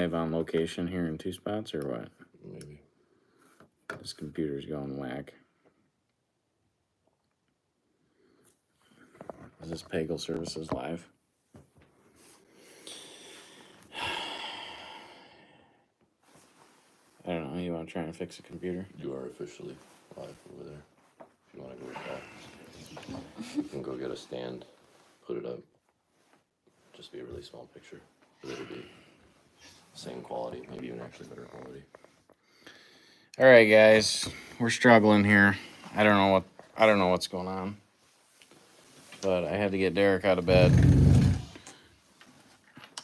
Live on location here in 2 spots or what? Maybe. This computer's going whack. Is this Pagel Services live? I don't know. You want to try and fix a computer? You are officially live over there. If you want to go with that, you can go get a stand, put it up. Just be a really small picture, but it'll be same quality, maybe even actually better quality. All right, guys, we're struggling here. I don't know what's going on, but I had to get Derek out of bed.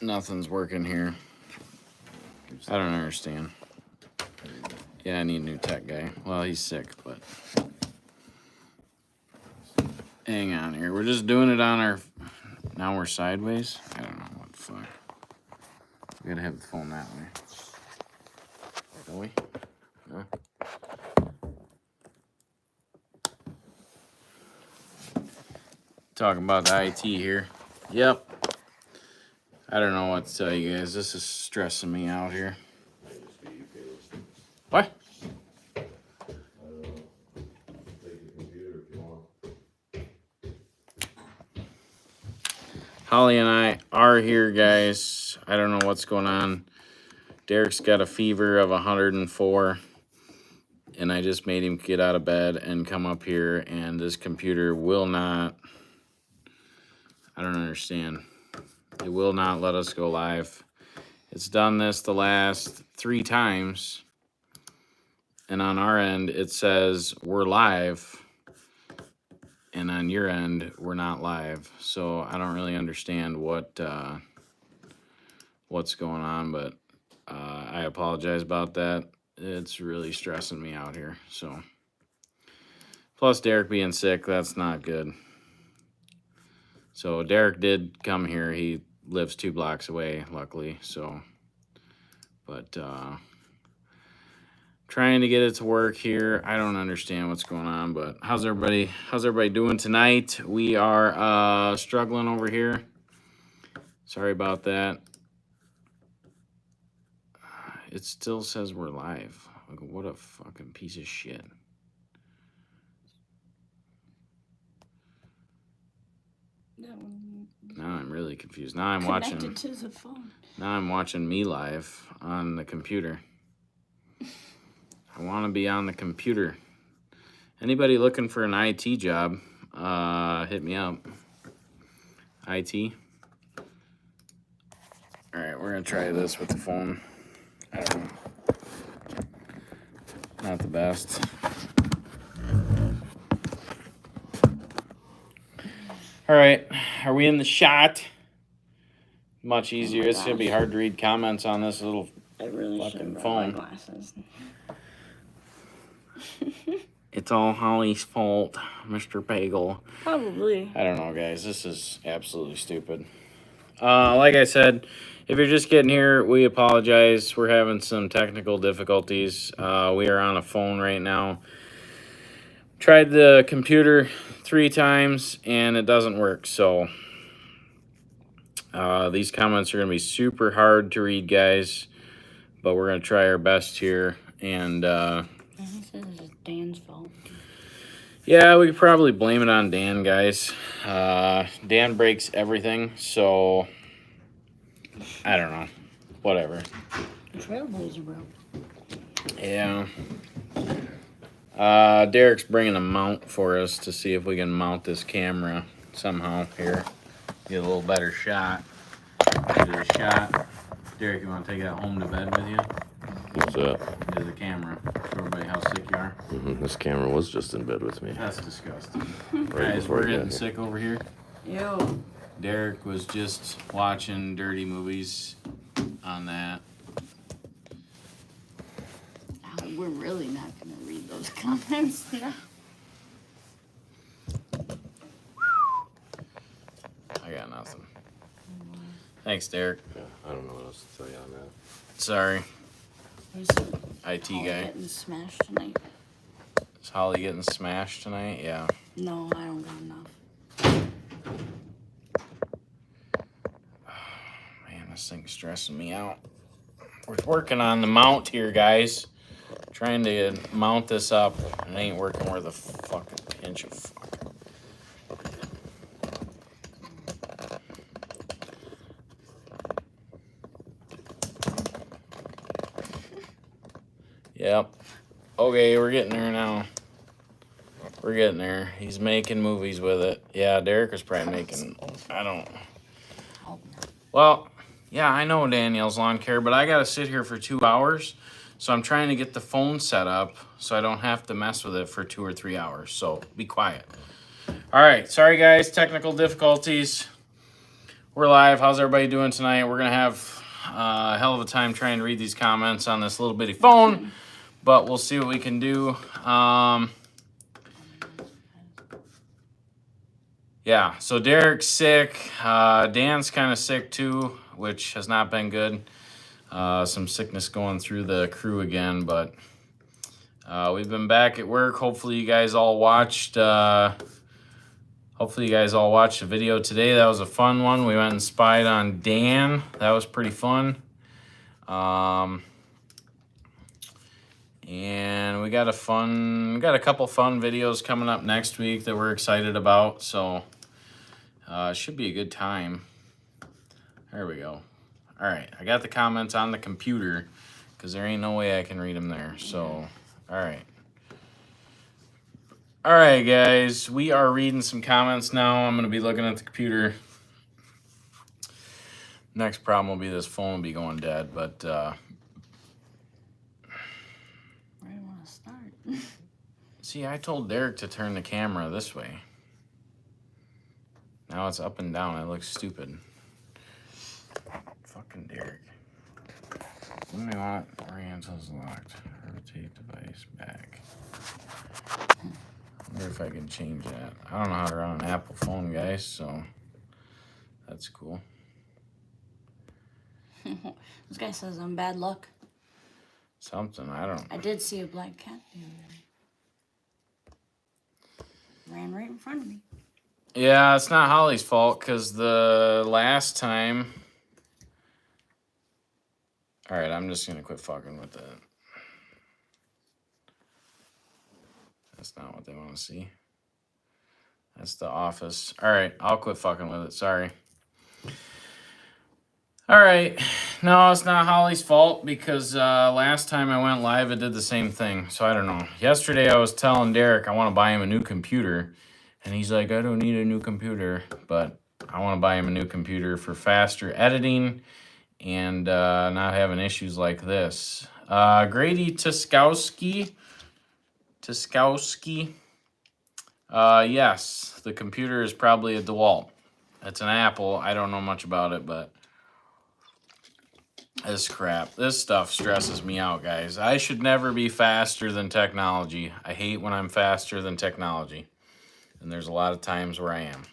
Nothing's working here. I don't understand. Yeah, I need a new tech guy. Well, he's sick, but hang on here. We're just doing it on our. Now we're sideways. I don't know what the fuck. We gotta have the phone that way. Don't we? No. Talking about the IT here. Yep. I don't know what to tell you guys. This is stressing me out here. What? Holly and I are here, guys. I don't know what's going on. Derek's got a fever of 104. And I just made him get out of bed and come up here. And this computer will not. I don't understand. It will not let us go live. It's done this the last 3 times. And on our end, it says we're live. And on your end, we're not live. So I don't really understand what's going on. But I apologize about that. It's really stressing me out here. So plus Derek being sick, that's not good. So Derek did come here. He lives 2 blocks away, luckily. So, but trying to get it to work here. I don't understand what's going on, but how's everybody doing tonight? We are struggling over here. Sorry about that. It still says we're live. Like, what a fucking piece of shit. Now I'm really confused. Now I'm watching. Connected to the phone. Now I'm watching me live on the computer. I want to be on the computer. Anybody looking for an IT job? Hit me up. IT. All right, we're gonna try this with the phone. I don't know. Not the best. All right, are we in the shot? Much easier. It's gonna be hard to read comments on this little fucking phone. Glasses. It's all Holly's fault, Mr. Pagel. Probably. I don't know, guys. This is absolutely stupid. Like I said, if you're just getting here, we apologize. We're having some technical difficulties. We are on a phone right now. Tried the computer 3 times, and it doesn't work. So these comments are going to be super hard to read, guys. But we're going to try our best here. And This is Dan's fault. yeah, we could probably blame it on Dan, guys. Dan breaks everything, so I don't know. Whatever. Trailblazer, bro. Yeah. Derek's bringing a mount for us to see if we can mount this camera somehow here. Get a little better shot. Get a shot. Derek, you want to take that home to bed with you? What's that? Into the camera. Show everybody how sick you are. This camera was just in bed with me. That's disgusting. Right Guys, before we're I got getting here. sick over here. Yo. Derek was just watching dirty movies on that. We're really not going to read those comments now. I got nothing. Thanks, Derek. Yeah, I don't know what else to tell you on that. Sorry. Is IT Holly guy. getting smashed tonight? Is Holly getting smashed tonight? Yeah. No, I don't got enough. Man, this thing's stressing me out. We're working on the mount here, guys. Trying to mount this up. It ain't working worth a fucking pinch of fuck. Yep. Okay, we're getting there now. We're getting there. He's making movies with it. Yeah, Derek was probably making... I don't... Well, yeah, I know Danielle's lawn care, but I got to sit here for 2 hours. So I'm trying to get the phone set up so I don't have to mess with it for 2 or 3 hours. So be quiet. All right. Sorry, guys. Technical difficulties. We're live. How's everybody doing tonight? We're going to have a hell of a time trying to read these comments on this little bitty phone. But we'll see what we can do. Yeah, so Derek's sick. Dan's kind of sick too, which has not been good. Some sickness going through the crew again, but we've been back at work. Hopefully you guys all watched. Hopefully you guys all watched the video today. That was a fun one. We went and spied on Dan. That was pretty fun. And we got a couple fun videos coming up next week that we're excited about. So it should be a good time. There we go. All right, I got the comments on the computer because there ain't no way I can read them there. So, all right. All right, guys, we are reading some comments now. I'm going to be looking at the computer. Next problem will be this phone will be going dead, but... Where do you want to start? See, I told Derek to turn the camera this way. Now it's up and down. It looks stupid. Fucking Derek. When do you want Oriental's locked? Rotate device back. I wonder if I can change that. I don't know how to run an Apple phone, guys, so that's cool. This guy says I'm bad luck. Something, I don't know. I did see a black cat the other day. Ran right in front of me. Yeah, it's not Holly's fault, because the last time... Alright, I'm just going to quit fucking with that. That's not what they want to see. That's the office. Alright, I'll quit fucking with it. Sorry. Alright. No, it's not Holly's fault because last time I went live, it did the same thing. So I don't know. Yesterday, I was telling Derek I want to buy him a new computer. And he's like, I don't need a new computer. But I want to buy him a new computer for faster editing and not having issues like this. Grady Tuskowski. Yes, the computer is probably a DeWalt. It's an Apple. I don't know much about it, but this crap. This stuff stresses me out, guys. I should never be faster than technology. I hate when I'm faster than technology. And there's a lot of times where I am.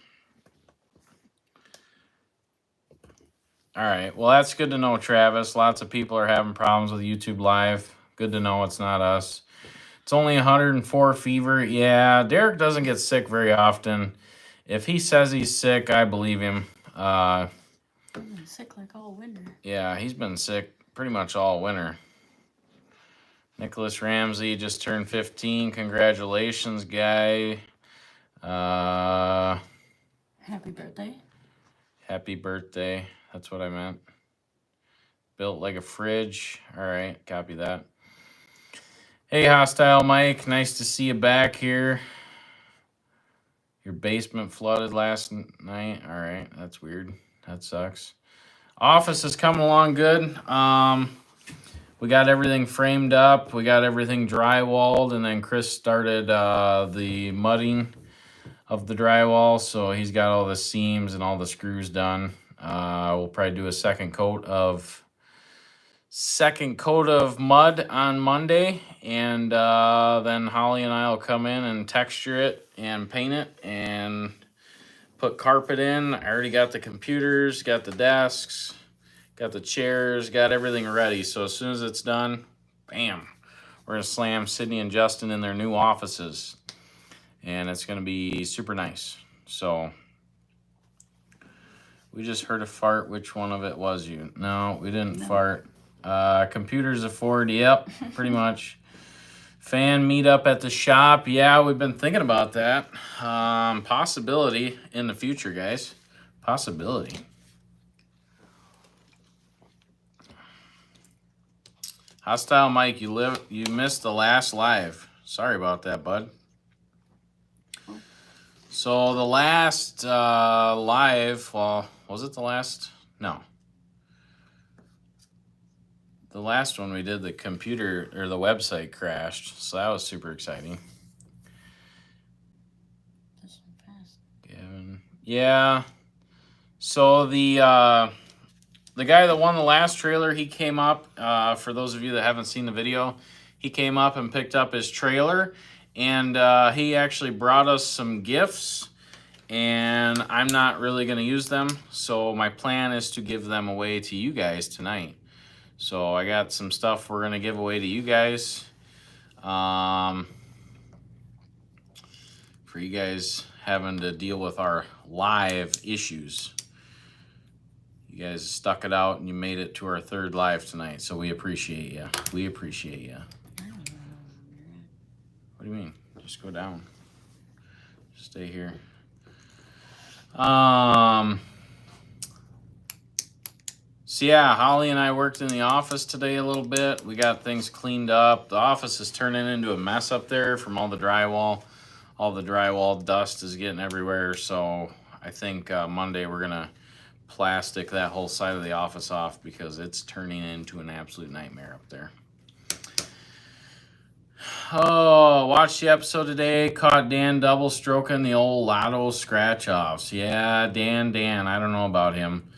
All right, well, that's good to know, Travis. Lots of people are having problems with YouTube Live. Good to know it's not us. It's only 104 fever. Yeah, Derek doesn't get sick very often. If he says he's sick, I believe him. I've been sick like all winter. Yeah, he's been sick pretty much all winter. Nicholas Ramsey just turned 15. Congratulations, guy. Happy birthday. Happy birthday. That's what I meant. Built like a fridge. All right, copy that. Hey, Hostile Mike. Nice to see you back here. Your basement flooded last night. All right, that's weird. That sucks. Office is coming along good. We got everything framed up. We got everything drywalled, and then Chris started the mudding of the drywall, so he's got all the seams and all the screws done. We'll probably do a second coat of mud on Monday, and then Holly and I will come in and texture it and paint it and put carpet in. I already got the computers, got the desks, got the chairs, got everything ready. So as soon as it's done, bam, we're gonna slam Sydney and Justin in their new offices, and it's gonna be super nice. So we just heard a fart. Which one of it was you? No, we didn't fart. Computers afford, yep, pretty much. Fan meetup at the shop. Yeah, we've been thinking about that. Possibility in the future, guys. Possibility. Hostile Mike, you missed the last live. Sorry about that, bud. So the last live, well, was it the last? No. The last one we did, the computer or the website crashed, so that was super exciting. This one fast. Gavin. Yeah. So the guy that won the last trailer, he came up. For those of you that haven't seen the video, he came up and picked up his trailer, and he actually brought us some gifts. And I'm not really going to use them, so my plan is to give them away to you guys tonight. So I got some stuff we're going to give away to you guys. For you guys having to deal with our live issues. You guys stuck it out and you made it to our third live tonight, so we appreciate you. We appreciate you. What do you mean? Just go down. Just stay here. So yeah, Holly and I worked in the office today a little bit. We got things cleaned up. The office is turning into a mess up there from all the drywall. All the drywall dust is getting everywhere. So I think Monday we're gonna plastic that whole side of the office off because it's turning into an absolute nightmare up there. Oh, watched the episode today. Caught Dan double stroking the old lotto scratch offs. Yeah, Dan, I don't know about him.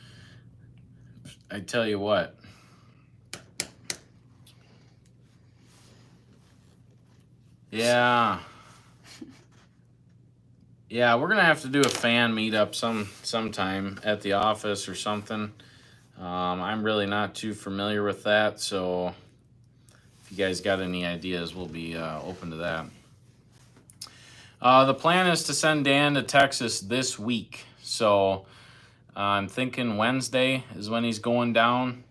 I tell you what. Yeah. Yeah, we're gonna have to do a fan meetup sometime at the office or something. I'm really not too familiar with that, so if you guys got any ideas, we'll be open to that. The plan is to send Dan to Texas this week, so I'm thinking Wednesday is when he's going down.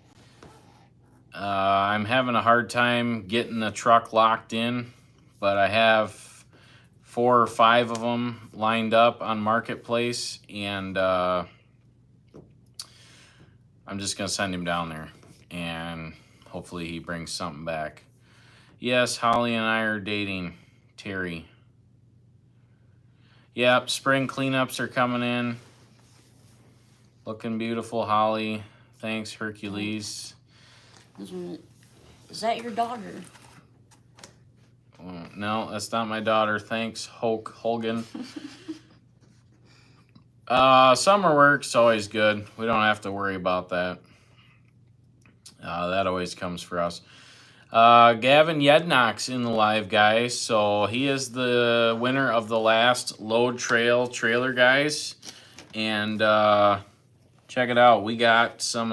I'm having a hard time getting the truck locked in, but I have 4 or 5 of them lined up on Marketplace, and I'm just going to send him down there, and hopefully he brings something back. Yes, Holly and I are dating. Terry. Yep, spring cleanups are coming in. Looking beautiful, Holly. Thanks, Hercules. Is that your daughter? No, that's not my daughter. Thanks, Hogan. Summer work's always good. We don't have to worry about that. That always comes for us. Gavin Yednock's in the live, guys. So he is the winner of the last Load Trail trailer, guys. And check it out. We got some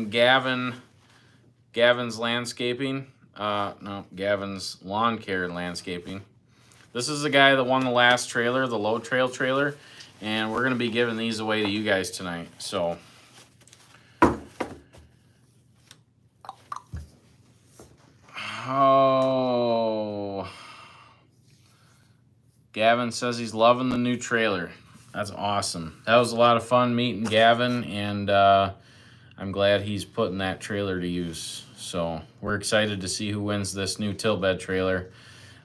Gavin's landscaping. No, Gavin's lawn care and landscaping. This is the guy that won the last trailer, the Load Trail trailer. And we're going to be giving these away to you guys tonight. So oh, Gavin says he's loving the new trailer. That's awesome. That was a lot of fun meeting Gavin, and I'm glad he's putting that trailer to use. So we're excited to see who wins this new tilt bed trailer.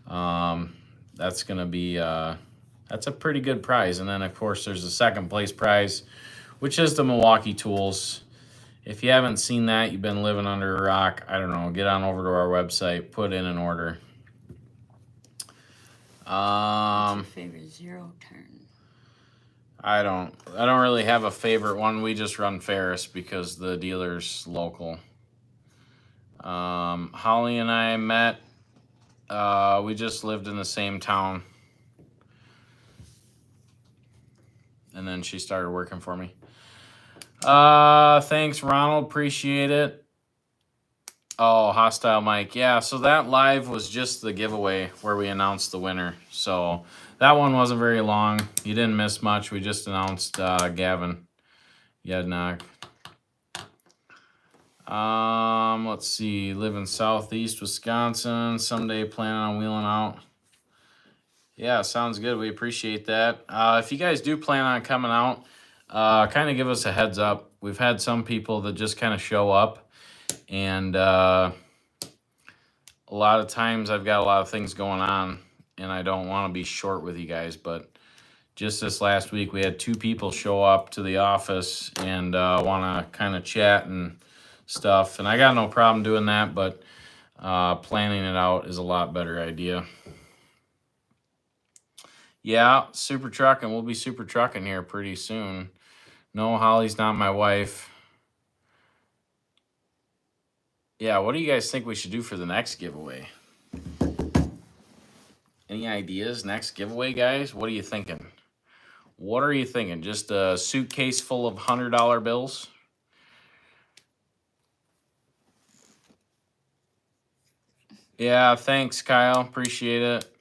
That's gonna be that's a pretty good prize. And then of course there's a second place prize, which is the Milwaukee Tools. If you haven't seen that, you've been living under a rock. I don't know. Get on over to our website, put in an order. What's your favorite zero turn? I don't really have a favorite one. We just run Ferris because the dealer's local. Holly and I met. We just lived in the same town. And then she started working for me. Thanks, Ronald. Appreciate it. Oh, Hostile Mike. Yeah, so that live was just the giveaway where we announced the winner. So that one wasn't very long. You didn't miss much. We just announced Gavin Yednock. Let's see. Live in Southeast Wisconsin. Someday plan on wheeling out. Yeah, sounds good. We appreciate that. If you guys do plan on coming out, kind of give us a heads up. We've had some people that just kind of show up, and a lot of times I've got a lot of things going on, and I don't want to be short with you guys. But just this last week, we had 2 people show up to the office and want to kind of chat and stuff, and I got no problem doing that, but planning it out is a lot better idea. Yeah, super trucking. We'll be super trucking here pretty soon. No, Holly's not my wife. Yeah, what do you guys think we should do for the next giveaway? Any ideas? Next giveaway, guys? What are you thinking? What are you thinking? Just a suitcase full of $100 bills? Yeah, thanks, Kyle. Appreciate it.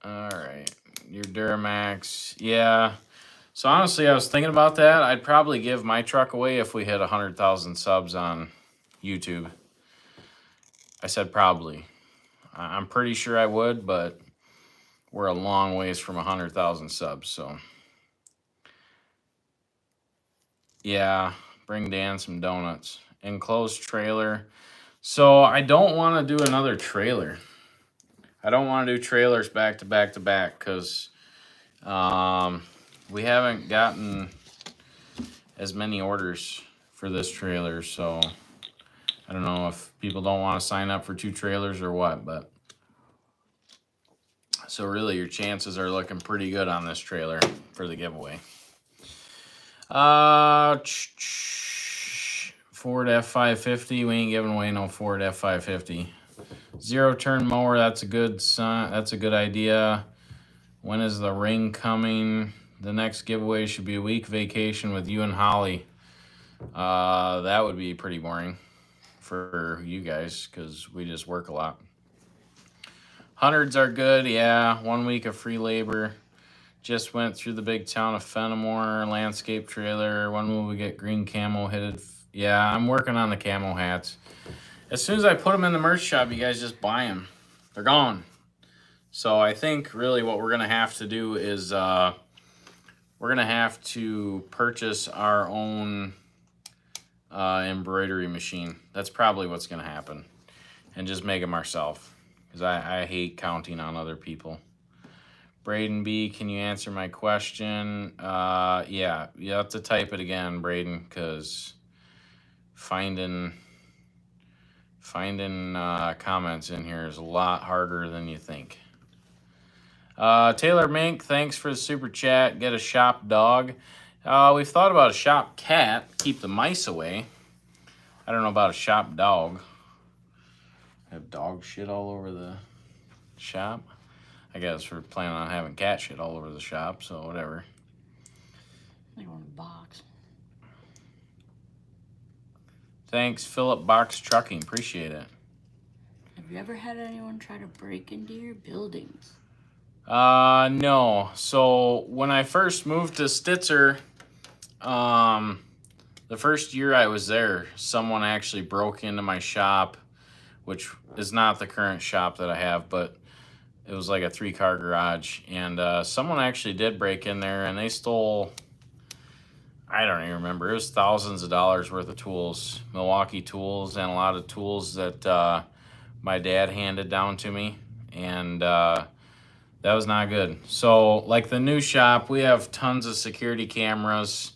All right, your Duramax. Yeah. So honestly, I was thinking about that. I'd probably give my truck away if we hit 100,000 subs on YouTube. I said probably. I'm pretty sure I would, but we're a long ways from 100,000 subs, so. Yeah, bring Dan some donuts. Enclosed trailer. So I don't want to do another trailer. I don't want to do trailers back to back to back because we haven't gotten as many orders for this trailer, so I don't know if people don't want to sign up for 2 trailers or what, but so really your chances are looking pretty good on this trailer for the giveaway. Ford F550. We ain't giving away no Ford F550. 0-turn mower. That's a good sign. That's a good idea. When is the ring coming? The next giveaway should be a week vacation with you and Holly. That would be pretty boring for you guys because we just work a lot. Hundreds are good. Yeah, 1 week of free labor. Just went through the big town of Fenimore. Landscape trailer. When will we get green camo hitted? Yeah, I'm working on the camo hats. As soon as I put them in the merch shop, you guys just buy them. They're gone. So I think really what we're going to have to do is we're going to have to purchase our own embroidery machine. That's probably what's going to happen. And just make them ourselves. Because I hate counting on other people. Braden B, can you answer my question? Yeah, you have to type it again, Braden, because finding comments in here is a lot harder than you think. Taylor Mink, thanks for the super chat. Get a shop dog. We've thought about a shop cat, keep the mice away. I don't know about a shop dog. Have dog shit all over the shop. I guess we're planning on having cat shit all over the shop, so whatever. They go in a box. Thanks, Philip Box Trucking. Appreciate it. Have you ever had anyone try to break into your buildings? No. So when I first moved to Stitzer, the first year I was there, someone actually broke into my shop, which is not the current shop that I have, but it was like a 3-car garage, and someone actually did break in there, and they stole, I don't even remember, it was thousands of dollars worth of tools, Milwaukee tools, and a lot of tools that my dad handed down to me, and that was not good. So, like the new shop, we have tons of security cameras,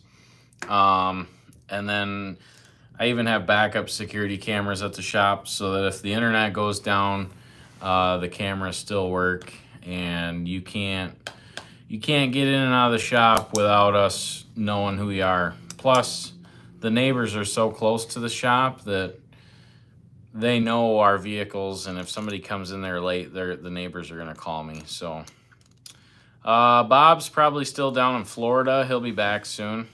and then I even have backup security cameras at the shop so that if the internet goes down, the cameras still work, and you can't get in and out of the shop without us knowing who you are. Plus, the neighbors are so close to the shop that they know our vehicles, and if somebody comes in there late, the neighbors are gonna call me. So, Bob's probably still down in Florida. He'll be back soon.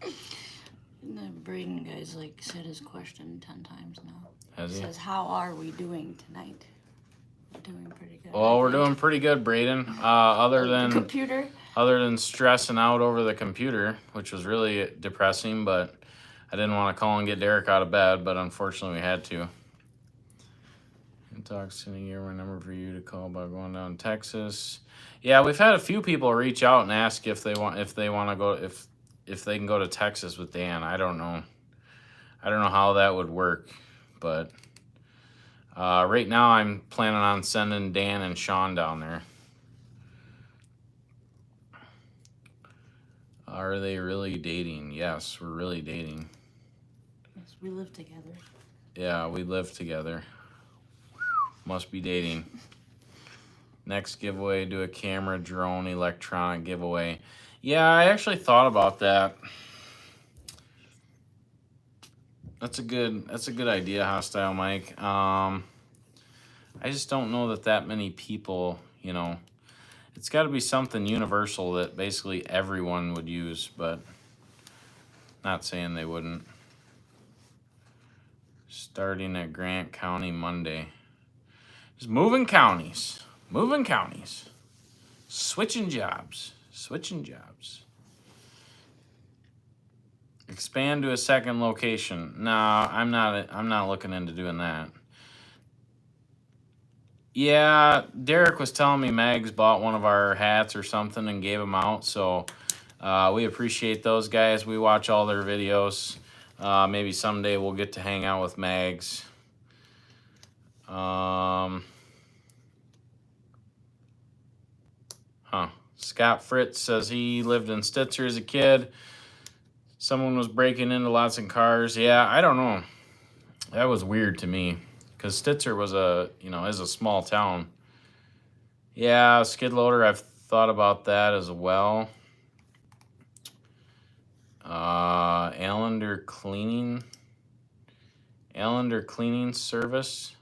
The Braden guy's like said his question 10 times now. Has he? Says, how are we doing tonight? We're doing pretty good. Well, we're doing pretty good, Braden. Other The than computer. other than stressing out over the computer, which was really depressing, but I didn't want to call and get Derek out of bed, but unfortunately we had to. Talk sending you my number for you to call about going down to Texas. Yeah, we've had a few people reach out and ask if they want to go if they can go to Texas with Dan. I don't know how that would work, but right now I'm planning on sending Dan and Sean down there. Are they really dating? Yes, we're really dating. Yes, we live together. Yeah, we live together. Must be dating. Next giveaway, do a camera, drone, electronic giveaway. Yeah, I actually thought about that. That's a good idea, Hostile Mike. I just don't know that many people, it's got to be something universal that basically everyone would use, but not saying they wouldn't. Starting at Grant County Monday. Just moving counties. Switching jobs. Expand to a second location. No, I'm not looking into doing that. Yeah, Derek was telling me Mags bought one of our hats or something and gave them out, so we appreciate those guys. We watch all their videos. Maybe someday we'll get to hang out with Mags. Scott Fritz says he lived in Stitzer as a kid. Someone was breaking into lots of cars. Yeah, I don't know. That was weird to me because Stitzer was is a small town. Yeah, skid loader, I've thought about that as well. Allender Cleaning Service.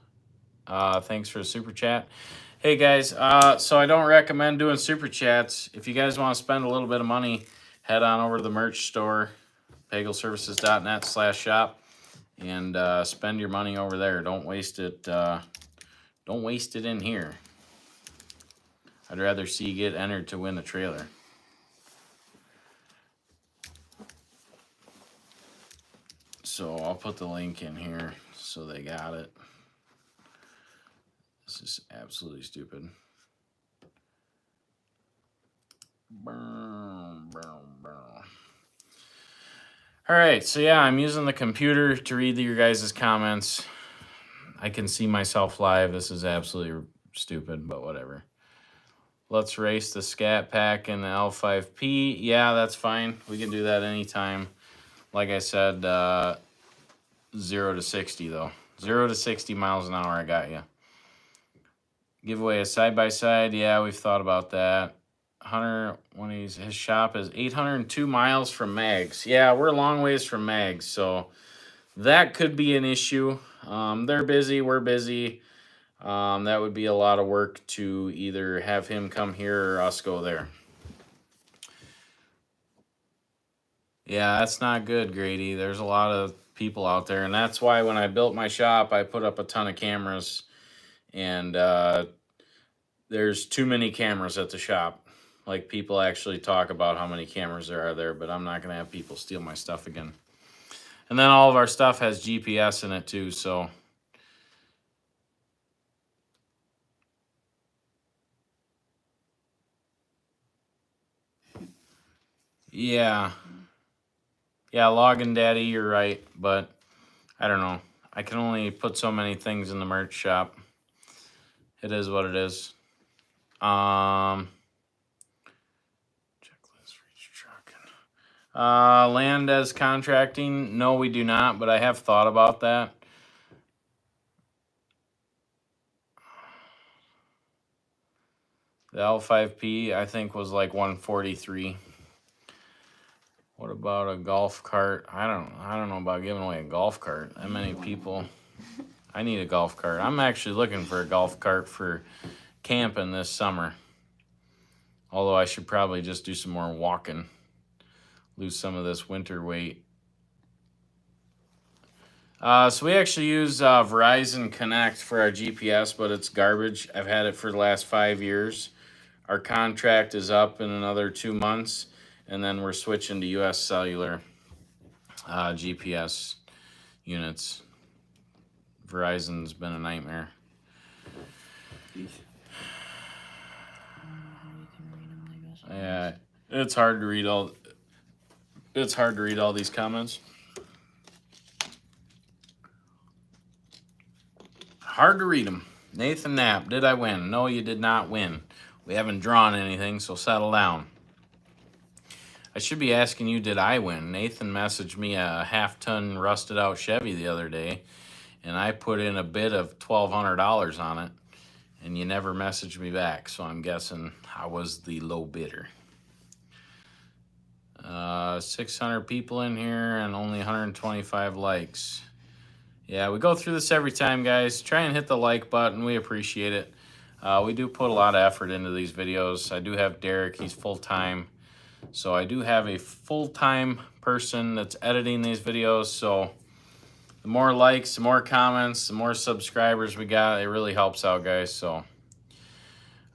Thanks for the super chat. Hey guys, so I don't recommend doing super chats. If you guys want to spend a little bit of money, head on over to the merch store, pagelservices.net/shop, and spend your money over there. Don't waste it. Don't waste it in here. I'd rather see you get entered to win a trailer. So I'll put the link in here so they got it. This is absolutely stupid. All right, so yeah, I'm using the computer to read your guys' comments. I can see myself live. This is absolutely stupid, but whatever. Let's race the Scat Pack and the L5P. Yeah, that's fine. We can do that anytime. Like I said, 0 to 60 though. 0 to 60 miles an hour, I got you. Giveaway a side-by-side. Yeah, we've thought about that. Hunter, his shop is 802 miles from Mags. Yeah, we're a long ways from Mags, so that could be an issue. They're busy, we're busy. That would be a lot of work to either have him come here or us go there. Yeah, that's not good, Grady. There's a lot of people out there, and that's why when I built my shop, I put up a ton of cameras, and there's too many cameras at the shop. Like, people actually talk about how many cameras there are there, but I'm not going to have people steal my stuff again. And then all of our stuff has GPS in it too, so. Yeah. Yeah, Login Daddy, you're right, but I don't know. I can only put so many things in the merch shop. It is what it is. Checklist for each trucking. Land as contracting? No, we do not, but I have thought about that. The L5P, I think, was like 143. What about a golf cart? I don't know about giving away a golf cart. That many people. I need a golf cart. I'm actually looking for a golf cart for camping this summer. Although I should probably just do some more walking. Lose some of this winter weight. So we actually use Verizon Connect for our GPS, but it's garbage. I've had it for the last 5 years. Our contract is up in another 2 months, and then we're switching to U.S. Cellular GPS units. Verizon's been a nightmare. Yeah, it's hard to read all. It's hard to read all these comments. Hard to read them. Nathan Knapp, did I win? No, you did not win. We haven't drawn anything, so settle down. I should be asking you, did I win? Nathan messaged me a half-ton rusted-out Chevy the other day, and I put in a bid of $1,200 on it, and you never messaged me back, so I'm guessing I was the low bidder. 600 people in here and only 125 likes. Yeah, we go through this every time, guys. Try and hit the like button. We appreciate it. We do put a lot of effort into these videos. I do have Derek. He's full-time. So I do have a full-time person that's editing these videos. So the more likes, the more comments, the more subscribers we got, it really helps out, guys. So,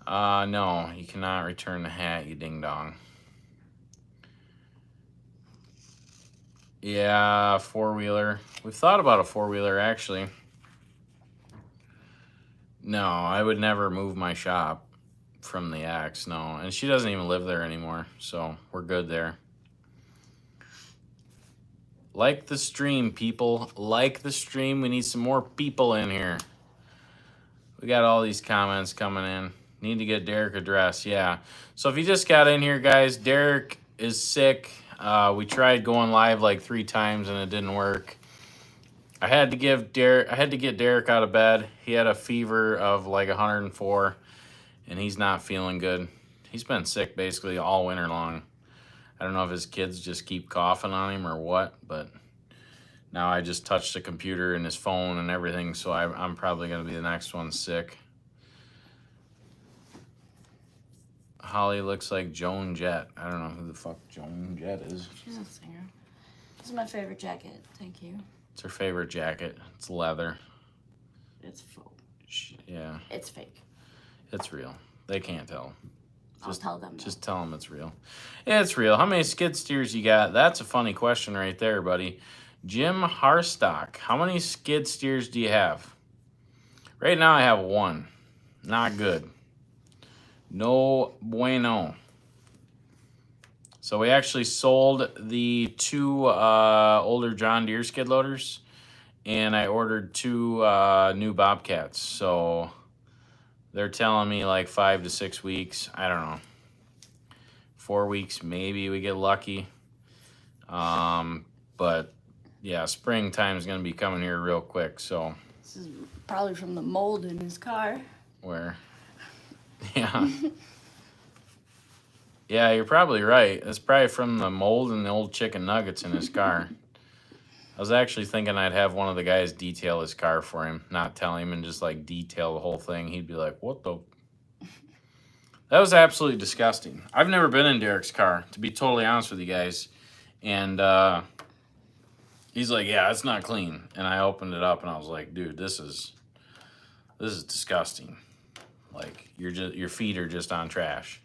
no, you cannot return the hat, you ding-dong. Yeah, four-wheeler. We've thought about a four-wheeler, actually. No, I would never move my shop from the Axe, no. And she doesn't even live there anymore, so we're good there. Like the stream, people. Like the stream. We need some more people in here. We got all these comments coming in. Need to get Derek addressed, yeah. So if you just got in here, guys, Derek is sick. We tried going live like 3 times and it didn't work. I had to get Derek out of bed. He had a fever of like 104, and he's not feeling good. He's been sick basically all winter long. I don't know if his kids just keep coughing on him or what, but now I just touched the computer and his phone and everything, so I'm probably going to be the next one sick. Holly looks like Joan Jett. I don't know who the fuck Joan Jett is. She's a singer. This is my favorite jacket. Thank you. It's her favorite jacket. It's leather. It's faux. Yeah. It's fake. It's real. They can't tell. I'll tell them. Just tell them it's real. Yeah, it's real. How many skid steers you got? That's a funny question right there, buddy. Jim Harstock, how many skid steers do you have? Right now I have 1. Not good. No bueno. So we actually sold the 2 older John Deere skid loaders, and I ordered 2 new Bobcats. So they're telling me like 5 to 6 weeks. I don't know. 4 weeks, maybe we get lucky. But yeah, springtime is going to be coming here real quick. So this is probably from the mold in his car. Where? Yeah. Yeah, you're probably right. It's probably from the mold and the old chicken nuggets in his car. I was actually thinking I'd have one of the guys detail his car for him, not tell him, and just like detail the whole thing. He'd be like, what the? That was absolutely disgusting. I've never been in Derek's car, to be totally honest with you guys. And he's like, yeah, it's not clean. And I opened it up and I was like, dude, this is disgusting. Like your feet are just on trash.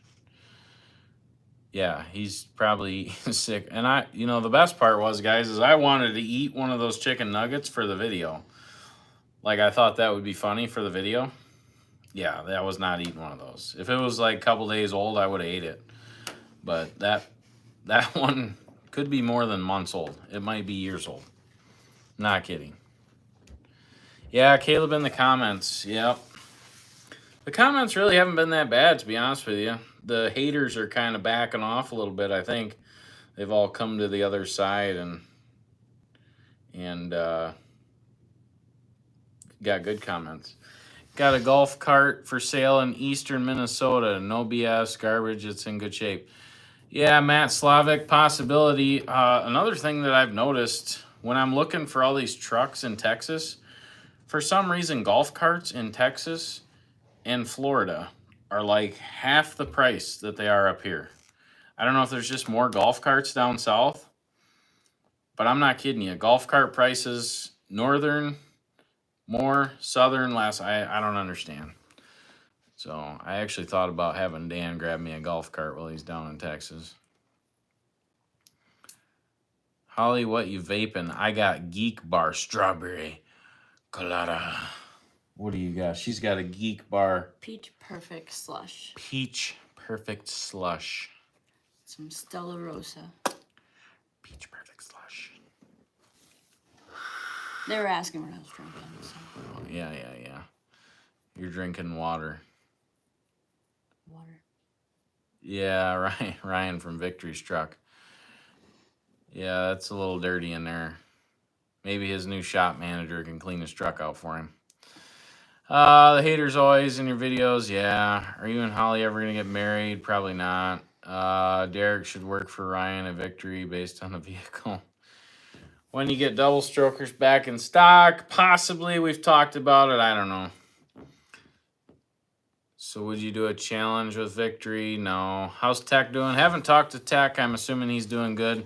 Yeah, he's probably sick. And the best part was, guys, is I wanted to eat one of those chicken nuggets for the video. Like, I thought that would be funny for the video. Yeah, that was not eating one of those. If it was like a couple days old, I would have ate it. But that one could be more than months old. It might be years old. Not kidding. Yeah, Caleb in the comments. Yep. The comments really haven't been that bad, to be honest with you. The haters are kind of backing off a little bit, I think. They've all come to the other side and got good comments. Got a golf cart for sale in eastern Minnesota. No BS, garbage. It's in good shape. Yeah, Matt Slavic, possibility. Another thing that I've noticed when I'm looking for all these trucks in Texas, for some reason, golf carts in Texas and Florida are like half the price that they are up here. I don't know if there's just more golf carts down south, but I'm not kidding you. Golf cart prices, northern, more, southern, less. I don't understand. So I actually thought about having Dan grab me a golf cart while he's down in Texas. Holly, what you vaping? I got Geek Bar Strawberry Colada. What do you got? She's got a Geek Bar Peach Perfect Slush. Peach Perfect Slush. Some Stella Rosa. Peach Perfect Slush. They were asking what I was drinking. So. Oh, yeah. You're drinking water. Water. Yeah, Ryan from Victory's truck. Yeah, that's a little dirty in there. Maybe his new shop manager can clean his truck out for him. The haters always in your videos. Yeah. Are you and Holly ever going to get married? Probably not. Derek should work for Ryan at Victory based on the vehicle. When you get double strokers back in stock, possibly. We've talked about it. I don't know. So would you do a challenge with Victory? No. How's Tech doing? Haven't talked to Tech. I'm assuming he's doing good.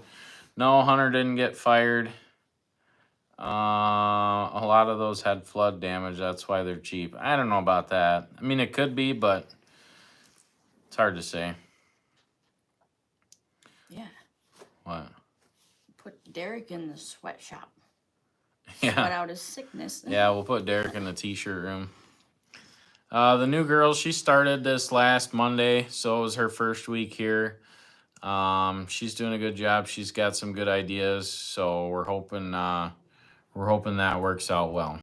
No, Hunter didn't get fired. A lot of those had flood damage. That's why they're cheap. I don't know about that. I mean, it could be, but it's hard to say. Yeah. What? Put Derek in the sweatshop. Yeah. Sweat out his sickness. Yeah, we'll put Derek in the t-shirt room. The new girl, she started this last Monday, so it was her first week here. She's doing a good job. She's got some good ideas, so we're hoping that works out well.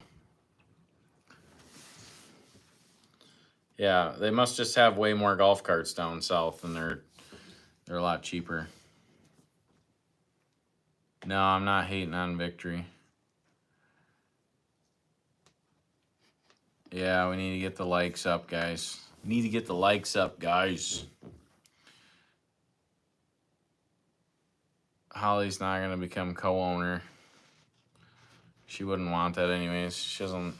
Yeah, they must just have way more golf carts down south, and they're a lot cheaper. No, I'm not hating on Victory. Yeah, we need to get the likes up, guys. Holly's not going to become co-owner. She wouldn't want that anyways. She doesn't...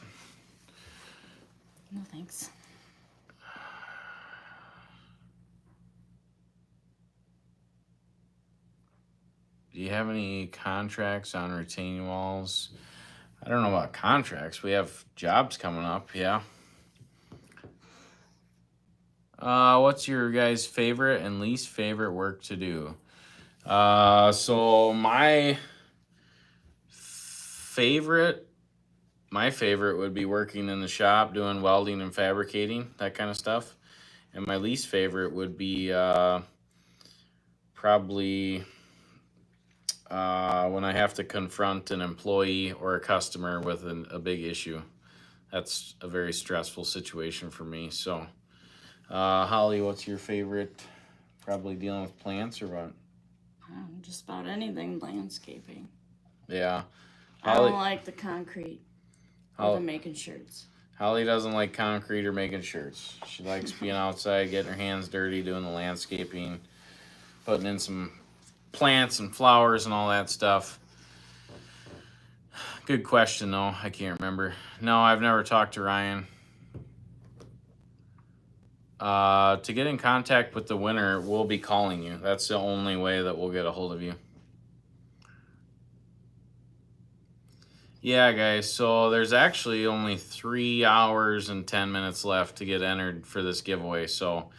No thanks. Do you have any contracts on retaining walls? I don't know about contracts. We have jobs coming up, yeah. What's your guys' favorite and least favorite work to do? So my favorite would be working in the shop, doing welding and fabricating, that kind of stuff. And my least favorite would be probably when I have to confront an employee or a customer with a big issue. That's a very stressful situation for me. So, Holly, what's your favorite? Probably dealing with plants or what? Just about anything landscaping. Yeah. I don't like the concrete or the making shirts. Holly doesn't like concrete or making shirts. She likes being outside, getting her hands dirty, doing the landscaping, putting in some plants and flowers and all that stuff. Good question, though. I can't remember. No, I've never talked to Ryan. To get in contact with the winner, we'll be calling you. That's the only way that we'll get a hold of you. Yeah, guys, so there's actually only 3 hours and 10 minutes left to get entered for this giveaway. So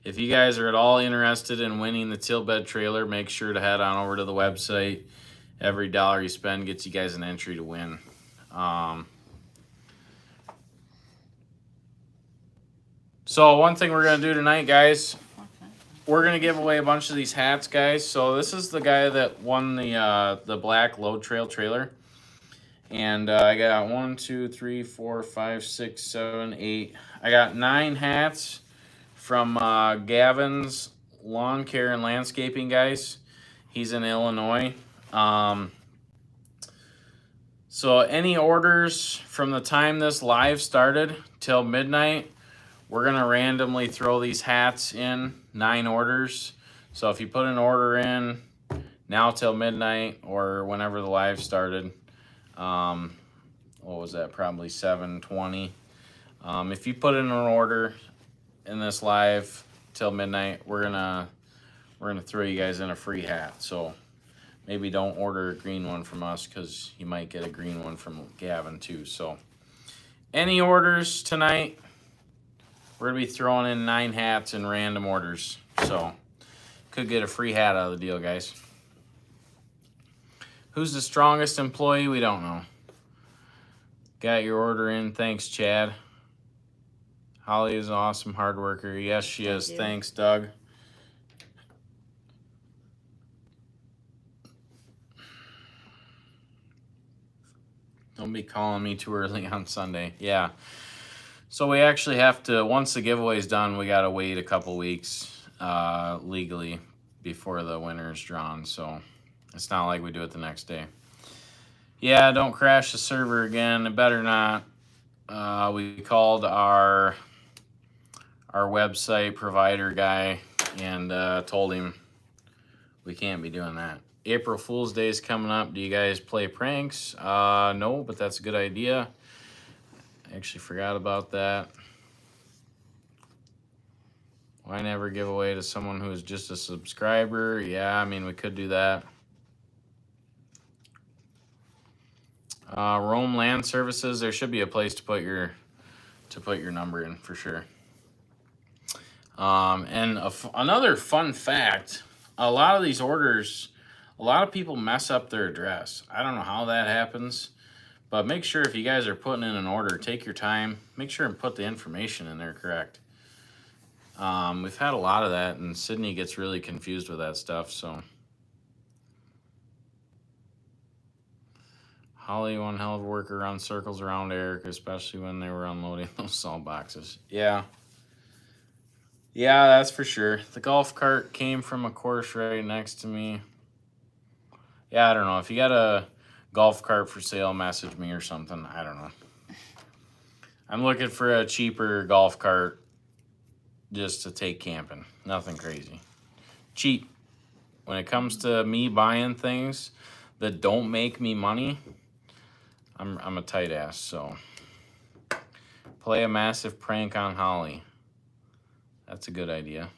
if you guys are at all interested in winning the tilt bed trailer, make sure to head on over to the website. Every dollar you spend gets you guys an entry to win. So one thing we're going to do tonight, guys, we're going to give away a bunch of these hats, guys. So this is the guy that won the black Load Trail trailer. And I got 1, 2, 3, 4, 5, 6, 7, 8. I got 9 hats from Gavin's Lawn Care and Landscaping, guys. He's in Illinois. So any orders from the time this live started till midnight, we're going to randomly throw these hats in, 9 orders. So if you put an order in now till midnight or whenever the live started, what was that? Probably 7:20. If you put in an order in this live till midnight, we're gonna throw you guys in a free hat. So maybe don't order a green one from us because you might get a green one from Gavin too. So any orders tonight, We're gonna be throwing in 9 hats in random orders, so could get a free hat out of the deal, guys. Who's the strongest employee? We don't know. Got your order in. Thanks, Chad. Holly is an awesome hard worker. Yes, she is. you. Thanks, Doug. Don't be calling me too early on Sunday. Yeah. So we actually have to, once the giveaway's done, we got to wait a couple weeks legally before the winner is drawn. So it's not like we do it the next day. Yeah, don't crash the server again. It better not. We called our website provider guy and told him we can't be doing that. April Fool's Day is coming up. Do you guys play pranks? No, but that's a good idea. I actually forgot about that. Why never give away to someone who is just a subscriber? Yeah, I mean, we could do that. Rome Land Services, there should be a place to put your number in for sure. And another fun fact, a lot of these orders, a lot of people mess up their address. I don't know how that happens, but make sure if you guys are putting in an order, take your time, make sure and put the information in there correct. We've had a lot of that, and Sydney gets really confused with that stuff, so. Holly, one hell of a worker, run circles around Eric, especially when they were unloading those salt boxes. Yeah. Yeah, that's for sure. The golf cart came from a course right next to me. Yeah, I don't know. If you got a golf cart for sale, message me or something. I don't know. I'm looking for a cheaper golf cart just to take camping. Nothing crazy. Cheap. When it comes to me buying things that don't make me money, I'm a tight ass, so. Play a massive prank on Holly. That's a good idea.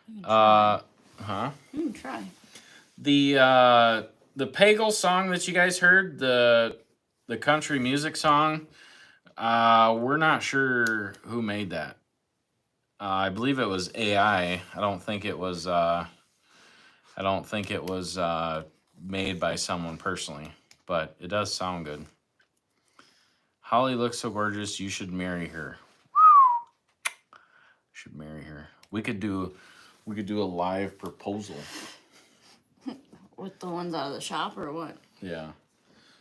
You can try. Huh? You can try. The Pagel song that you guys heard, the country music song, we're not sure who made that. I believe it was AI. I don't think it was made by someone personally, but it does sound good. Holly looks so gorgeous. You should marry her. Should marry her. We could do a live proposal. With the ones out of the shop or what? Yeah.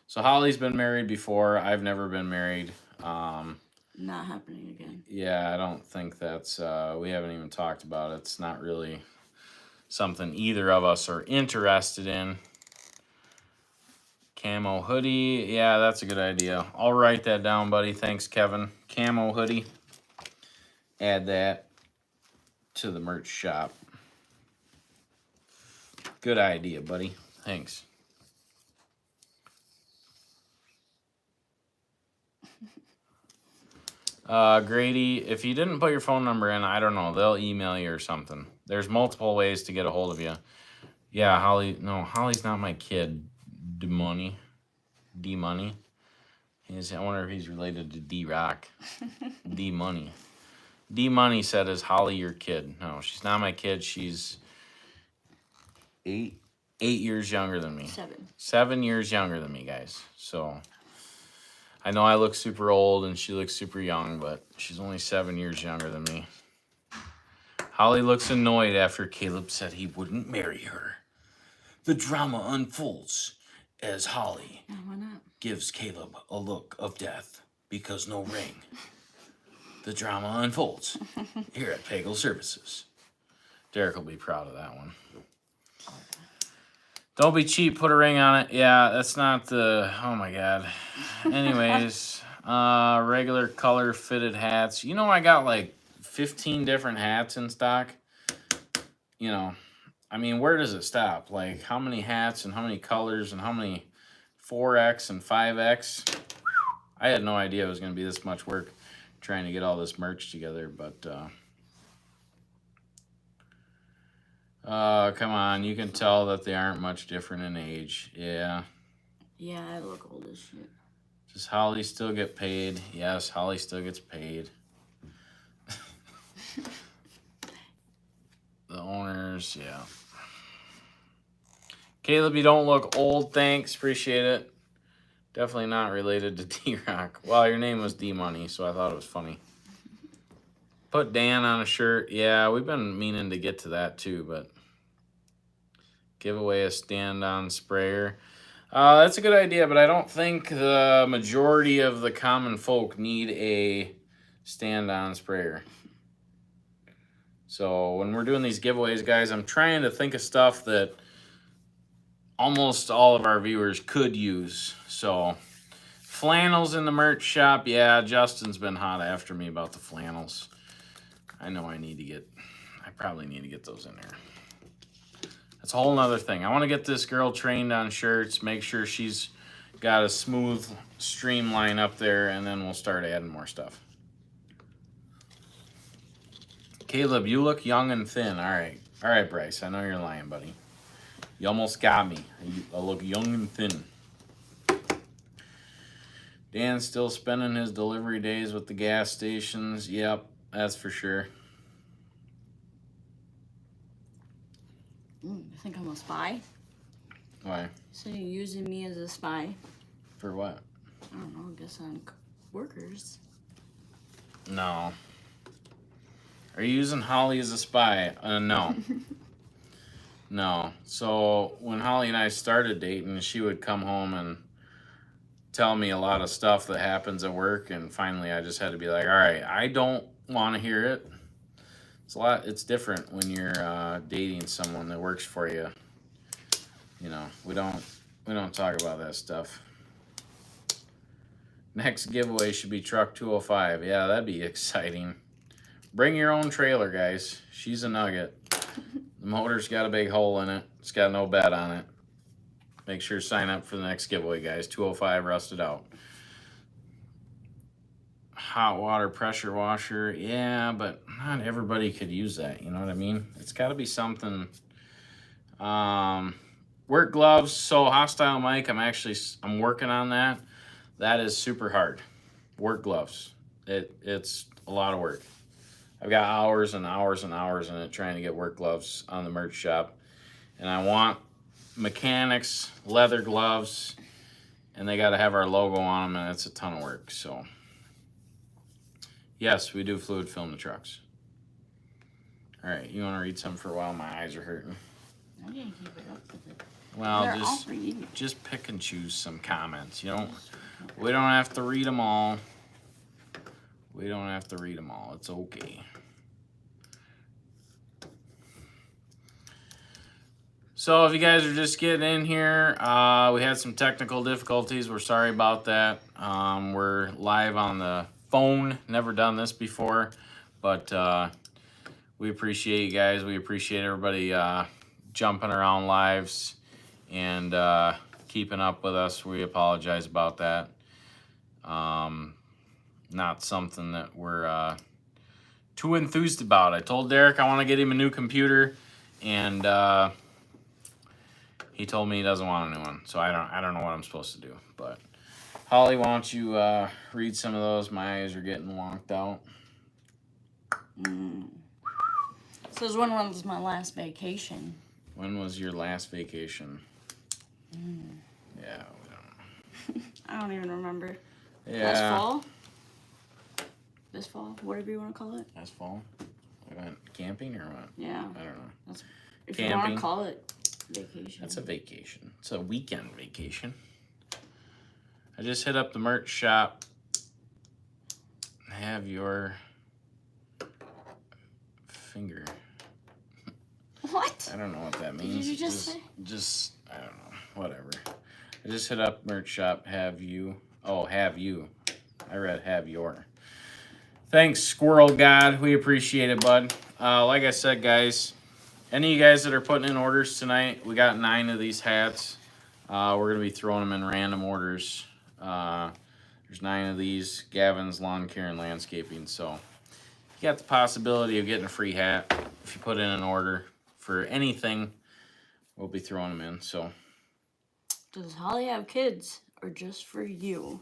So Holly's been married before. I've never been married. Not happening again. Yeah, I don't think that's. We haven't even talked about it. It's not really something either of us are interested in. Camo hoodie. Yeah, that's a good idea. I'll write that down, buddy. Thanks, Kevin. Camo hoodie. Add that to the merch shop. Good idea, buddy. Thanks. Grady, if you didn't put your phone number in, I don't know. They'll email you or something. There's multiple ways to get a hold of you. Yeah, Holly. No, Holly's not my kid. D-Money. D-Money. I wonder if he's related to D-Rock. D-Money. D-Money said, is Holly your kid? No, she's not my kid. She's 8 years younger than me. 7 years younger than me, guys. So I know I look super old and she looks super young, but she's only 7 years younger than me. Holly looks annoyed after Caleb said he wouldn't marry her. The drama unfolds as Holly Why not? gives Caleb a look of death because no ring. The drama unfolds here at Pagel Services. Derek will be proud of that one. Don't be cheap, put a ring on it. Yeah, that's not the, oh my God. Anyways, regular color fitted hats. You know, I got like 15 different hats in stock. You know, I mean, where does it stop? Like, how many hats and how many colors and how many 4X and 5X? I had no idea it was going to be this much work trying to get all this merch together, but come on, you can tell that they aren't much different in age. Yeah. Yeah, I look old as shit. Does Holly still get paid? Yes, Holly still gets paid. The owners, yeah. Caleb, you don't look old. Thanks, appreciate it. Definitely not related to D-Rock. Well, your name was D-Money, so I thought it was funny. Put Dan on a shirt. Yeah, we've been meaning to get to that too, but give away a stand-on sprayer. That's a good idea, but I don't think the majority of the common folk need a stand-on sprayer. So when we're doing these giveaways, guys, I'm trying to think of stuff that almost all of our viewers could use. So flannels in the merch shop. Yeah, Justin's been hot after me about the flannels. I know I probably need to get those in there. That's a whole nother thing. I want to get this girl trained on shirts, make sure she's got a smooth streamline up there, and then we'll start adding more stuff. Caleb, you look young and thin. All right, Bryce. I know you're lying, buddy. You almost got me. I look young and thin. Dan's still spending his delivery days with the gas stations. Yep, that's for sure. You think I'm a spy? Why? So you're using me as a spy? For what? I don't know, I guess on workers. No. Are you using Holly as a spy? No. No. So when Holly and I started dating, she would come home and tell me a lot of stuff that happens at work, and finally I just had to be like, all right, I don't want to hear it. It's different when you're dating someone that works for you. You know, we don't talk about that stuff. Next giveaway should be truck 205. Yeah, that'd be exciting. Bring your own trailer, guys. She's a nugget. The motor's got a big hole in it. It's got no bed on it. Make sure to sign up for the next giveaway, guys. 205 rusted out. Hot water pressure washer. Yeah, but not everybody could use that. You know what I mean? It's got to be something. Work gloves. So Hostile Mike, I'm working on that. That is super hard. Work gloves. It's a lot of work. I've got hours and hours and hours in it trying to get work gloves on the merch shop. And I want mechanics leather gloves, and they got to have our logo on them, and it's a ton of work. So yes, we do fluid film the trucks. All right, you want to read some for a while? My eyes are hurting. I didn't keep it up with it. Well, just pick and choose some comments. You know, we don't have to read them all. We don't have to read them all. It's okay. So if you guys are just getting in here, we had some technical difficulties. We're sorry about that. We're live on the phone. Never done this before, but we appreciate you guys. We appreciate everybody jumping around lives and keeping up with us. We apologize about that. Not something that we're too enthused about. I told Derek I want to get him a new computer, and he told me he doesn't want a new one. So I don't know what I'm supposed to do. But Holly, why don't you read some of those? My eyes are getting wonked out. Says when was my last vacation? When was your last vacation? Yeah, we don't know. I don't even remember. Yeah. Last fall? This fall? Whatever you want to call it? Last fall? We went camping or what? Yeah. I don't know. If you want to call it vacation. That's a vacation. It's a weekend vacation. I just hit up the merch shop. Have your finger. What? I don't know what that means. Did you just say? Just, I don't know. Whatever. I just hit up merch shop. Have you. Oh, have you. I read have your. Thanks, Squirrel God. We appreciate it, bud. Like I said, guys, any of you guys that are putting in orders tonight, we got 9 of these hats. We're going to be throwing them in random orders. There's 9 of these. Gavin's Lawn Care and Landscaping. So you got the possibility of getting a free hat if you put in an order for anything. We'll be throwing them in. So Does Holly have kids or just for you?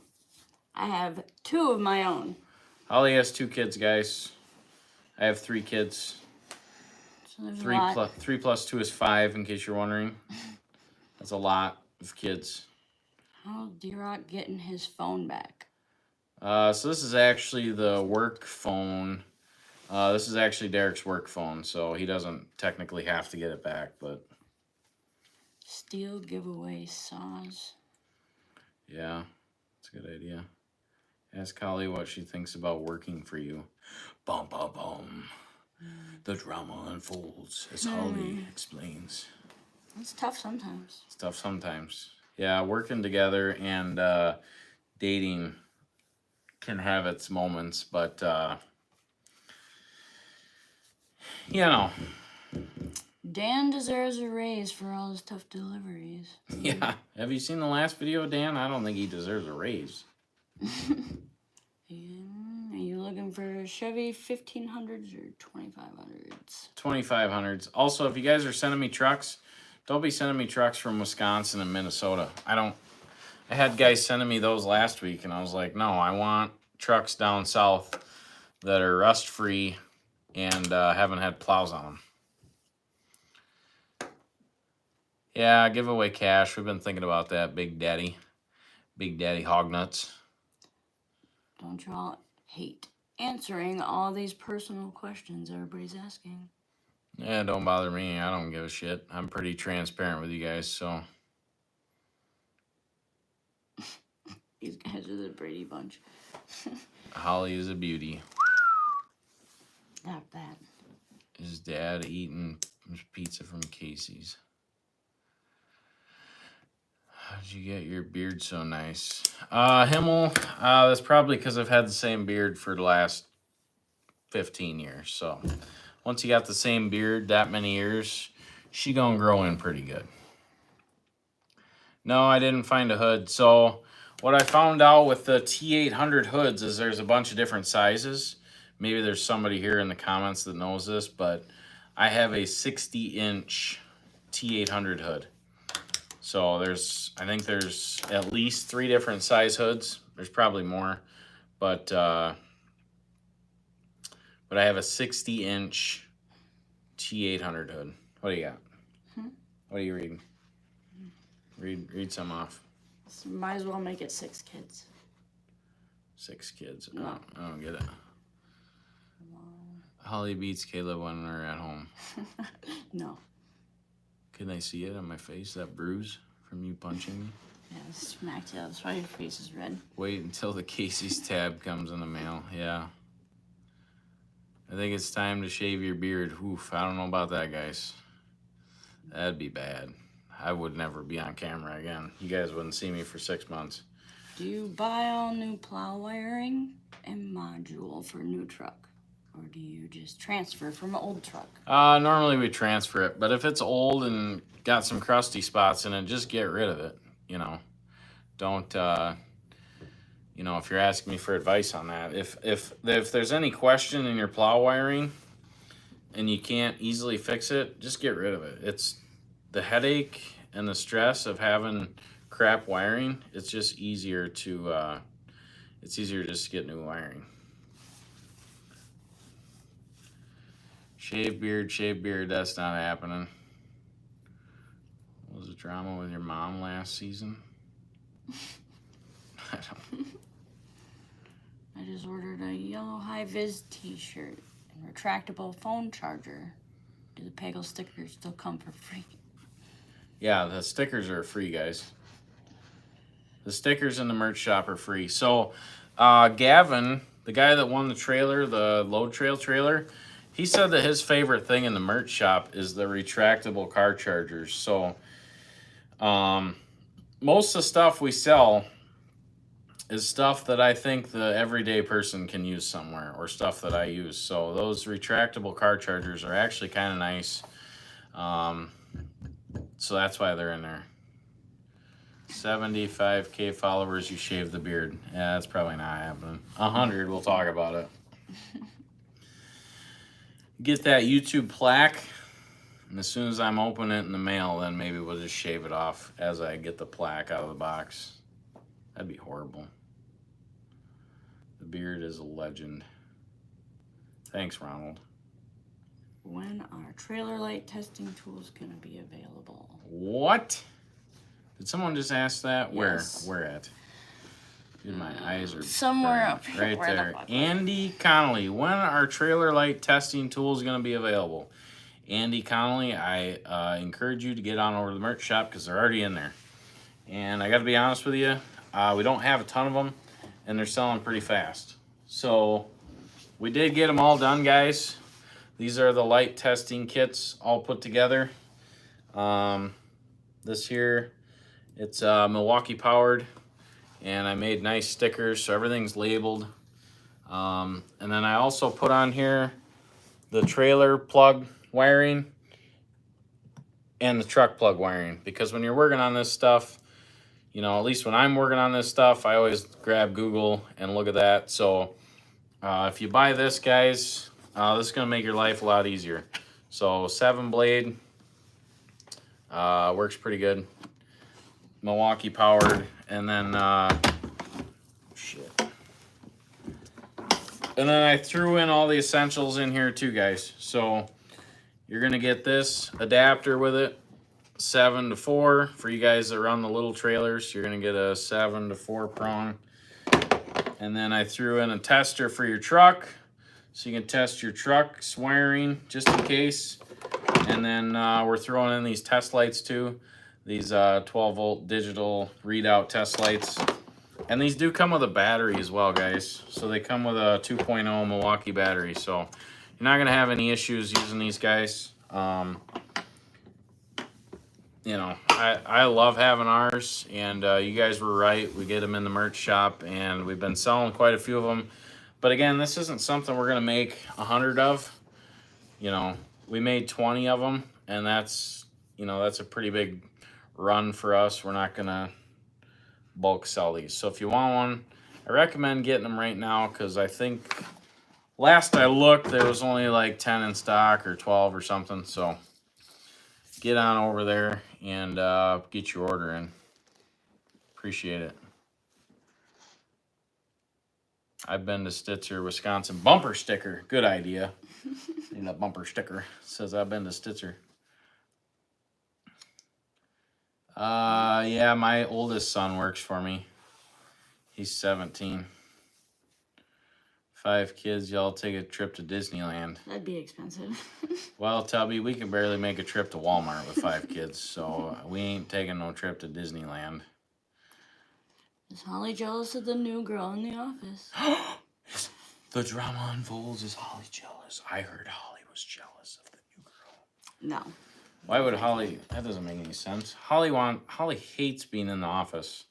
I have 2 of my own. Holly has 2 kids, guys. I have 3 kids. So So there's a lot. 3 plus 2 is 5, in case you're wondering. That's a lot of kids. How's D-Rock getting his phone back? So this is actually the work phone. This is actually Derek's work phone, so he doesn't technically have to get it back, but Steel giveaway saws. yeah, it's a good idea. Ask Holly what she thinks about working for you. Bum, bum, bum. The drama unfolds as Holly explains. It's tough sometimes. It's tough sometimes. Yeah, working together and dating can have its moments, but you know. Dan deserves a raise for all his tough deliveries. Yeah. Have you seen the last video, Dan? I don't think he deserves a raise. Are you looking for Chevy 1500s or 2500s? 2500s. Also, if you guys are sending me trucks, don't be sending me trucks from Wisconsin and Minnesota. I had guys sending me those last week, and I was like, no, I want trucks down south that are rust-free and haven't had plows on them. Yeah, give away cash. We've been thinking about that, Big Daddy. Big Daddy hog nuts. Don't y'all hate answering all these personal questions everybody's asking? Yeah, don't bother me. I don't give a shit. I'm pretty transparent with you guys, so. These guys are the Brady Bunch. Holly is a beauty. Not that. His dad eating pizza from Casey's. How'd you get your beard so nice? Himmel, that's probably because I've had the same beard for the last 15 years. So once you got the same beard that many years, she gonna grow in pretty good. No, I didn't find a hood. So what I found out with the T800 hoods is there's a bunch of different sizes. Maybe there's somebody here in the comments that knows this, but I have a 60-inch T800 hood. So I think there's at least 3 different size hoods. There's probably more, but I have a 60-inch T800 hood. What do you got? What are you reading? Read some off. So might as well make it 6 kids. 6 kids. No. I don't get it. Holly beats Caleb when they're at home. No. Can I see it on my face? That bruise from you punching me? Yeah, smacked you. That's why your face is red. Wait until the Casey's tab comes in the mail. Yeah. I think it's time to shave your beard. Oof, I don't know about that, guys. That'd be bad. I would never be on camera again. You guys wouldn't see me for 6 months. Do you buy all new plow wiring and module for a new truck? Or do you just transfer from an old truck? Normally we transfer it, but if it's old and got some crusty spots in it, just get rid of it. You know, don't. You know, if you're asking me for advice on that, if there's any question in your plow wiring, and you can't easily fix it, just get rid of it. It's the headache and the stress of having crap wiring. It's just easier to. It's easier just to get new wiring. Shave beard, that's not happening. What was the drama with your mom last season? I don't. I just ordered a yellow high-vis t-shirt and retractable phone charger. Do the Pagel stickers still come for free? Yeah, the stickers are free, guys. The stickers in the merch shop are free. So, Gavin, the guy that won the trailer, the Load Trail trailer, he said that his favorite thing in the merch shop is the retractable car chargers. So, most of the stuff we sell is stuff that I think the everyday person can use somewhere, or stuff that I use. So those retractable car chargers are actually kind of nice. So that's why they're in there. 75K followers, you shave the beard. Yeah, that's probably not happening. 100, we'll talk about it. Get that YouTube plaque, and as soon as I'm opening it in the mail, then maybe we'll just shave it off as I get the plaque out of the box. That'd be horrible. The beard is a legend. Thanks, Ronald. when are trailer light testing tools gonna be available? What? Did someone just ask that? Yes. Where at? Dude, my eyes are Somewhere burning. up here. Right Where the there. fuck was it? Andy Connolly. When are trailer light testing tools going to be available? Andy Connolly, I encourage you to get on over to the merch shop because they're already in there. And I got to be honest with you, we don't have a ton of them, and they're selling pretty fast. So we did get them all done, guys. These are the light testing kits all put together. This here, it's Milwaukee powered. And I made nice stickers, so everything's labeled. And then I also put on here the trailer plug wiring and the truck plug wiring. Because when you're working on this stuff, you know, at least when I'm working on this stuff, I always grab Google and look at that. So if you buy this, guys, this is going to make your life a lot easier. So 7 blade works pretty good. Milwaukee powered. And then, and then I threw in all the essentials in here too, guys. So you're going to get this adapter with it, 7 to 4. For you guys that run the little trailers, you're going to get a 7 to 4 prong. And then I threw in a tester for your truck, so you can test your truck's wiring just in case. And then we're throwing in these test lights too. These 12-volt digital readout test lights. And these do come with a battery as well, guys. So they come with a 2.0 Milwaukee battery. So you're not going to have any issues using these guys. You know, I love having ours. And you guys were right. We get them in the merch shop. And we've been selling quite a few of them. But again, this isn't something we're going to make 100 of. You know, we made 20 of them. And that's, you know, that's a pretty big run for us. We're not gonna bulk sell these. So if you want one, I recommend getting them right now because I think last I looked there was only like 10 in stock or 12 or something. So get on over there and get your order in. Appreciate it. I've been to Stitzer, Wisconsin. Bumper sticker. Good idea. Need a bumper sticker. It says I've been to Stitzer. Yeah, my oldest son works for me. He's 17. 5 kids, y'all take a trip to Disneyland. That'd be expensive. Well, Tubby, we can barely make a trip to Walmart with 5 kids, so we ain't taking no trip to Disneyland. Is Holly jealous of the new girl in the office? The drama unfolds. Is Holly jealous? I heard Holly was jealous of the new girl. No. Why would Holly? That doesn't make any sense. Holly hates being in the office,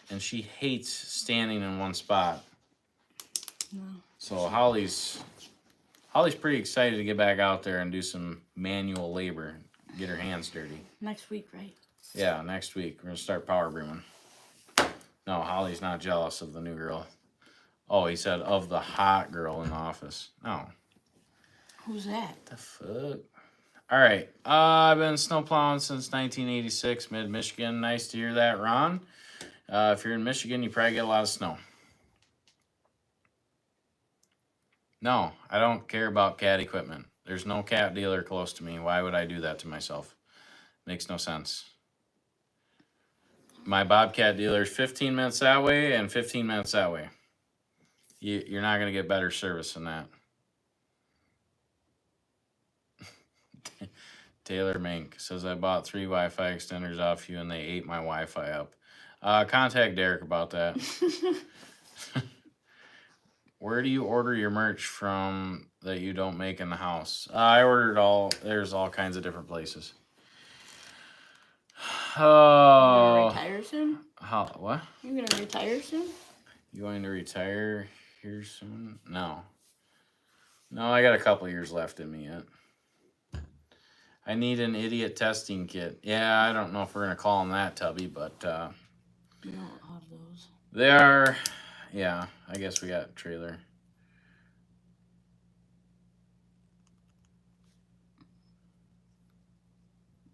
and she hates standing in one spot. No. So Holly's pretty excited to get back out there and do some manual labor, get her hands dirty. Next week, right? Yeah, next week we're gonna start power brooming. No, Holly's not jealous of the new girl. Oh, he said of the hot girl in the office. No. Who's that? The fuck? All right. I've been snowplowing since 1986, mid-Michigan. Nice to hear that, Ron. If you're in Michigan, you probably get a lot of snow. No, I don't care about cat equipment. There's no cat dealer close to me. Why would I do that to myself? Makes no sense. My Bobcat dealer is 15 minutes that way and 15 minutes that way. You're not going to get better service than that. Taylor Mink says, I bought 3 Wi-Fi extenders off you and they ate my Wi-Fi up. Contact Derek about that. Where do you order your merch from that you don't make in the house? I ordered there's all kinds of different places. Oh. You gonna retire soon? What? You gonna retire soon? You going to retire here soon? No. No, I got a couple years left in me yet. I need an idiot testing kit. Yeah, I don't know if we're going to call them that, Tubby, but You don't have those. they are, yeah, I guess we got a trailer.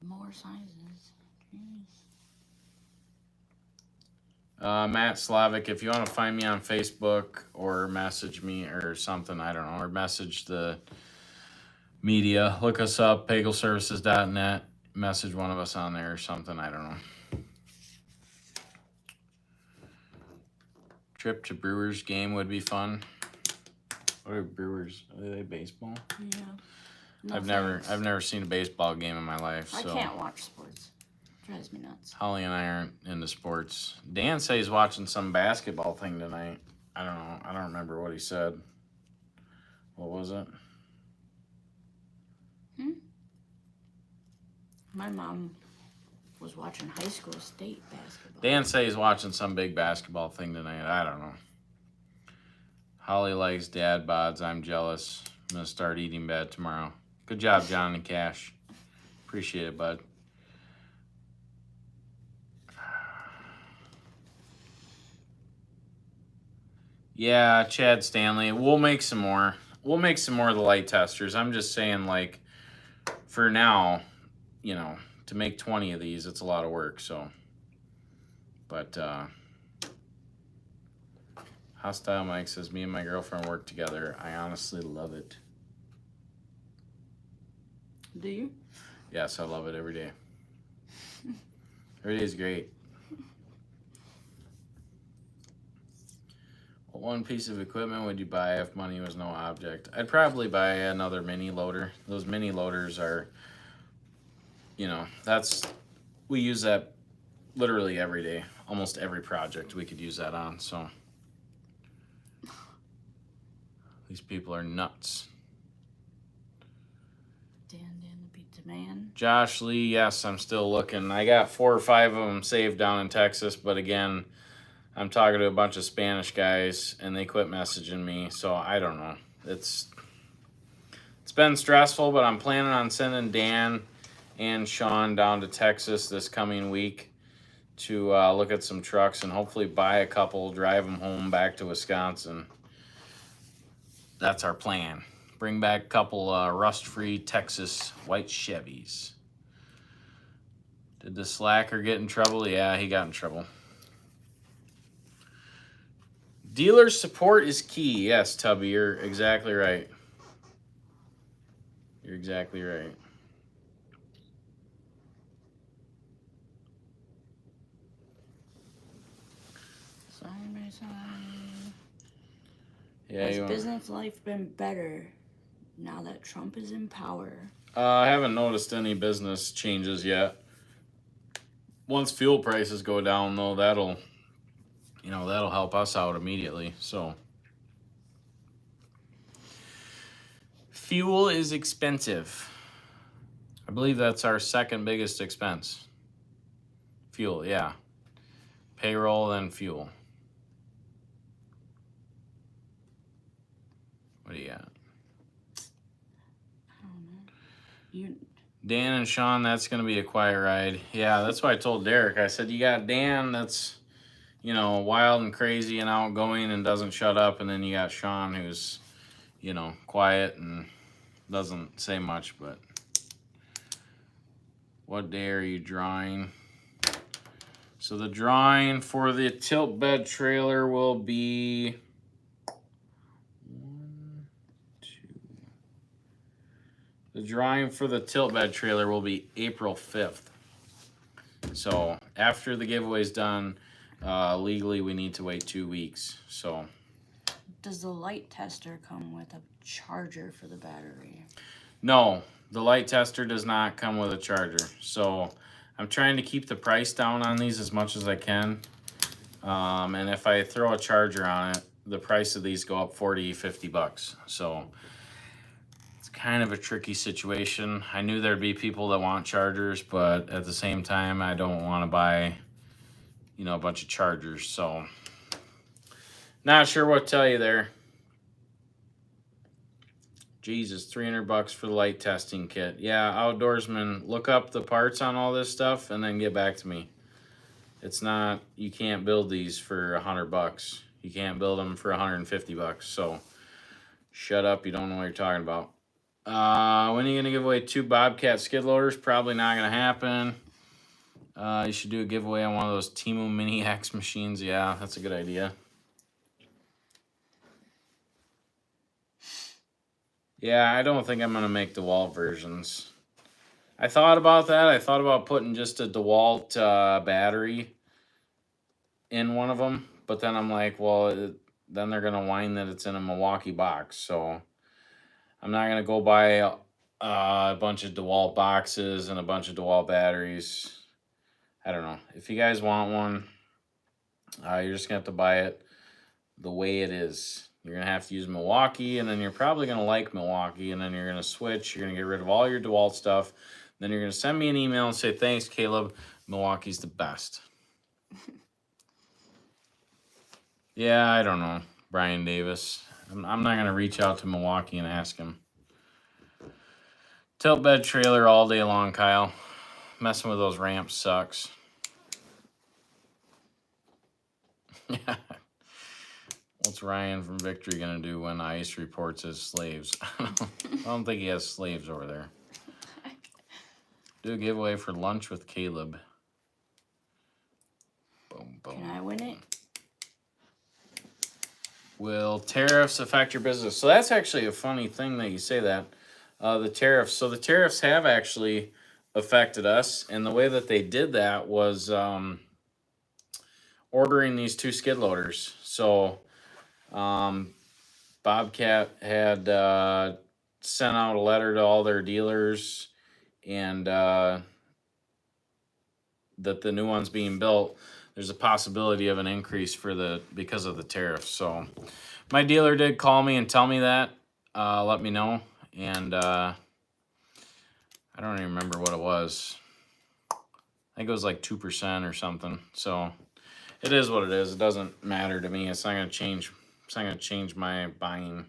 More sizes. Jeez. Matt Slavic, if you want to find me on Facebook or message me or something, I don't know, or message the media. Look us up, pagelservices.net. Message one of us on there or something. I don't know. Trip to Brewers game would be fun. What are Brewers? Are they baseball? Yeah. No I've thanks. never seen a baseball game in my life. I So can't watch sports. Drives me nuts. Holly and I aren't into sports. Dan says he's watching some basketball thing tonight. I don't know. I don't remember what he said. What was it? My mom was watching high school state basketball. Dan says he's watching some big basketball thing tonight. I don't know. Holly likes dad bods. I'm jealous. I'm going to start eating bad tomorrow. Good job, John and Cash. Appreciate it, bud. Yeah, Chad Stanley. We'll make some more. We'll make some more of the light testers. I'm just saying, like, for now, you know, to make 20 of these, it's a lot of work, so. But, Hostile Mike says, me and my girlfriend work together. I honestly love it. Do you? Yes, I love it every day. Every day is great. What one piece of equipment would you buy if money was no object? I'd probably buy another mini loader. Those mini loaders are, you know, we use that literally every day. Almost every project we could use that on, so. These people are nuts. Dan the pizza man. Josh Lee, yes, I'm still looking. I got 4 or 5 of them saved down in Texas, but again, I'm talking to a bunch of Spanish guys, and they quit messaging me, so I don't know. It's been stressful, but I'm planning on sending Dan and Sean down to Texas this coming week to look at some trucks and hopefully buy a couple, drive them home back to Wisconsin. That's our plan. Bring back a couple rust-free Texas white Chevys. Did the slacker get in trouble? Yeah, he got in trouble. Dealer support is key. Yes, Tubby, you're exactly right. You're exactly right. Side by side. Yeah, Has business life been better now that Trump is in power? I haven't noticed any business changes yet. Once fuel prices go down, though, that'll help us out immediately. So, fuel is expensive. I believe that's our second biggest expense. Fuel, yeah. Payroll, then fuel. What do you got? I don't know. Dan and Sean, that's going to be a quiet ride. Yeah, that's why I told Derek. I said, you got Dan that's, you know, wild and crazy and outgoing and doesn't shut up. And then you got Sean who's, you know, quiet and doesn't say much. But what day are you drawing? So the drawing for the tilt bed trailer will be... The drawing for the tilt bed trailer will be April 5th. So after the giveaway's done, legally we need to wait 2 weeks. So Does the light tester come with a charger for the battery? no, the light tester does not come with a charger. So I'm trying to keep the price down on these as much as I can. And if I throw a charger on it, the price of these go up 40, 50 bucks. So kind of a tricky situation. I knew there'd be people that want chargers, but at the same time, I don't want to buy, you know, a bunch of chargers. So, not sure what to tell you there. Jesus, $300 for the light testing kit. Yeah, outdoorsman, look up the parts on all this stuff and then get back to me. It's not, you can't build these for $100. You can't build them for $150. So, shut up. You don't know what you're talking about. When are you going to give away 2 Bobcat skid loaders? Probably not going to happen. You should do a giveaway on one of those Temu Mini X machines. Yeah, that's a good idea. Yeah, I don't think I'm gonna make DeWalt versions. I thought about that. I thought about putting just a DeWalt battery in one of them, but then I'm like, well, then they're gonna whine that it's in a Milwaukee box, so I'm not gonna go buy a bunch of DeWalt boxes and a bunch of DeWalt batteries. I don't know. If you guys want one, you're just gonna have to buy it the way it is. You're gonna have to use Milwaukee, and then you're probably gonna like Milwaukee, and then you're gonna switch. You're gonna get rid of all your DeWalt stuff. Then you're gonna send me an email and say, "Thanks, Caleb. Milwaukee's the best." Yeah, I don't know, Brian Davis. I'm not gonna reach out to Milwaukee and ask him. Tilt bed trailer all day long, Kyle. Messing with those ramps sucks. What's Ryan from Victory gonna do when ICE reports his slaves? I don't think he has slaves over there. Do a giveaway for lunch with Caleb. Boom, boom. Can I win it? Will tariffs affect your business? So that's actually a funny thing that you say that. The tariffs. So the tariffs have actually affected us, and the way that they did that was ordering these 2 skid loaders. So Bobcat had sent out a letter to all their dealers, and that the new ones being built, there's a possibility of an increase because of the tariffs. So my dealer did call me and tell me that, let me know, and I don't even remember what it was. I think it was like 2% or something. So it is what it is. It doesn't matter to me. It's not gonna change. It's not gonna change my buying.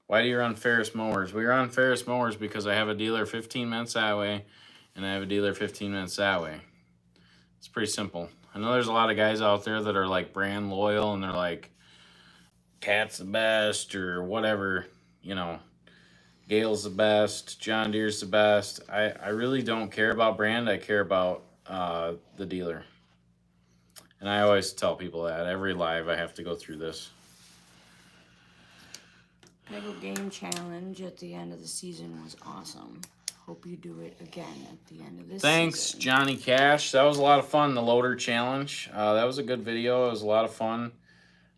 Why do you run Ferris mowers? We run Ferris mowers because I have a dealer 15 minutes that way, and I have a dealer 15 minutes that way. It's pretty simple. I know there's a lot of guys out there that are like brand loyal, and they're like, Cat's the best or whatever, you know, Gale's the best, John Deere's the best. I really don't care about brand. I care about the dealer. And I always tell people that. Every live I have to go through this. Pagel Game Challenge at the end of the season was awesome. Hope you do it again at the end of this Thanks, season. Johnny Cash. That was a lot of fun, the loader challenge. That was a good video. It was a lot of fun.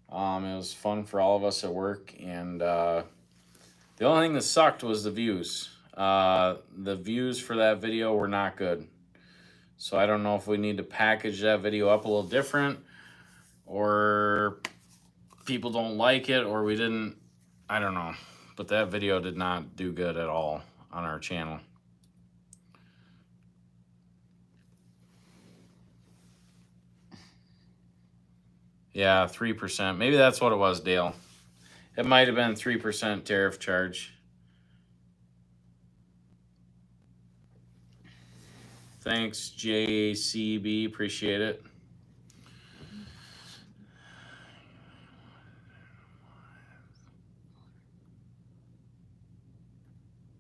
It was fun for all of us at work. And the only thing that sucked was the views. The views for that video were not good. So I don't know if we need to package that video up a little different, or people don't like it, or we didn't. I don't know. But that video did not do good at all on our channel. Yeah, 3%. Maybe that's what it was, Dale. It might have been 3% tariff charge. Thanks, JCB. Appreciate it.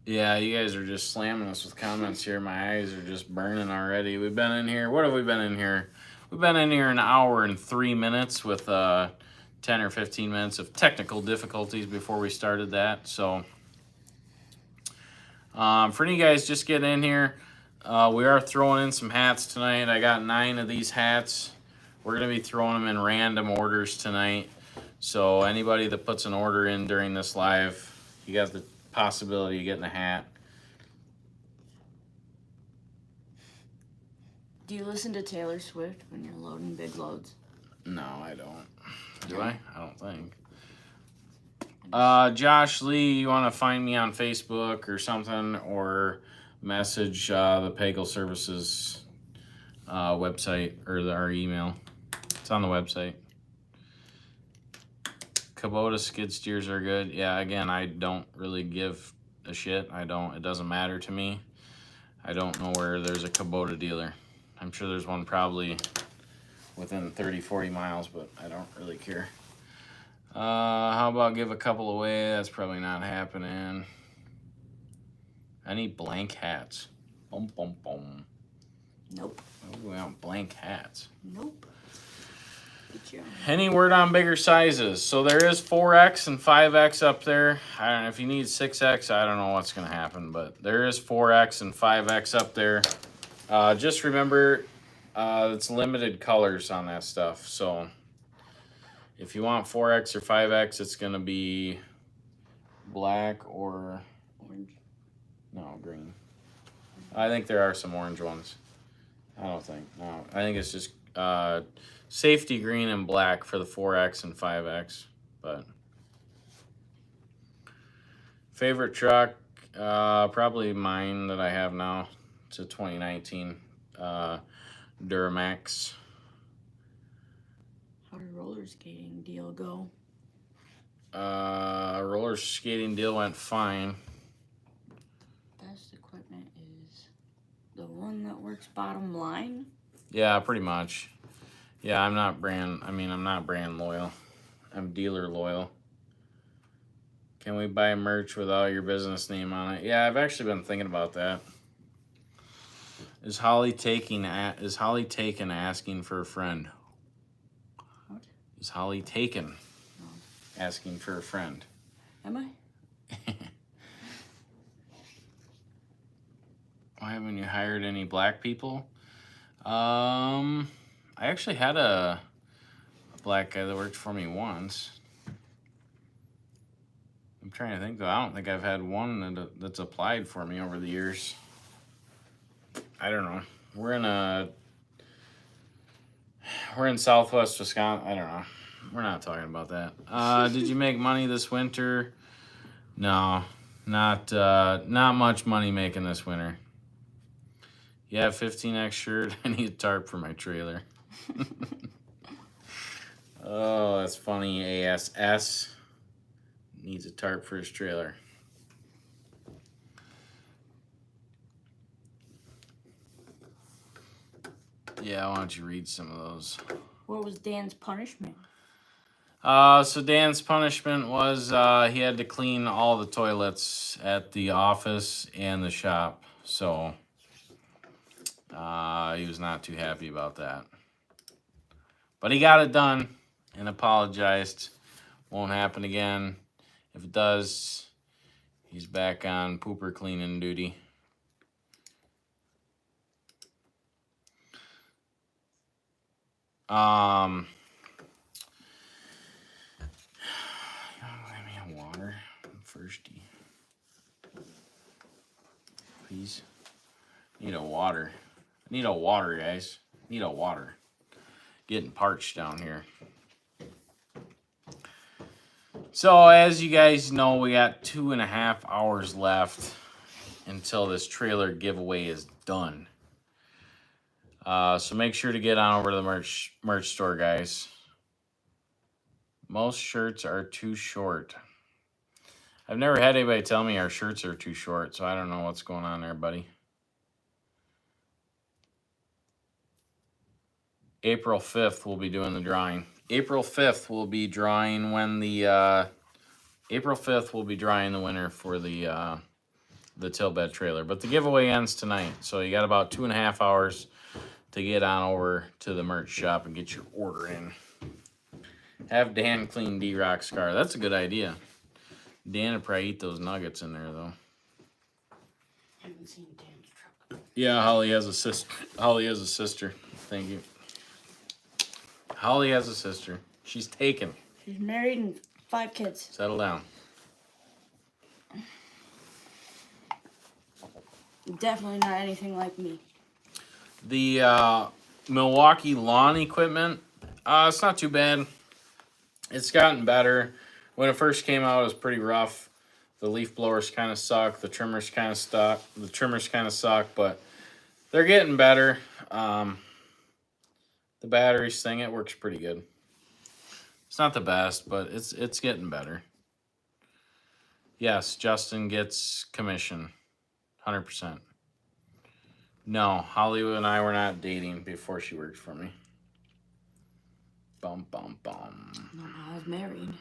Yeah, you guys are just slamming us with comments here. My eyes are just burning already. We've been in here. What have we been in here? We've been in here an hour and 3 minutes with 10 or 15 minutes of technical difficulties before we started that. So for you guys just getting in here, we are throwing in some hats tonight. I got 9 of these hats. We're going to be throwing them in random orders tonight. So anybody that puts an order in during this live, you got the possibility of getting a hat. Do you listen to Taylor Swift when you're loading big loads? No, I don't. Do I? I don't think. Josh Lee, you want to find me on Facebook or something, or message the Pagel Services website or our email. It's on the website. Kubota skid steers are good. Yeah, again, I don't really give a shit. It doesn't matter to me. I don't know where there's a Kubota dealer. I'm sure there's one probably within 30, 40 miles, but I don't really care. How about give a couple away? That's probably not happening. I need blank hats. Boom, boom, boom. Nope. Oh, we want blank hats. Nope. Get you. Any word on bigger sizes? So there is 4X and 5X up there. I don't know if you need 6X. I don't know what's going to happen, but there is 4X and 5X up there. Just remember, it's limited colors on that stuff. So if you want 4X or 5X, it's going to be black or Orange. no, green. I think there are some orange ones. I don't think. No, I think it's just safety green and black for the 4X and 5X. But favorite truck, probably mine that I have now. It's a 2019 Duramax. How did roller skating deal go? Roller skating deal went fine. Best equipment is the one that works bottom line. Yeah, pretty much. Yeah, I'm not brand loyal. I'm dealer loyal. Can we buy merch without your business name on it? Yeah, I've actually been thinking about that. Is Holly taken asking for a friend? What? Is Holly taken No. asking for a friend? Am I? Why haven't you hired any black people? I actually had a black guy that worked for me once. I'm trying to think though. I don't think I've had one that's applied for me over the years. I don't know. We're in Southwest Wisconsin. I don't know. We're not talking about that. Did you make money this winter? No, not much money making this winter. Yeah, 15X shirt. I need a tarp for my trailer. Oh, that's funny. ASS needs a tarp for his trailer. Yeah, why don't you read some of those? What was Dan's punishment? So Dan's punishment was he had to clean all the toilets at the office and the shop. So he was not too happy about that. But he got it done and apologized. Won't happen again. If it does, he's back on pooper cleaning duty. Give me a water. I'm thirsty. Please. Need a water. I need a water, guys. Need a water. Getting parched down here. So as you guys know, we got 2.5 hours left until this trailer giveaway is done. So make sure to get on over to the merch store, guys. Most shirts are too short. I've never had anybody tell me our shirts are too short, so I don't know what's going on there, buddy. April 5th, we'll be doing the drawing. April 5th, we'll be drawing April 5th, we'll be drawing the winner for the tilt bed trailer. But the giveaway ends tonight, so you got about 2.5 hours to get on over to the merch shop and get your order in. Have Dan clean D-Rock's car. That's a good idea. Dan would probably eat those nuggets in there, though. I haven't seen Dan's truck. Yeah, Holly has a sister. Holly has a sister. Thank you. Holly has a sister. She's taken. She's married and 5 kids. Settle down. Definitely not anything like me. The Milwaukee lawn equipment, it's not too bad. It's gotten better. When it first came out, it was pretty rough. The leaf blowers kind of suck. The trimmers kind of suck. But they're getting better. The batteries thing, it works pretty good. It's not the best, but it's getting better. Yes, Justin gets commission, 100%. No, Hollywood and I were not dating before she worked for me. Bum, bum, bum. No, I was married.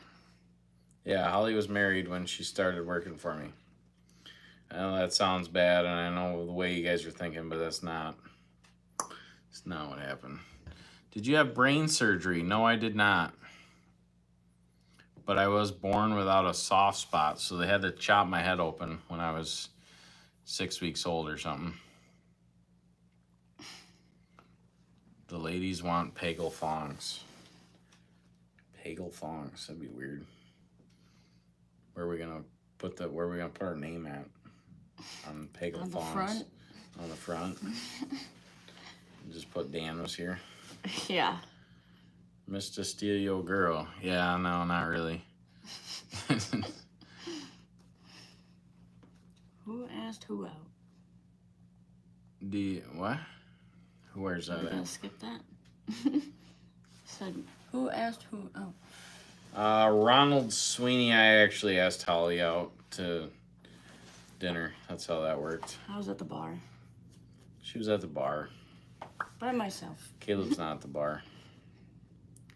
Yeah, Holly was married when she started working for me. I know that sounds bad, and I know the way you guys are thinking, but it's not what happened. Did you have brain surgery? No, I did not. But I was born without a soft spot, so they had to chop my head open when I was 6 weeks old or something. The ladies want Pagel thongs. Pagel thongs, that'd be weird. Where are we gonna put our name at? On Pagel On the thongs. front? On the front. Just put Dan was here. Yeah. Mr. Steal Your Girl. Yeah, no, not really. Who asked who out? What? Where's that Are we at? gonna skip that? Said, who asked who out? Ronald Sweeney, I actually asked Holly out to dinner. That's how that worked. I was at the bar. She was at the bar. By myself. Caleb's not at the bar.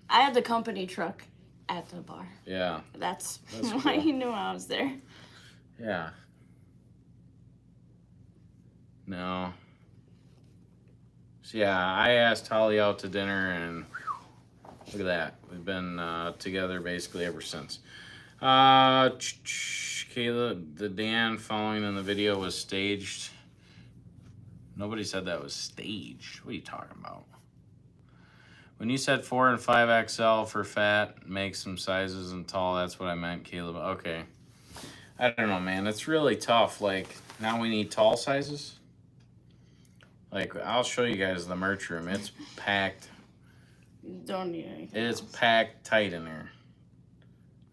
I had the company truck at the bar. Yeah. That's That's why cool. he knew I was there. Yeah. No. So yeah, I asked Holly out to dinner, and look at that. We've been together basically ever since. Kayla, the Dan following in the video was staged. Nobody said that was staged. What are you talking about? When you said 4 and 5XL for fat, make some sizes and tall, that's what I meant, Caleb. Okay. I don't know, man. It's really tough. Like, now we need tall sizes. Like, I'll show you guys the merch room. It's packed. You don't need anything. It's else. packed tight in there.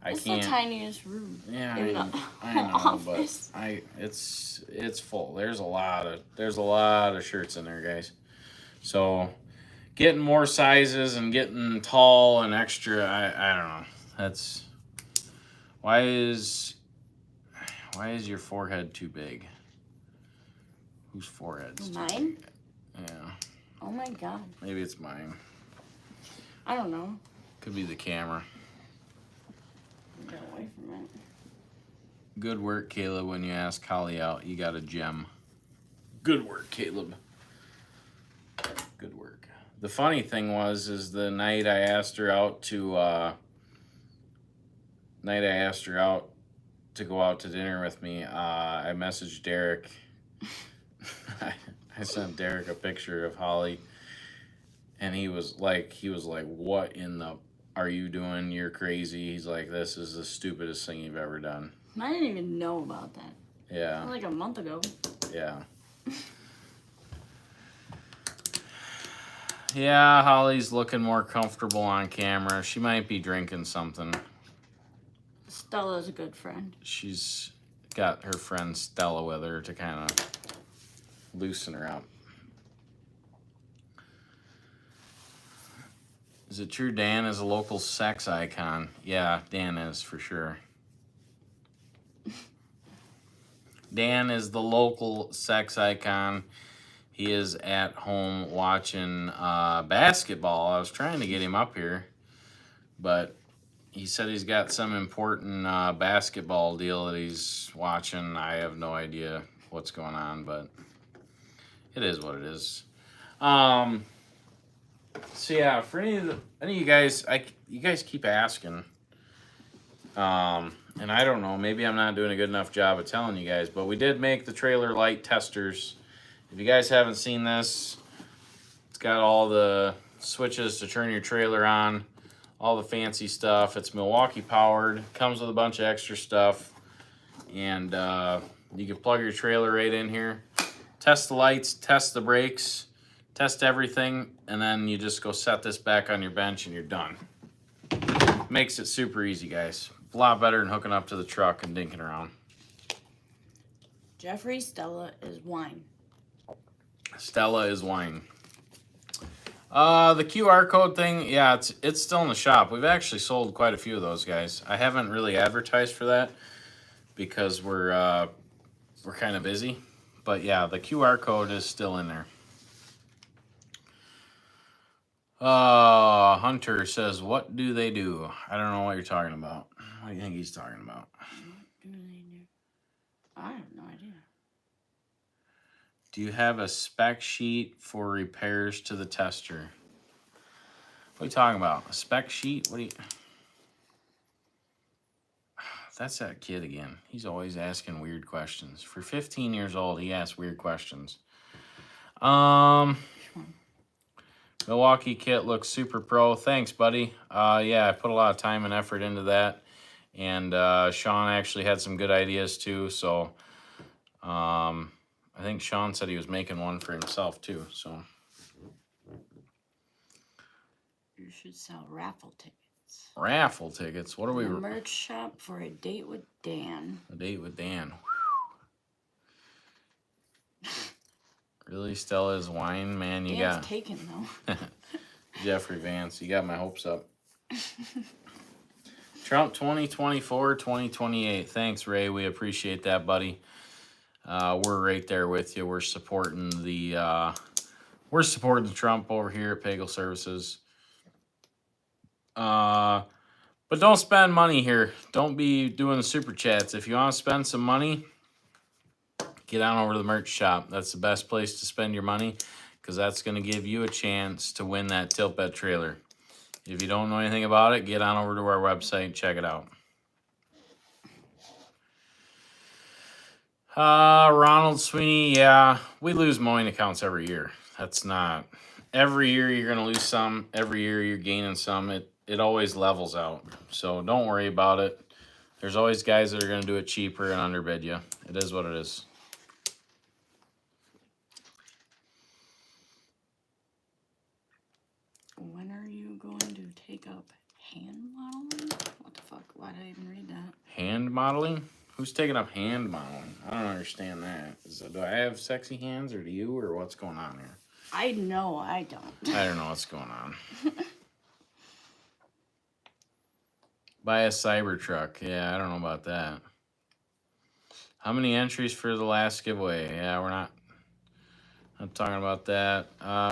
It's the tiniest room. Yeah, in the I know, office. but it's full. There's a lot of shirts in there, guys. So getting more sizes and getting tall and extra, I don't know. That's why is your forehead too big? Whose forehead's too Mine? big? Yeah, Oh my god. maybe it's mine. I don't know. Could be the camera. Get away from it. Good work, Caleb. When you ask Holly out, you got a gem. Good work, Caleb. Good work. The funny thing is the night I asked her out to go out to dinner with me, I messaged Derek. I sent Derek a picture of Holly, and he was like, "What in the are you doing? You're crazy." He's like, "This is the stupidest thing you've ever done." I didn't even know about that. Yeah. Like a month ago. Yeah. Yeah, Holly's looking more comfortable on camera. She might be drinking something. Stella's a good friend. She's got her friend Stella with her to kind of loosen her up. Is it true Dan is a local sex icon? Yeah, Dan is for sure. Dan is the local sex icon. He is at home watching basketball. I was trying to get him up here, but he said he's got some important basketball deal that he's watching. I have no idea what's going on, but it is what it is. So yeah, for any of you guys, you guys keep asking. And I don't know, maybe I'm not doing a good enough job of telling you guys, but we did make the trailer light testers. If you guys haven't seen this, it's got all the switches to turn your trailer on, all the fancy stuff. It's Milwaukee powered, comes with a bunch of extra stuff, and you can plug your trailer right in here, test the lights, test the brakes, test everything, and then you just go set this back on your bench and you're done. Makes it super easy, guys. A lot better than hooking up to the truck and dinking around. Jeffrey, Stella is wine. Stella is wine. The QR code thing, yeah, it's still in the shop. We've actually sold quite a few of those, guys. I haven't really advertised for that because we're kind of busy. But yeah, the QR code is still in there. Hunter says, "What do they do?" I don't know what you're talking about. What do you think he's talking about? What do they do? I have no idea. Do you have a spec sheet for repairs to the tester? What are you talking about? A spec sheet? What do you... That's that kid again. He's always asking weird questions. For 15 years old, he asks weird questions. Milwaukee kit looks super pro. Thanks, buddy. Yeah, I put a lot of time and effort into that. And Sean actually had some good ideas too. So I think Sean said he was making one for himself too. So You should sell raffle tickets. raffle tickets. What are we? The merch shop for a date with Dan. A date with Dan. Really, Stella's wine, man. You Dan's got taken though. Jeffrey Vance. You got my hopes up. Trump 2024, 2028. Thanks, Ray. We appreciate that, buddy. We're right there with you. We're supporting the Trump over here at Pagel Services. But don't spend money here. Don't be doing the super chats. If you want to spend some money, get on over to the merch shop. That's the best place to spend your money because that's going to give you a chance to win that tilt bed trailer. If you don't know anything about it, get on over to our website, check it out. Ronald Sweeney, yeah, we lose mowing accounts every year. That's not every year you're gonna lose some. Every year you're gaining some. It always levels out. So don't worry about it. There's always guys that are gonna do it cheaper and underbid you. It is what it is. When are you going to take up hand modeling? What the fuck? Why did I even read that? Hand modeling? Who's taking up hand modeling? I don't understand that. Do I have sexy hands, or do you, or what's going on here? I know I don't. I don't know what's going on. Buy a Cybertruck. Yeah, I don't know about that. How many entries for the last giveaway? Yeah, we're not talking about that.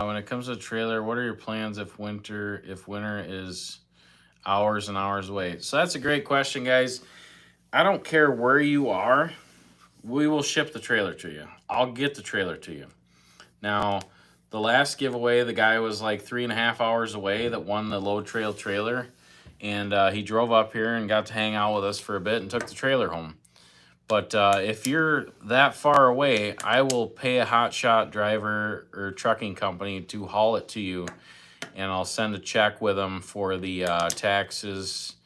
When it comes to the trailer, what are your plans if winter is hours and hours away? So that's a great question, guys. I don't care where you are. We will ship the trailer to you. I'll get the trailer to you. Now, the last giveaway, the guy was like 3.5 hours away that won the low trail trailer. And he drove up here and got to hang out with us for a bit and took the trailer home. But if you're that far away, I will pay a hotshot driver or trucking company to haul it to you. And I'll send a check with them for the taxes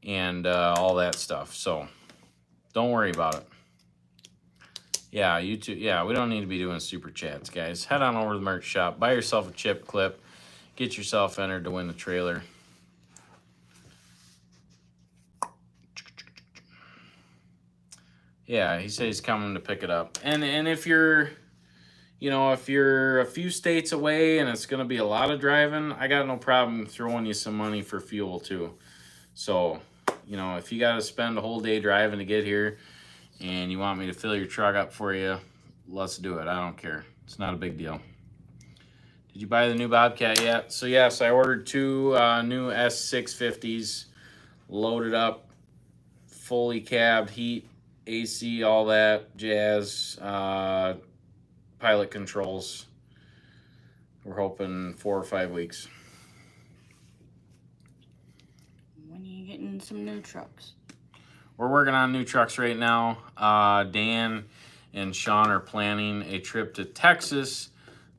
and all that stuff. So don't worry about it. Yeah, you too. Yeah, we don't need to be doing super chats, guys. Head on over to the merch shop. Buy yourself a chip clip. Get yourself entered to win the trailer. Yeah, he said he's coming to pick it up. And if you're, if you're a few states away and it's going to be a lot of driving, I got no problem throwing you some money for fuel too. So, if you got to spend a whole day driving to get here and you want me to fill your truck up for you, let's do it. I don't care. It's not a big deal. Did you buy the new Bobcat yet? So yes, I ordered 2 new S650s, loaded up, fully cabbed, heat, AC, all that jazz, pilot controls. We're hoping 4 or 5 weeks. When are you getting some new trucks? We're working on new trucks right now. Dan and Sean are planning a trip to Texas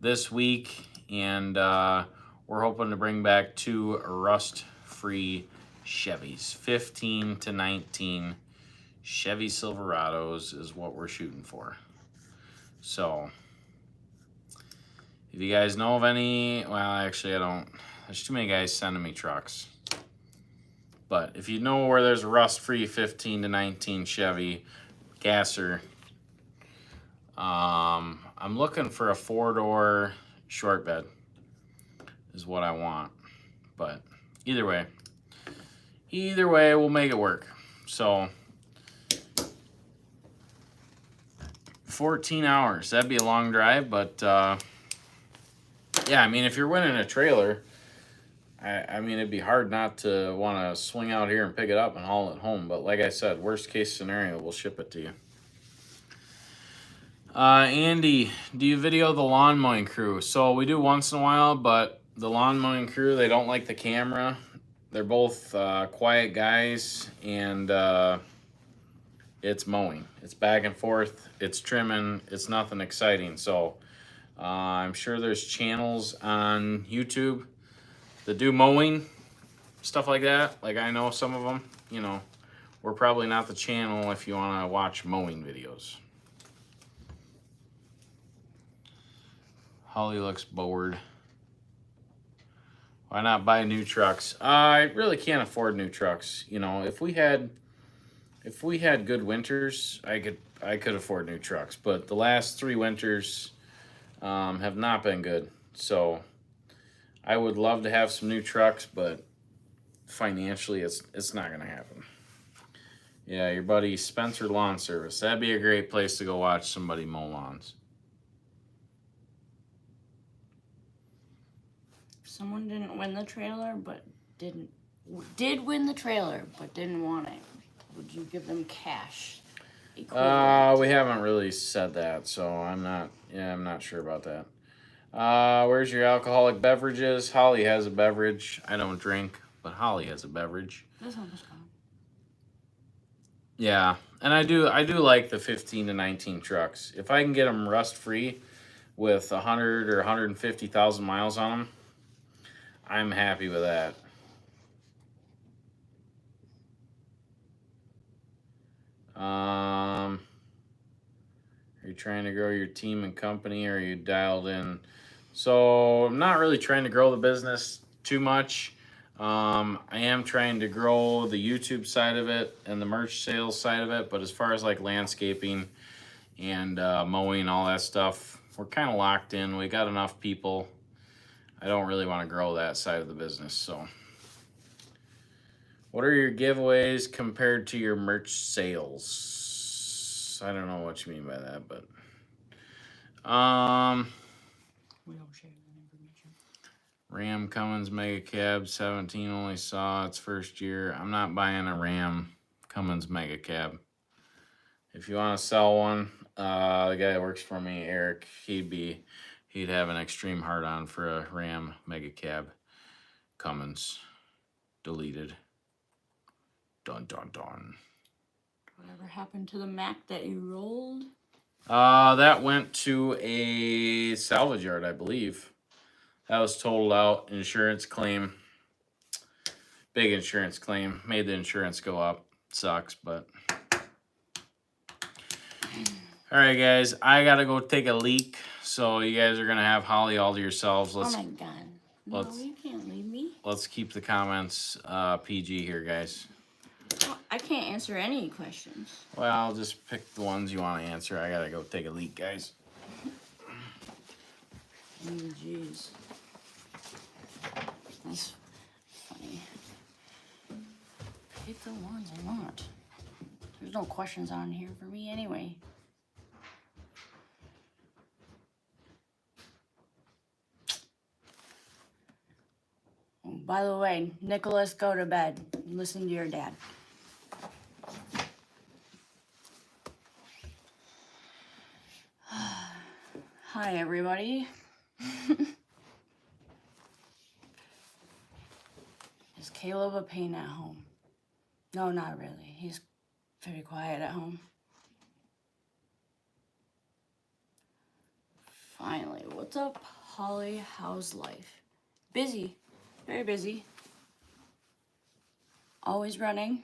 this week, and we're hoping to bring back 2 rust-free Chevys. 15 to 19 Chevy Silverados is what we're shooting for. So, if you guys know of any, well, actually I don't. There's too many guys sending me trucks. But if you know where there's a rust-free 15 to 19 Chevy gasser, I'm looking for a 4-door short bed is what I want. But either way, we'll make it work. So 14 hours, that'd be a long drive, but yeah, I mean, if you're winning a trailer, I mean, it'd be hard not to want to swing out here and pick it up and haul it home. But like I said, worst case scenario, we'll ship it to you. Andy, do you video the lawn mowing crew? So we do once in a while, but the lawn mowing crew, they don't like the camera. They're both quiet guys, and it's mowing. It's back and forth. It's trimming. It's nothing exciting. So I'm sure there's channels on YouTube that do mowing, stuff like that. Like I know some of them, you know, we're probably not the channel if you want to watch mowing videos. Holly looks bored. Why not buy new trucks? I really can't afford new trucks. You know, if we had good winters, I could afford new trucks. But the last 3 winters have not been good. So I would love to have some new trucks, but financially, it's not gonna happen. Yeah, your buddy Spencer Lawn Service. That'd be a great place to go watch somebody mow lawns. Someone didn't win the trailer, but did win the trailer, but didn't want it. Would you give them cash? We haven't really said that, so I'm not sure about that. Where's your alcoholic beverages? Holly has a beverage. I don't drink, but Holly has a beverage. This one was gone. Yeah, and I do like the 15 to 19 trucks. If I can get them rust free with 100 or 150,000 miles on them, I'm happy with that. Are you trying to grow your team and company, or are you dialed in? So I'm not really trying to grow the business too much. I am trying to grow the YouTube side of it and the merch sales side of it, but as far as like landscaping and mowing, all that stuff, we're kind of locked in. We got enough people. I don't really want to grow that side of the business. So, what are your giveaways compared to your merch sales? I don't know what you mean by that, but We don't share that information. Ram Cummins Mega Cab 17 only saw its first year. I'm not buying a Ram Cummins Mega Cab. If you want to sell one, the guy that works for me, Eric, he'd have an extreme hard on for a Ram Mega Cab Cummins. Deleted. Dun dun dun. Whatever happened to the Mac that you rolled? That went to a salvage yard, I believe. That was totaled out. Insurance claim. Big insurance claim. Made the insurance go up. Sucks, but. Alright, guys. I gotta go take a leak. So you guys are gonna have Holly all to yourselves. Oh my god. No, you can't leave me. Let's keep the comments PG here, guys. Oh, I can't answer any questions. Well, just pick the ones you want to answer. I gotta go take a leak, guys. Oh, jeez. That's funny. Pick the ones I want. There's no questions on here for me anyway. Oh, by the way, Nicholas, go to bed. Listen to your dad. Hi, everybody. Is Caleb a pain at home? No, not really. He's very quiet at home. Finally, what's up, Holly? How's life? Busy. Very busy. Always running.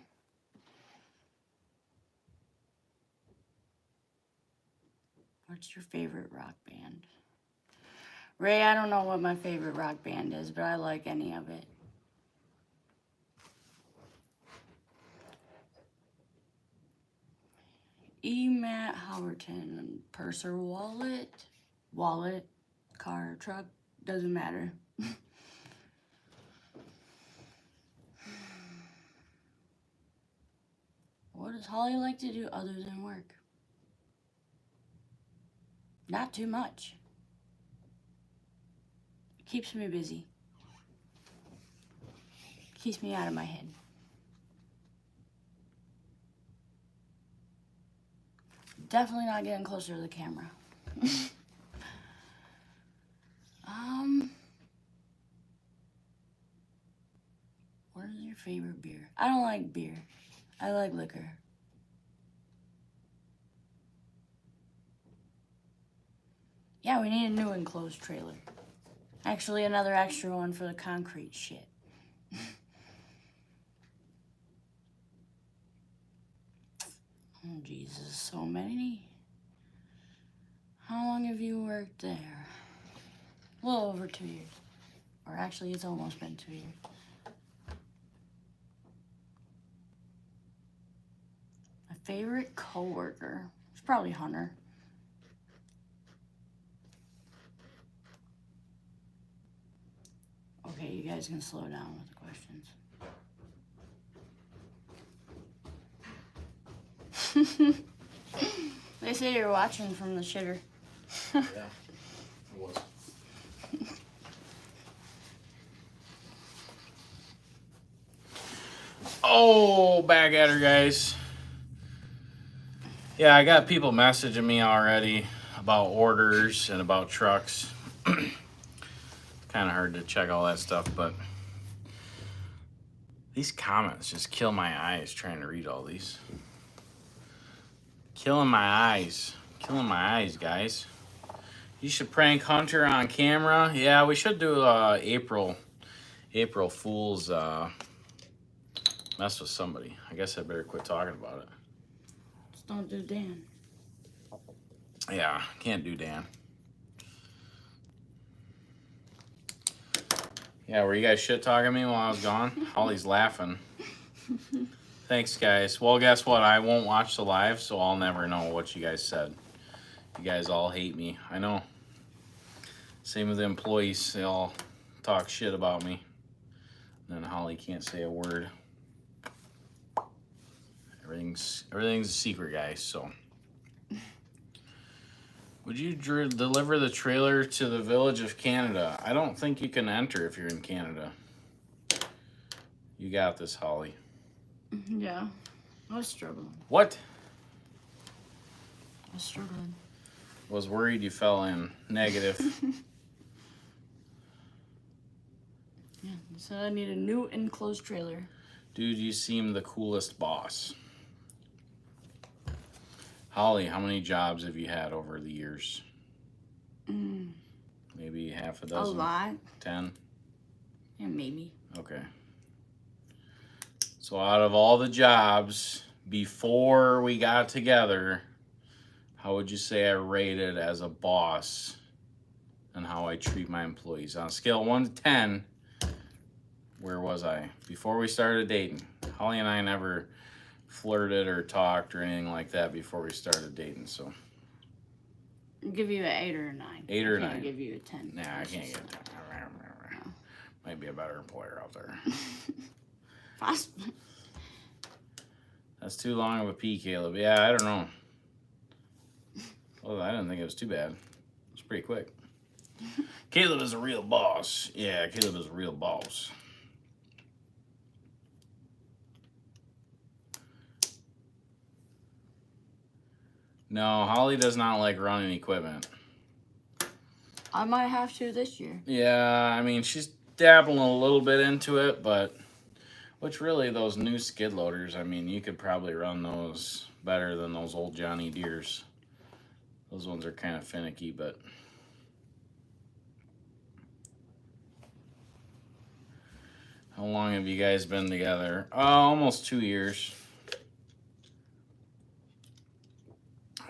What's your favorite rock band? Ray, I don't know what my favorite rock band is, but I like any of it. Matt Howerton, purse or wallet? Wallet, car, truck, doesn't matter. What does Holly like to do other than work? Not too much. Keeps me busy. Keeps me out of my head. Definitely not getting closer to the camera. What is your favorite beer? I don't like beer. I like liquor. Yeah, we need a new enclosed trailer. Actually, another extra one for the concrete shit. Oh, Jesus, so many. How long have you worked there? A little over 2 years. Or actually, it's almost been 2 years. My favorite coworker is probably Hunter. Okay, you guys can slow down with the questions. They say you're watching from the shitter. Yeah, it was. Oh, back at her, guys. Yeah, I got people messaging me already about orders and about trucks. Kind of hard to check all that stuff, but these comments just kill my eyes trying to read all these. Killing my eyes. Killing my eyes, guys. You should prank Hunter on camera. Yeah, we should do April Fool's mess with somebody. I guess I better quit talking about it. Just don't do Dan. Yeah, can't do Dan. Yeah, were you guys shit talking me while I was gone? Holly's laughing. Thanks, guys. Well, guess what? I won't watch the live, so I'll never know what you guys said. You guys all hate me. I know. Same with the employees. They all talk shit about me. And then Holly can't say a word. Everything's a secret, guys, so. Would you deliver the trailer to the Village of Canada? I don't think you can enter if you're in Canada. You got this, Holly. Yeah, I was struggling. What? I was struggling. Was worried you fell in. Negative. Yeah, so I need a new enclosed trailer. Dude, you seem the coolest boss. Holly, how many jobs have you had over the years? Maybe half a dozen? A lot. 10? Yeah, maybe. Okay. So out of all the jobs before we got together, how would you say I rated as a boss and how I treat my employees? On a scale of 1 to 10, where was I? Before we started dating. Holly and I never flirted or talked or anything like that before we started dating, so. I'll give you an 8 or a 9. 8 or I can't 9. give you a 10. Nah, I can't get that. Might be a better employer out there. Possibly. That's too long of a P, Caleb. Yeah, I don't know. Well, I didn't think it was too bad. It was pretty quick. Caleb is a real boss. Yeah, Caleb is a real boss. No, Holly does not like running equipment. I might have to this year. Yeah, I mean, she's dabbling a little bit into it, but which really, those new skid loaders, I mean, you could probably run those better than those old Johnny Deeres. Those ones are kind of finicky, but how long have you guys been together? Almost 2 years.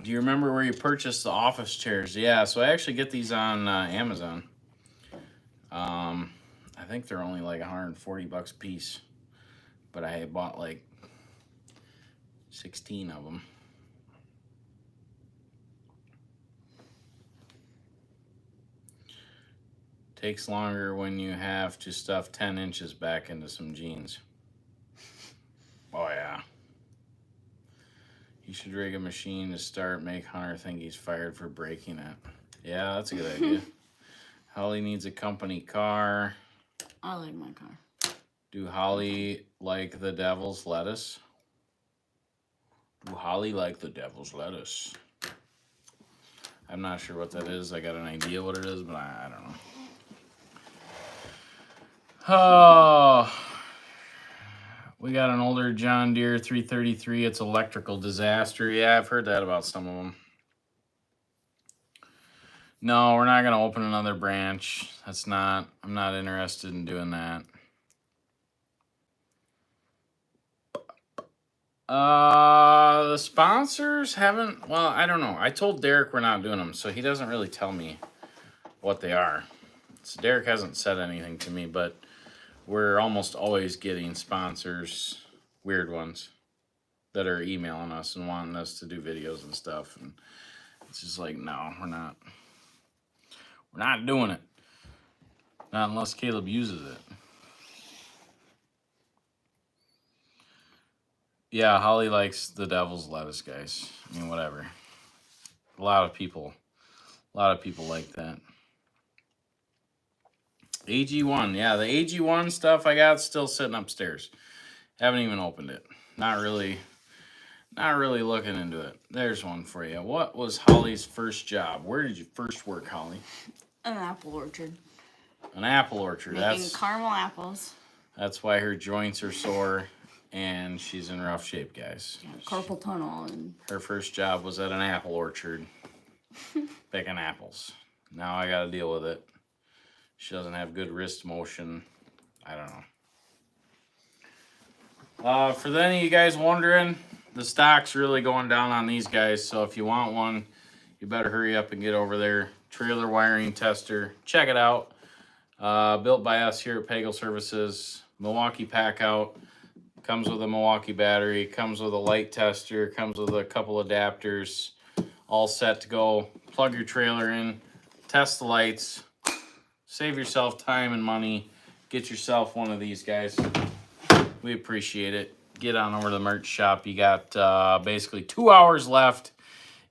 Do you remember where you purchased the office chairs? Yeah, so I actually get these on Amazon. I think they're only like $140 a piece, but I bought like 16 of them. Takes longer when you have to stuff 10 inches back into some jeans. Oh yeah. You should rig a machine to start, make Hunter think he's fired for breaking it. Yeah, that's a good idea. Holly needs a company car. I like my car. Do Holly like the devil's lettuce? Do Holly like the devil's lettuce? I'm not sure what that is. I got an idea what it is, but I don't know. Oh, We got an older John Deere 333. It's electrical disaster. Yeah, I've heard that about some of them. No, we're not going to open another branch. I'm not interested in doing that. The sponsors haven't, well, I don't know. I told Derek we're not doing them, so he doesn't really tell me what they are. So Derek hasn't said anything to me, but we're almost always getting sponsors, weird ones, that are emailing us and wanting us to do videos and stuff. And it's just like, no, we're not. We're not doing it. Not unless Caleb uses it. Yeah, Holly likes the devil's lettuce, guys. I mean, whatever. A lot of people like that. AG1, yeah, the AG1 stuff I got still sitting upstairs. Haven't even opened it. Not really looking into it. There's one for you. What was Holly's first job? Where did you first work, Holly? An apple orchard. An apple orchard. Making caramel apples. That's why her joints are sore and she's in rough shape, guys. Yeah, carpal tunnel. And her first job was at an apple orchard, picking apples. Now I got to deal with it. She doesn't have good wrist motion. I don't know. For any of you guys wondering, the stock's really going down on these guys. So if you want one, you better hurry up and get over there. Trailer wiring tester. Check it out. Built by us here at Pagel Services. Milwaukee pack out. Comes with a Milwaukee battery. Comes with a light tester. Comes with a couple adapters. All set to go. Plug your trailer in. Test the lights. Save yourself time and money. Get yourself one of these guys. We appreciate it. Get on over to the merch shop. You got basically 2 hours left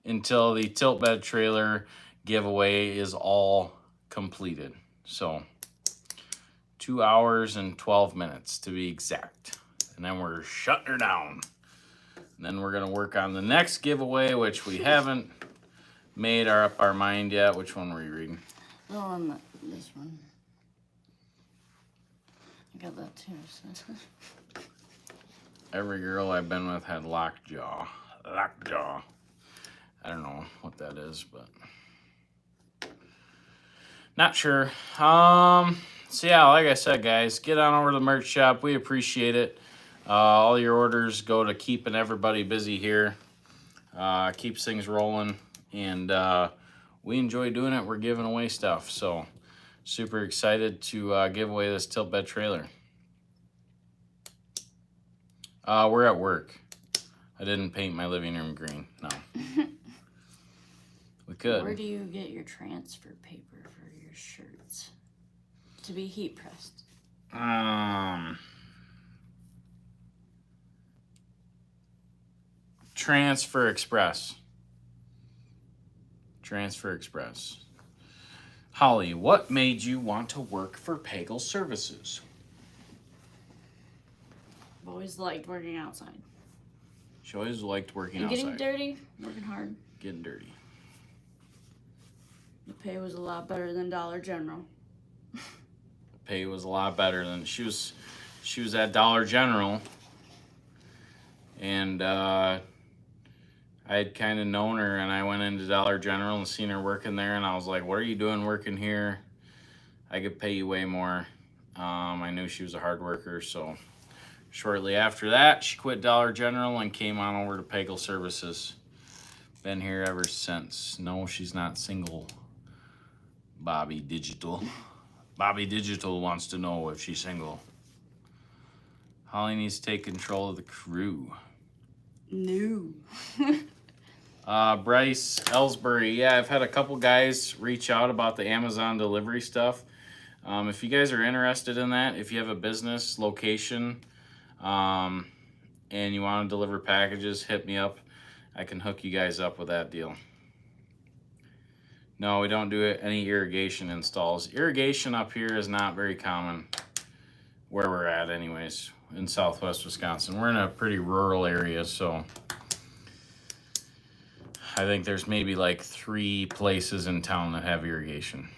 until the tilt bed trailer giveaway is all completed. So 2 hours and 12 minutes to be exact. And then we're shutting her down. And then we're going to work on the next giveaway, which we haven't made up our mind yet. Which one were you reading? The one, this one. I got that too. So. Every girl I've been with had lockjaw. Lockjaw. I don't know what that is, but not sure. So yeah, like I said, guys, get on over to the merch shop. We appreciate it. All your orders go to keeping everybody busy here. Keeps things rolling, and we enjoy doing it. We're giving away stuff, so super excited to give away this tilt bed trailer. We're at work. I didn't paint my living room green. No. We could. Where do you get your transfer paper for your shirts? To be heat pressed. Transfer Express. Transfer Express. Holly, what made you want to work for Pagel Services? I've always liked working outside. She always liked working and outside. Getting dirty, working hard. Getting dirty. The pay was a lot better than Dollar General. Pay was a lot better than she was at Dollar General, and I had kind of known her, and I went into Dollar General and seen her working there, and I was like, what are you doing working here? I could pay you way more. I knew she was a hard worker, so shortly after that, she quit Dollar General and came on over to Pagel Services. Been here ever since. No, she's not single. Bobby Digital. Bobby Digital wants to know if she's single. Holly needs to take control of the crew. No. Bryce Ellsbury. Yeah, I've had a couple guys reach out about the Amazon delivery stuff. If you guys are interested in that, if you have a business location and you want to deliver packages, hit me up. I can hook you guys up with that deal. No, we don't do any irrigation installs. Irrigation up here is not very common where we're at anyways, in southwest Wisconsin. We're in a pretty rural area, so I think there's maybe like 3 places in town that have irrigation.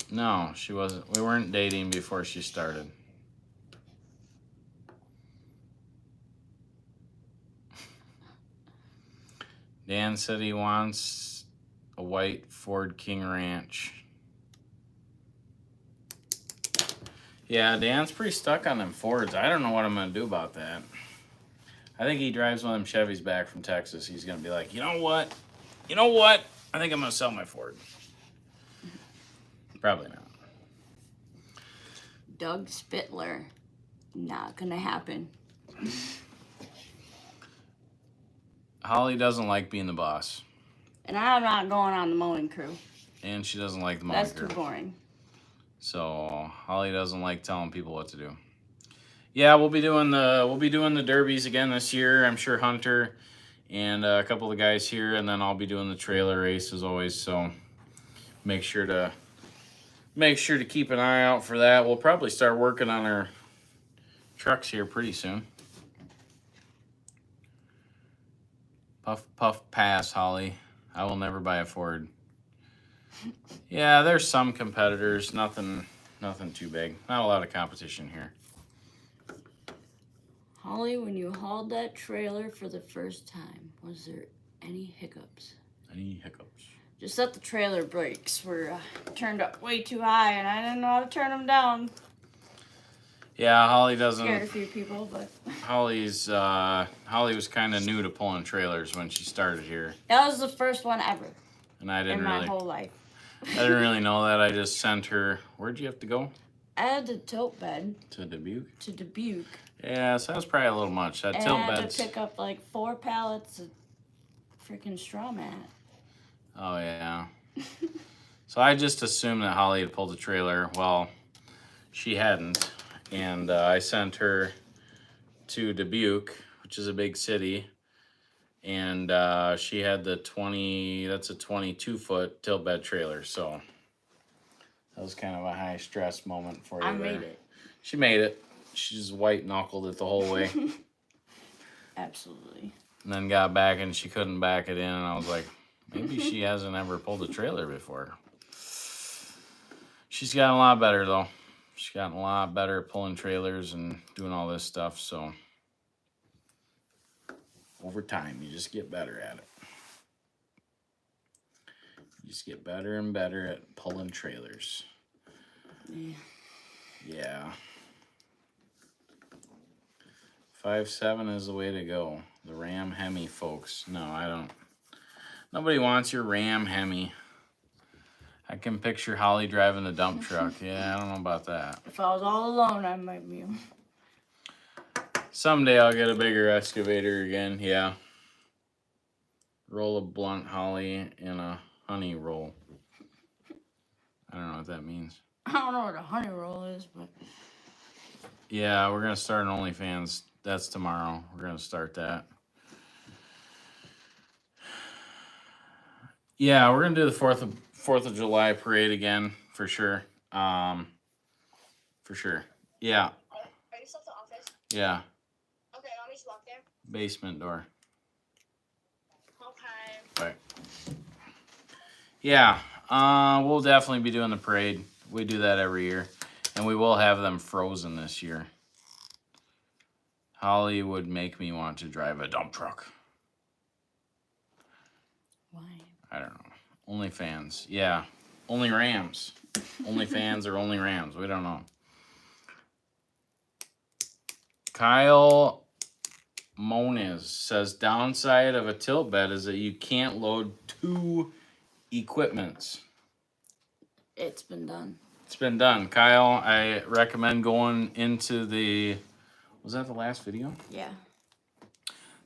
No, she wasn't. We weren't dating before she started. Dan said he wants a white Ford King Ranch. Yeah, Dan's pretty stuck on them Fords. I don't know what I'm going to do about that. I think he drives one of them Chevys back from Texas. He's going to be like, you know what? You know what? I think I'm going to sell my Ford. Probably not. Doug Spittler. Not gonna happen. Holly doesn't like being the boss. And I'm not going on the mowing crew. And she doesn't like the mowing That's crew. too boring. So Holly doesn't like telling people what to do. Yeah, we'll be doing the derbies again this year. I'm sure Hunter and a couple of the guys here, and then I'll be doing the trailer race as always. So make sure to keep an eye out for that. We'll probably start working on our trucks here pretty soon. Puff, puff, pass, Holly. I will never buy a Ford. Yeah, there's some competitors. Nothing too big. Not a lot of competition here. Holly, when you hauled that trailer for the first time, was there any hiccups? Any hiccups? Just that the trailer brakes were turned up way too high, and I didn't know how to turn them down. Yeah, Holly doesn't. Scared a few people, but Holly was kind of new to pulling trailers when she started here, that was the first one ever and I in didn't my really, whole life. I didn't really know that. I just sent her. Where'd you have to go? I had the tilt bed To Dubuque. to Dubuque, Yeah, so that was probably a little much. That and tilt I had bed's. to pick up like 4 pallets of freaking straw mat. Oh yeah. So I just assumed that Holly had pulled the trailer. Well, she hadn't, and I sent her to Dubuque, which is a big city, and she had the 22-foot tilt bed trailer. So that was kind of a high stress moment for you. I there. made it. She made it. She just white knuckled it the whole way, Absolutely. and then got back and she couldn't back it in, and I was like, maybe she hasn't ever pulled a trailer before. She's gotten a lot better though. She's gotten a lot better at pulling trailers and doing all this stuff. So over time, you just get better at it. You just get better and better at pulling trailers. Yeah. Yeah. 5.7 is the way to go. The Ram Hemi, folks. No, I don't. Nobody wants your Ram Hemi. I can picture Holly driving the dump truck. Yeah, I don't know about that. If I was all alone, I might be. Someday I'll get a bigger excavator again. Yeah. Roll a blunt Holly in a honey roll. I don't know what that means. I don't know what a honey roll is, but Yeah, we're gonna start an OnlyFans. That's tomorrow. We're gonna start that. Yeah, we're gonna do the Fourth of July parade again for sure. For sure. Yeah, Are you still at the office? yeah. Okay, let me just walk there. Basement door. Okay. Right. Yeah. We'll definitely be doing the parade. We do that every year, and we will have them frozen this year. Holly would make me want to drive a dump truck. why? I don't know. OnlyFans. Yeah. Only Rams. OnlyFans or only Rams. We don't know. Kyle Moniz says downside of a tilt bed is that you can't load 2 equipments. It's been done. It's been done. Kyle, I recommend going into the... Was that the last video? Yeah.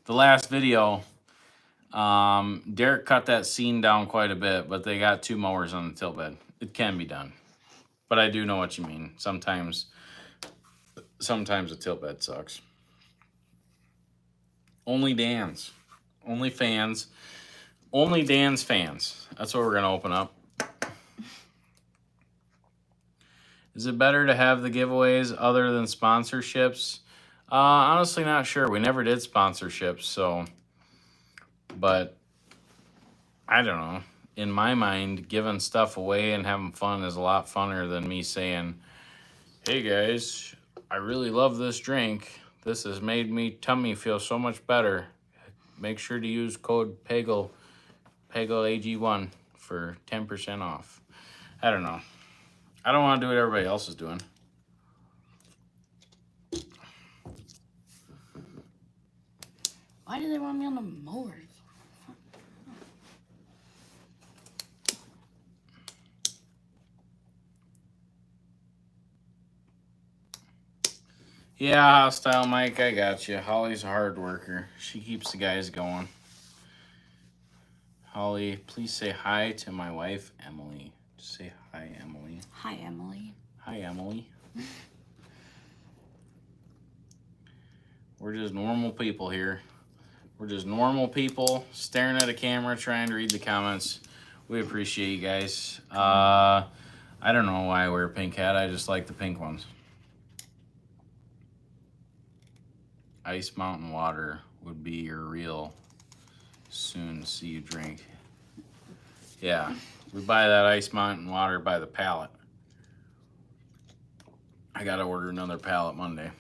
The last video, Derek cut that scene down quite a bit, but they got 2 mowers on the tilt bed. It can be done. But I do know what you mean. Sometimes a tilt bed sucks. Only Dan's. Only fans. Only Dan's fans. That's what we're going to open up. Is it better to have the giveaways other than sponsorships? Honestly, not sure. We never did sponsorships, so. But I don't know. in my mind, giving stuff away and having fun is a lot funner than me saying, hey guys, I really love this drink. This has made me tummy feel so much better. Make sure to use code Pagel AG1 for 10% off. I don't know. I don't want to do what everybody else is doing. Why do they want me on the mower? Yeah, Hostile Mike, I got you. Holly's a hard worker. She keeps the guys going. Holly, please say hi to my wife, Emily. Just say hi, Emily. Hi, Emily. Hi, Emily. We're just normal people here. We're just normal people staring at a camera trying to read the comments. We appreciate you guys. I don't know why I wear a pink hat. I just like the pink ones. Ice Mountain Water would be your real soon see you drink. Yeah, we buy that Ice Mountain Water by the pallet. I gotta order another pallet Monday.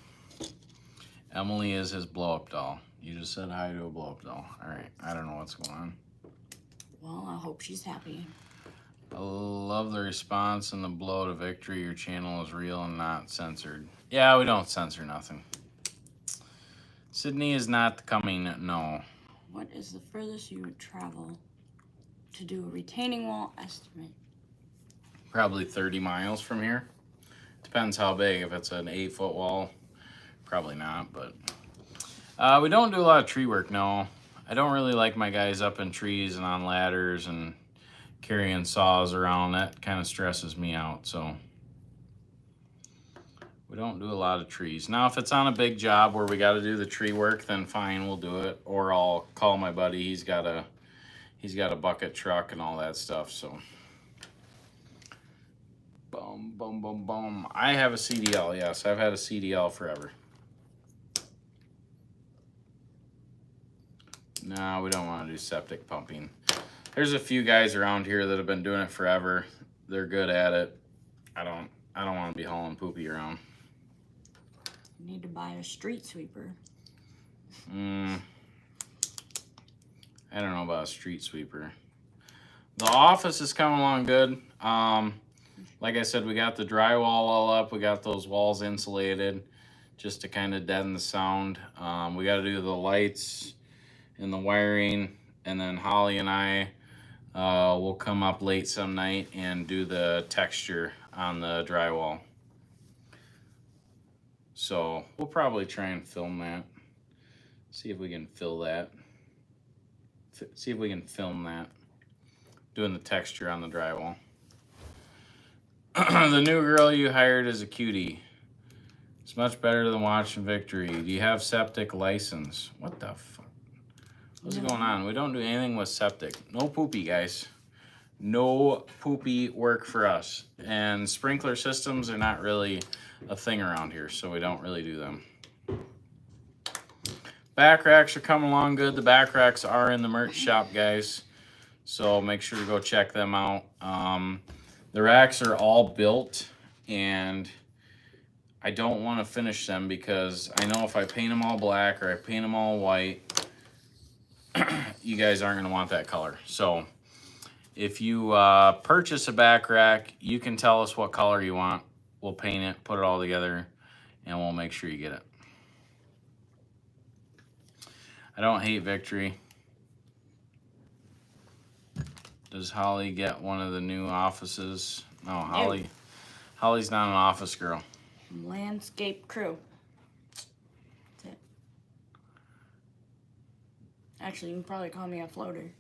Emily is his blow-up doll. You just said hi to a blow-up doll. All right, I don't know what's going on. Well, I hope she's happy. I love the response and the blow to victory. Your channel is real and not censored. Yeah, we don't censor nothing. Sydney is not coming, no. What is the furthest you would travel to do a retaining wall estimate? Probably 30 miles from here. Depends how big. If it's an 8-foot wall, probably not, but we don't do a lot of tree work, no. I don't really like my guys up in trees and on ladders and carrying saws around. That kind of stresses me out, so we don't do a lot of trees. Now, if it's on a big job where we got to do the tree work, then fine, we'll do it. Or I'll call my buddy. He's got a bucket truck and all that stuff, so. Boom, boom, boom, boom. I have a CDL, yes. I've had a CDL forever. No, we don't want to do septic pumping. There's a few guys around here that have been doing it forever. They're good at it. I don't want to be hauling poopy around. You need to buy a street sweeper. I don't know about a street sweeper. The office is coming along good. Like I said, we got the drywall all up. We got those walls insulated just to kind of deaden the sound. We got to do the lights and the wiring. And then Holly and I will come up late some night and do the texture on the drywall. So we'll probably try and film that. See if we can film that. Doing the texture on the drywall. The new girl you hired is a cutie. It's much better than watching Victory. Do you have septic license? What the fuck? What's going on? We don't do anything with septic. No poopy, guys. No poopy work for us. And sprinkler systems are not really a thing around here, so we don't really do them. Back racks are coming along good. The back racks are in the merch shop, guys. So make sure to go check them out. The racks are all built, and I don't want to finish them because I know if I paint them all black or I paint them all white, you guys aren't going to want that color. So if you purchase a back rack, you can tell us what color you want. We'll paint it, put it all together, and we'll make sure you get it. I don't hate Victory. Does Holly get one of the new offices? No, Holly's not an office girl. Landscape crew. That's it. Actually, you can probably call me a floater.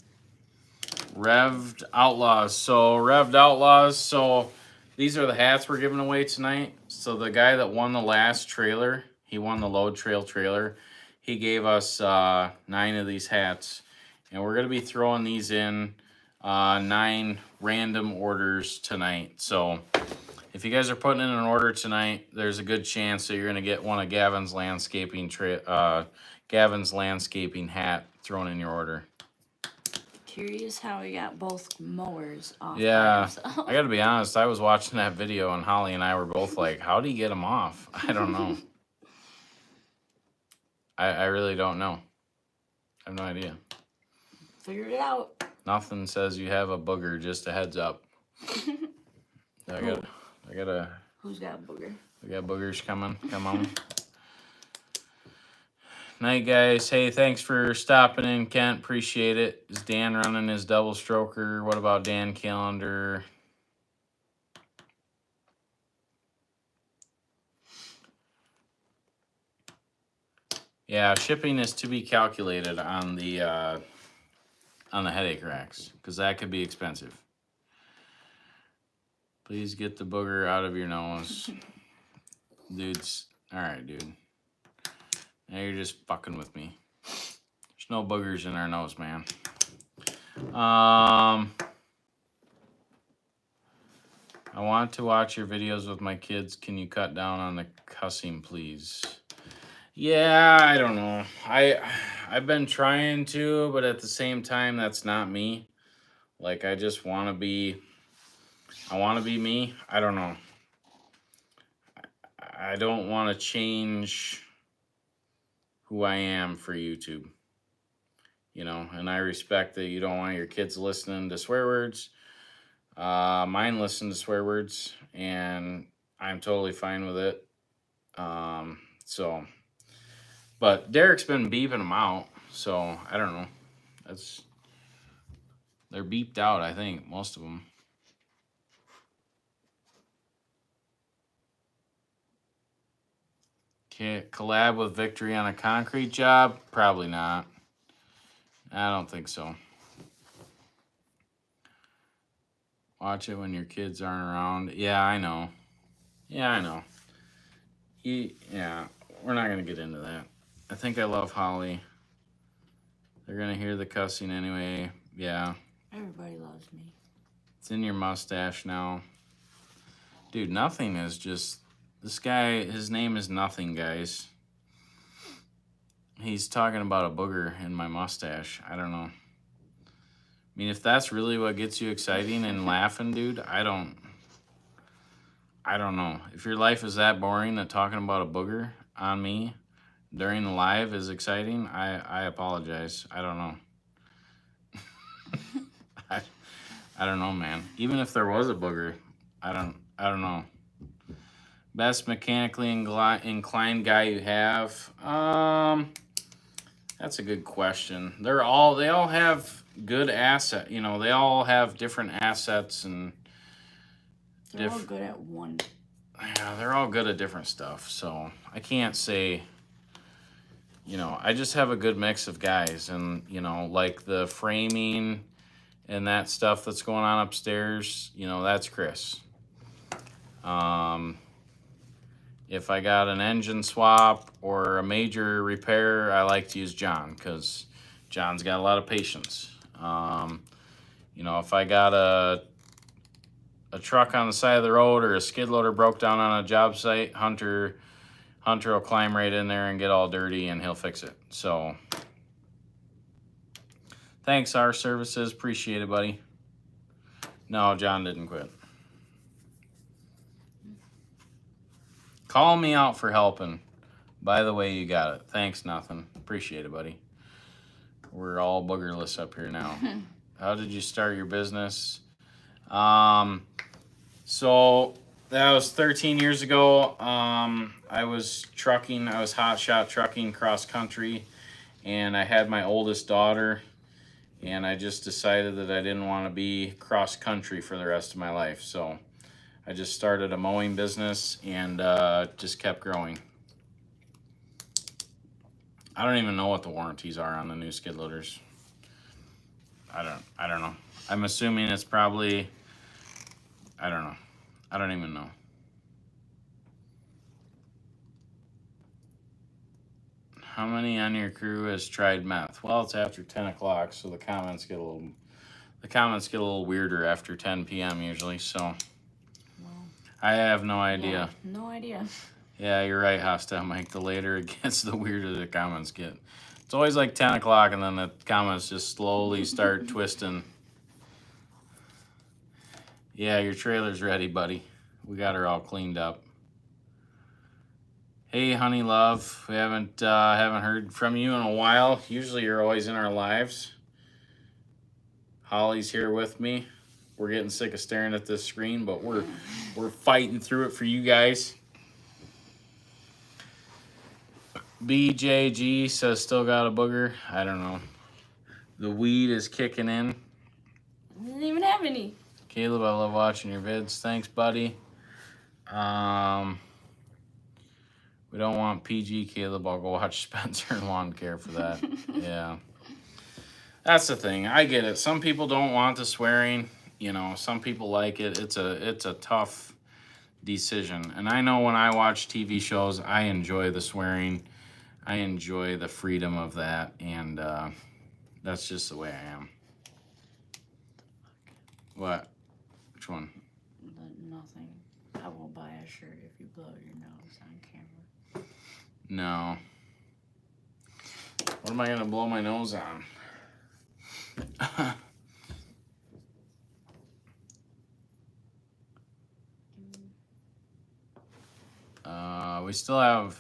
Revved Outlaws. So Revved Outlaws. So these are the hats we're giving away tonight. So the guy that won the last trailer, he won the Load Trail trailer. He gave us 9 of these hats, and we're gonna be throwing these in 9 random orders tonight. So if you guys are putting in an order tonight, there's a good chance that you're gonna get one of Gavin's landscaping hat thrown in your order. Curious how he got both mowers off by Yeah, himself. I gotta be honest. I was watching that video, and Holly and I were both like, "How do you get them off?" I don't know. I really don't know. I have no idea. Figured it out. Nothing says you have a booger. Just a heads up. I got Who's got a booger? We got boogers coming. Come on. Night, guys. Hey, thanks for stopping in, Kent. Appreciate it. Is Dan running his double stroker? What about Dan Calendar? Yeah, shipping is to be calculated on the headache racks, because that could be expensive. Please get the booger out of your nose. Dude's all right, dude. Now you're just fucking with me. There's no boogers in our nose, man. I want to watch your videos with my kids. Can you cut down on the cussing, please? Yeah, I don't know. I've been trying to, but at the same time, that's not me. Like, I just want to be. I want to be me. I don't know. I don't want to change who I am for YouTube. You know, and I respect that you don't want your kids listening to swear words. Mine listen to swear words, and I'm totally fine with it. But Derek's been beeping them out, so I don't know. They're beeped out, I think, most of them. Okay, collab with Victory on a concrete job? Probably not. I don't think so. Watch it when your kids aren't around. Yeah, I know. Yeah, we're not going to get into that. I think I love Holly. They're going to hear the cussing anyway. Yeah. Everybody loves me. It's in your mustache now. Dude, Nothing is just... This guy, his name is Nothing, guys. He's talking about a booger in my mustache. I don't know. I mean, if that's really what gets you exciting and laughing, dude, I don't know. If your life is that boring that talking about a booger on me during the live is exciting, I apologize. I don't know. I don't know, man. Even if there was a booger, I don't know. Best mechanically inclined guy you have? That's a good question. They all have good asset. You know, they all have different assets and. They're all good at one. Yeah, they're all good at different stuff. So I can't say. You know, I just have a good mix of guys, and you know, like the framing and that stuff that's going on upstairs. You know, that's Chris. If I got an engine swap or a major repair, I like to use John because John's got a lot of patience. You know, if I got a truck on the side of the road or a skid loader broke down on a job site, Hunter will climb right in there and get all dirty and he'll fix it. So thanks, Pagel Services. Appreciate it, buddy. No, John didn't quit. Call me out for helping. By the way, you got it. Thanks, Nothing. Appreciate it, buddy. We're all boogerless up here now. How did you start your business? So that was 13 years ago. I was trucking. I was hotshot trucking cross country, and I had my oldest daughter, and I just decided that I didn't want to be cross country for the rest of my life. So I just started a mowing business and just kept growing. I don't even know what the warranties are on the new skid loaders. I don't know. I'm assuming it's probably, I don't know. I don't even know. How many on your crew has tried meth? Well, it's after 10 o'clock, so the comments get a little weirder after 10 p.m. usually, so Well, I have no idea. Yeah, no idea. Yeah, you're right, Hostile Mike. The later it gets, the weirder the comments get. It's always like 10 o'clock and then the comments just slowly start twisting. Yeah, your trailer's ready, buddy. We got her all cleaned up. Hey, honey love. We haven't heard from you in a while. Usually you're always in our lives. Holly's here with me. We're getting sick of staring at this screen, but we're fighting through it for you guys. BJG says still got a booger. I don't know. The weed is kicking in. I didn't even have any. Caleb, I love watching your vids. Thanks, buddy. We don't want PG, Caleb. I'll go watch Spencer and Lawn Care for that. Yeah. That's the thing. I get it. Some people don't want the swearing. You know, some people like it. It's a tough decision. And I know when I watch TV shows, I enjoy the swearing. I enjoy the freedom of that. And that's just the way I am. What? Which one? Nothing. I won't buy a shirt if you blow your nose on camera. No. What am I going to blow my nose on? We still have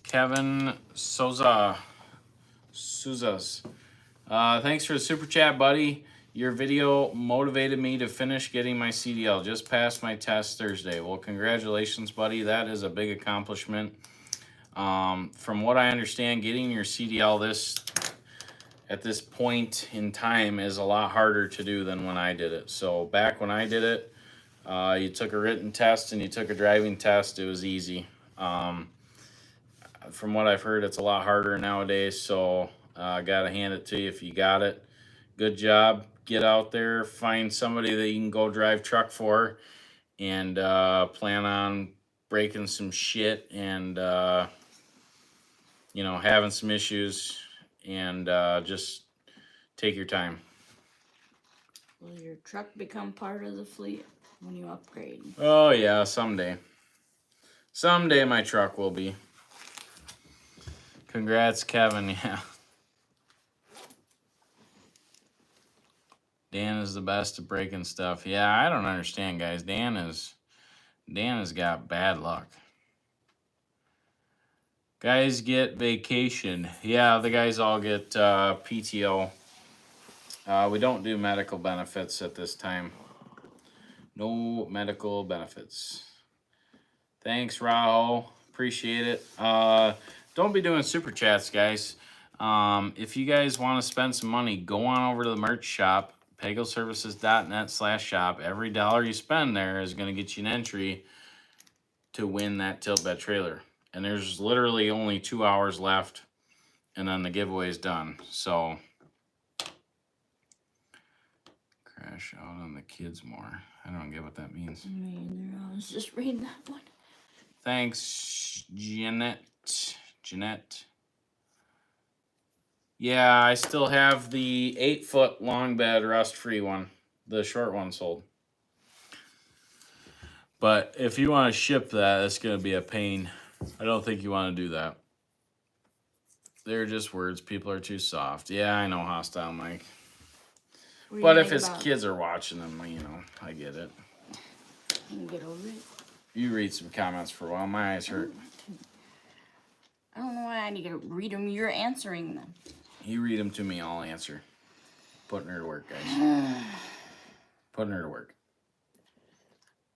Kevin Souzas. Thanks for the super chat, buddy. Your video motivated me to finish getting my CDL. Just passed my test Thursday. Well, congratulations, buddy. That is a big accomplishment. From what I understand, getting your CDL at this point in time is a lot harder to do than when I did it. So back when I did it, you took a written test and you took a driving test. It was easy. From what I've heard, it's a lot harder nowadays. So I got to hand it to you if you got it. Good job. Get out there, find somebody that you can go drive truck for, and plan on breaking some shit and having some issues, and just take your time. Will your truck become part of the fleet when you upgrade? Oh yeah, someday. Someday my truck will be. Congrats, Kevin. Yeah. Dan is the best at breaking stuff. Yeah, I don't understand, guys. Dan has got bad luck. Guys get vacation. Yeah, the guys all get PTO. We don't do medical benefits at this time. No medical benefits. Thanks, Raho. Appreciate it. Don't be doing super chats, guys. If you guys want to spend some money, go on over to the merch shop. PagelServices.net/shop. Every dollar you spend there is going to get you an entry to win that tilt bed trailer. And there's literally only 2 hours left, and then the giveaway is done. So, crash out on the kids more. I don't get what that means. Me either. I was just reading that one. Thanks, Jeanette. Yeah, I still have the 8-foot long bed rust-free one. The short one sold. But if you want to ship that, it's going to be a pain. I don't think you want to do that. They're just words. People are too soft. Yeah, I know, Hostile Mike. But if his kids are watching them, I get it. You can get over it. You read some comments for a while. My eyes hurt. I don't know why I need to read them. You're answering them. You read them to me, I'll answer. Putting her to work, guys. Putting her to work.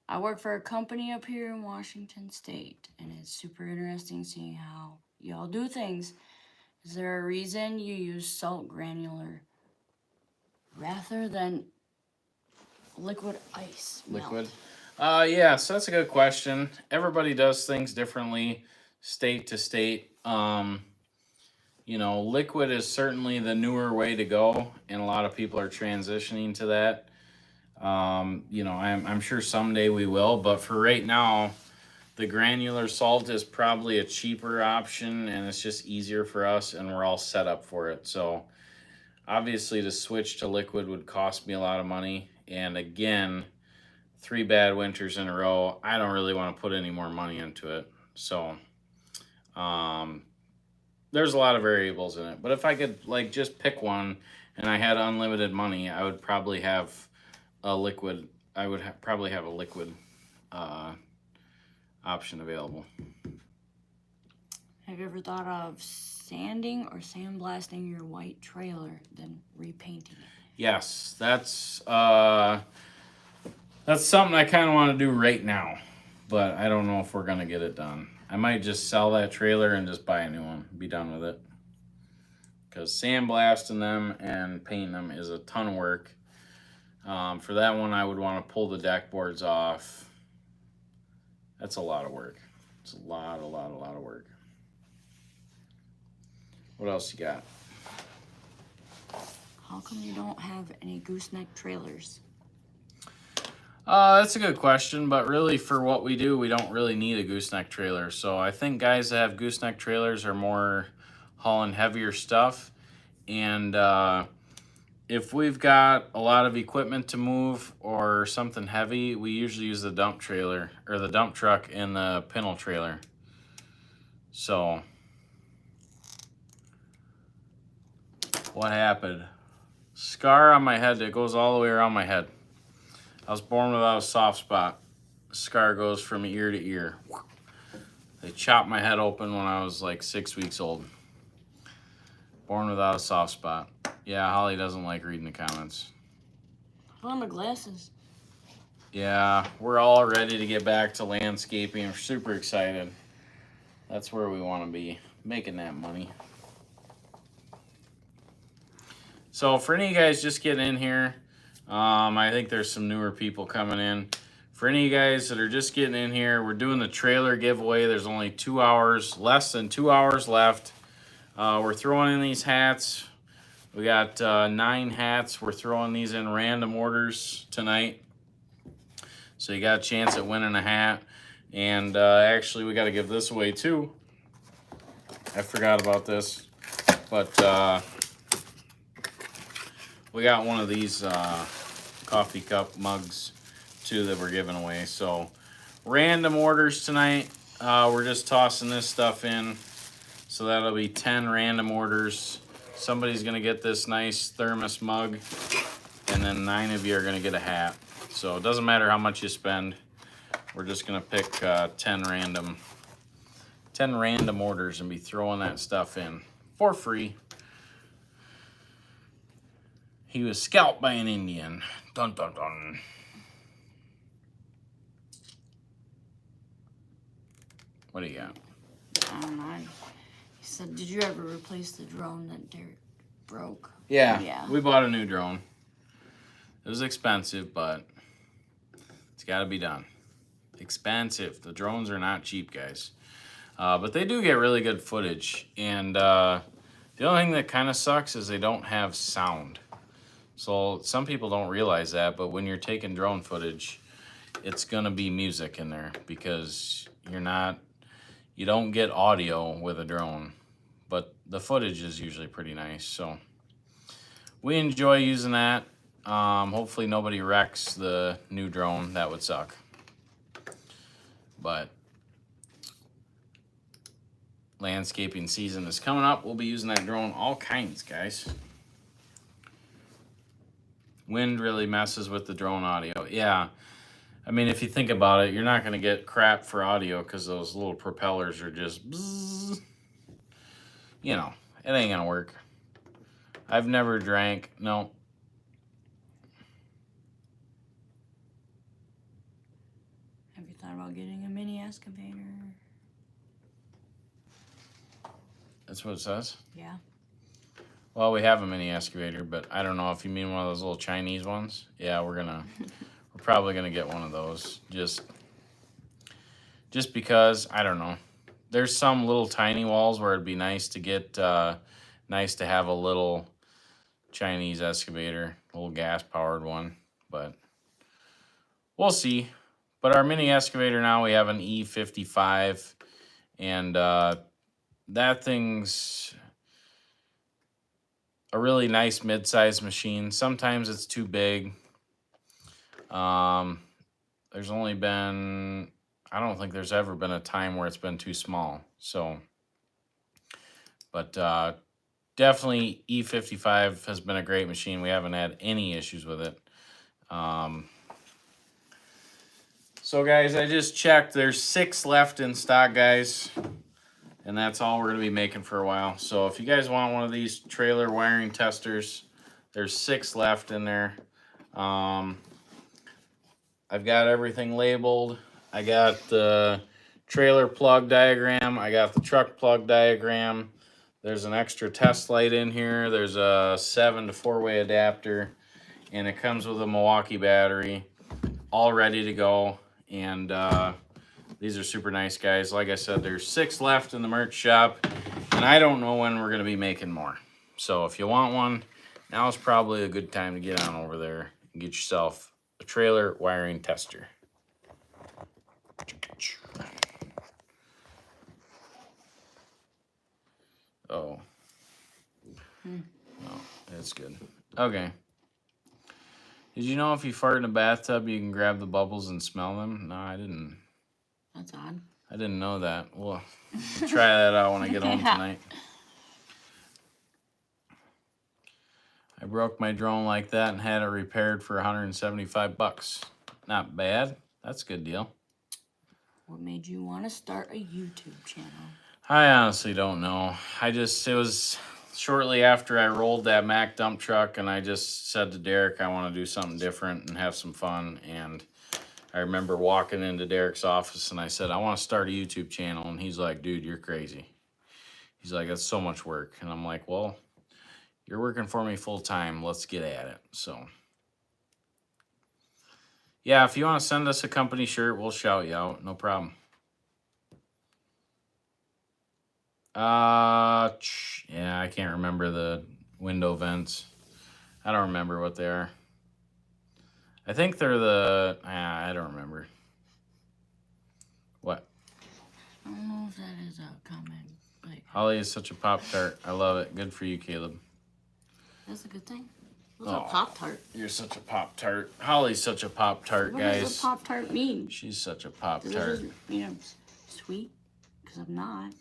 I work for a company up here in Washington State, and it's super interesting seeing how y'all do things. Is there a reason you use salt granular rather than liquid ice melt? Liquid? Yeah, so that's a good question. Everybody does things differently, state to state. Liquid is certainly the newer way to go, and a lot of people are transitioning to that. I'm sure someday we will, but for right now, the granular salt is probably a cheaper option, and it's just easier for us, and we're all set up for it. So obviously to switch to liquid would cost me a lot of money, and again, 3 bad winters in a row, I don't really want to put any more money into it. So There's a lot of variables in it, but if I could like just pick one and I had unlimited money, I would probably have a liquid. I would probably have a liquid option available. Have you ever thought of sanding or sandblasting your white trailer, then repainting it? Yes, that's something I kind of want to do right now, but I don't know if we're gonna get it done. I might just sell that trailer and just buy a new one, be done with it. Because sandblasting them and painting them is a ton of work. For that one, I would want to pull the deck boards off. That's a lot of work. It's a lot of work. What else you got? How come you don't have any gooseneck trailers? That's a good question, but really for what we do, we don't really need a gooseneck trailer. So I think guys that have gooseneck trailers are more hauling heavier stuff. And if we've got a lot of equipment to move or something heavy, we usually use the dump trailer or the dump truck and the pintle trailer. So what happened? Scar on my head that goes all the way around my head. I was born without a soft spot. Scar goes from ear to ear. They chopped my head open when I was like 6 weeks old. Born without a soft spot. Yeah, Holly doesn't like reading the comments. Put on the glasses. Yeah, we're all ready to get back to landscaping. We're super excited. That's where we want to be, making that money. So for any of you guys just getting in here, I think there's some newer people coming in. For any of you guys that are just getting in here, we're doing the trailer giveaway. There's only 2 hours, less than 2 hours left. We're throwing in these hats. We got 9 hats. We're throwing these in random orders tonight. So you got a chance at winning a hat. And actually, we got to give this away too. I forgot about this. But we got one of these coffee cup mugs too that we're giving away. So random orders tonight. We're just tossing this stuff in. So that'll be 10 random orders. Somebody's gonna get this nice thermos mug, and then 9 of you are gonna get a hat. So it doesn't matter how much you spend. We're just gonna pick 10 random orders and be throwing that stuff in for free. He was scalped by an Indian. Dun dun dun. What do you got? I don't know. He said, did you ever replace the drone that Derek broke? Yeah, we bought a new drone. It was expensive, but it's got to be done. Expensive. The drones are not cheap, guys. But they do get really good footage. And the only thing that kind of sucks is they don't have sound. So some people don't realize that, but when you're taking drone footage, it's going to be music in there because you don't get audio with a drone, but the footage is usually pretty nice. So we enjoy using that. Hopefully nobody wrecks the new drone. That would suck. But landscaping season is coming up. We'll be using that drone all kinds, guys. Wind really messes with the drone audio. Yeah. I mean, if you think about it, you're not going to get crap for audio because those little propellers are just bzzz. You know, it ain't going to work. I've never drank. No. Have you thought about getting a mini excavator? That's what it says? Yeah. Well, we have a mini excavator, but I don't know if you mean one of those little Chinese ones. Yeah, we're probably gonna get one of those. Just because, I don't know. There's some little tiny walls where it'd be nice to get, nice to have a little Chinese excavator, a little gas powered one, but we'll see. But our mini excavator now, we have an E55, and that thing's a really nice mid-sized machine. Sometimes it's too big. There's only been, I don't think there's ever been a time where it's been too small. So But definitely E55 has been a great machine. We haven't had any issues with it. So guys, I just checked. There's 6 left in stock, guys. And that's all we're going to be making for a while. So if you guys want one of these trailer wiring testers, there's 6 left in there. I've got everything labeled. I got the trailer plug diagram. I got the truck plug diagram. There's an extra test light in here. There's a 7 to 4-way adapter. And it comes with a Milwaukee battery. All ready to go. And these are super nice, guys. Like I said, there's 6 left in the merch shop. And I don't know when we're going to be making more. So if you want one, now is probably a good time to get on over there and get yourself a trailer wiring tester. Oh. No, that's good. Okay. Did you know if you fart in a bathtub, you can grab the bubbles and smell them? No, I didn't. That's odd. I didn't know that. We'll try that out when I get home tonight. I broke my drone like that and had it repaired for $175. Not bad. That's a good deal. What made you want to start a YouTube channel? I honestly don't know. It was shortly after I rolled that Mack dump truck, and I just said to Derek, I want to do something different and have some fun. And I remember walking into Derek's office and I said, I want to start a YouTube channel. And he's like, dude, you're crazy. He's like, that's so much work. And I'm like, well, you're working for me full time. Let's get at it. So yeah, if you want to send us a company shirt, we'll shout you out. No problem. Yeah, I can't remember the window vents. I don't remember what they are. I think they're I don't remember. What? I don't know if that is a comment. Like, Holly is such a Pop-Tart. I love it. Good for you, Caleb. that's a good thing. What's a Pop-Tart? You're such a Pop-Tart. Holly's such a Pop-Tart, What guys. does a Pop-Tart mean? She's such a Does Pop-Tart. it mean I'm sweet? Because I'm not.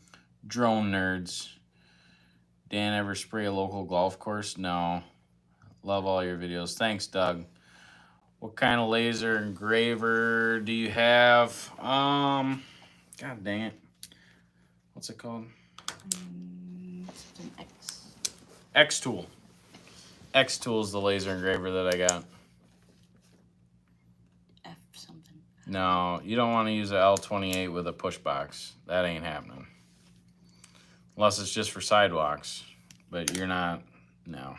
Drone nerds. Dan ever spray a local golf course? No. Love all your videos. Thanks, Doug. What kind of laser engraver do you have? God dang it. What's it called? Something X. X-Tool. X-Tool is the laser engraver that I got. F something. No, you don't want to use a L28 with a push box. That ain't happening. Unless it's just for sidewalks. But you're not, no.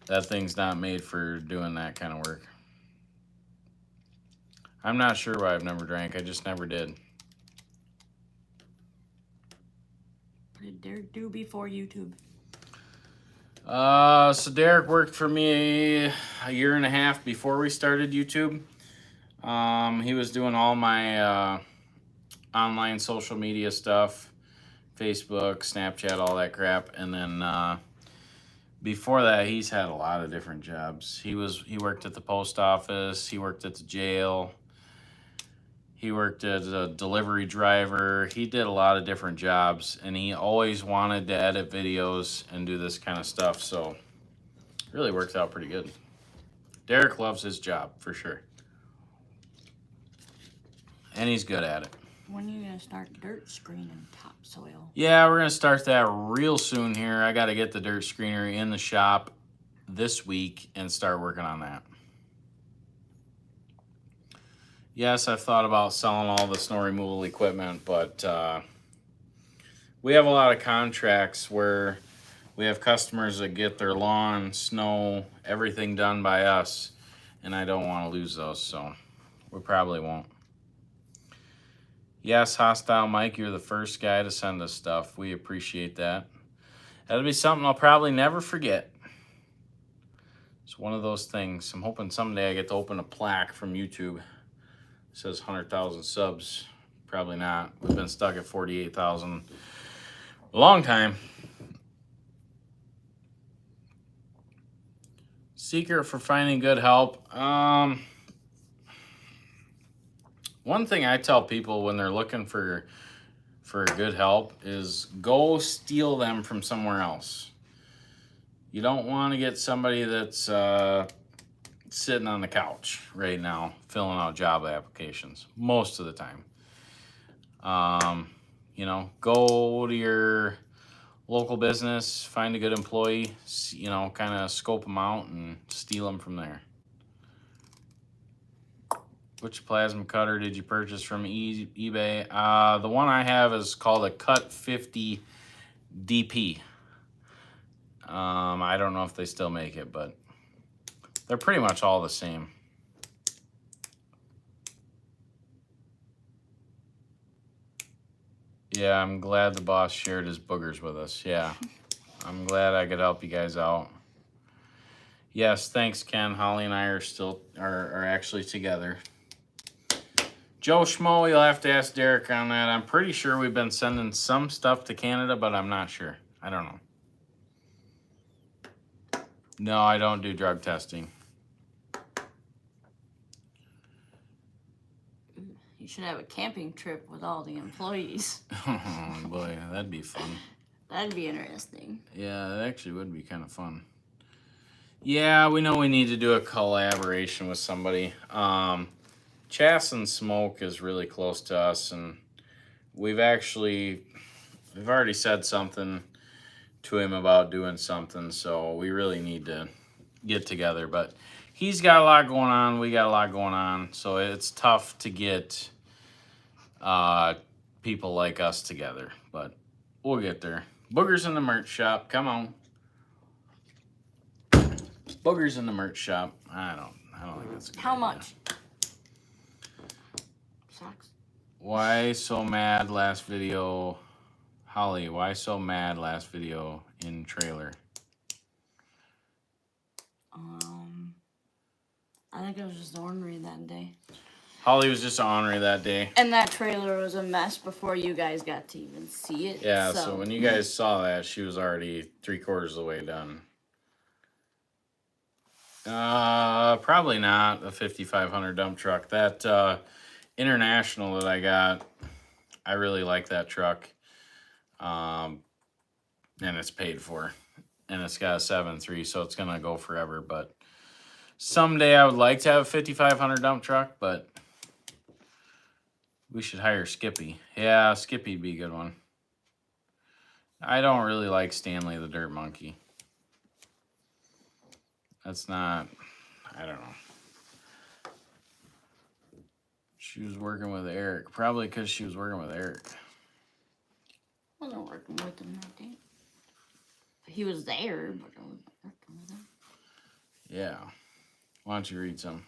That thing's not made for doing that kind of work. I'm not sure why I've never drank. I just never did. What did Derek do before YouTube? So Derek worked for me a year and a half before we started YouTube. He was doing all my online social media stuff. Facebook, Snapchat, all that crap. And then before that, he's had a lot of different jobs. He worked at the post office. He worked at the jail. He worked as a delivery driver. He did a lot of different jobs, and he always wanted to edit videos and do this kind of stuff. So it really worked out pretty good. Derek loves his job for sure. And he's good at it. When are you going to start dirt screening topsoil? Yeah, we're going to start that real soon here. I got to get the dirt screener in the shop this week and start working on that. Yes, I've thought about selling all the snow removal equipment, but we have a lot of contracts where we have customers that get their lawn, snow, everything done by us, and I don't want to lose those, so we probably won't. Yes, Hostile Mike, you're the first guy to send us stuff. We appreciate that. That'll be something I'll probably never forget. It's one of those things. I'm hoping someday I get to open a plaque from YouTube. It says 100,000 subs. Probably not. We've been stuck at 48,000 a long time. Secret for finding good help. One thing I tell people when they're looking for for good help is go steal them from somewhere else. You don't want to get somebody that's sitting on the couch right now filling out job applications most of the time. You know, go to your local business, find a good employee, you know, kind of scope them out and steal them from there. Which plasma cutter did you purchase from eBay? The one I have is called a Cut 50 DP. I don't know if they still make it, but they're pretty much all the same. Yeah, I'm glad the boss shared his boogers with us. Yeah, I'm glad I could help you guys out. Yes, thanks, Ken. Holly and I are actually together. Joe Schmo, you'll have to ask Derek on that. I'm pretty sure we've been sending some stuff to Canada, but I'm not sure. I don't know. No, I don't do drug testing. You should have a camping trip with all the employees. Oh, boy, that'd be fun. That'd be interesting. Yeah, that actually would be kind of fun. Yeah, we know we need to do a collaboration with somebody. Chass and Smoke is really close to us, and we've already said something to him about doing something, so we really need to get together. But he's got a lot going on, we got a lot going on, so it's tough to get people like us together, but we'll get there. Boogers in the merch shop, come on. Boogers in the merch shop. I don't think that's a good How idea. much? Sucks. Why so mad last video? Holly, why so mad last video in trailer? I think I was just ornery that day. Holly was just ornery that day. And that trailer was a mess before you guys got to even see it. Yeah, so when you guys saw that, she was already 3/4 of the way done. Probably not a 5500 dump truck. That International that I got, I really like that truck. And it's paid for. And it's got a 7.3, so it's gonna go forever. But someday I would like to have a 5500 dump truck, but we should hire Skippy. Yeah, Skippy'd be a good one. I don't really like Stanley the Dirt Monkey. That's not, I don't know. She was working with Eric. Probably because she was working with Eric. I wasn't working with him that day. He was there, but I wasn't working with him. Yeah. Why don't you read some?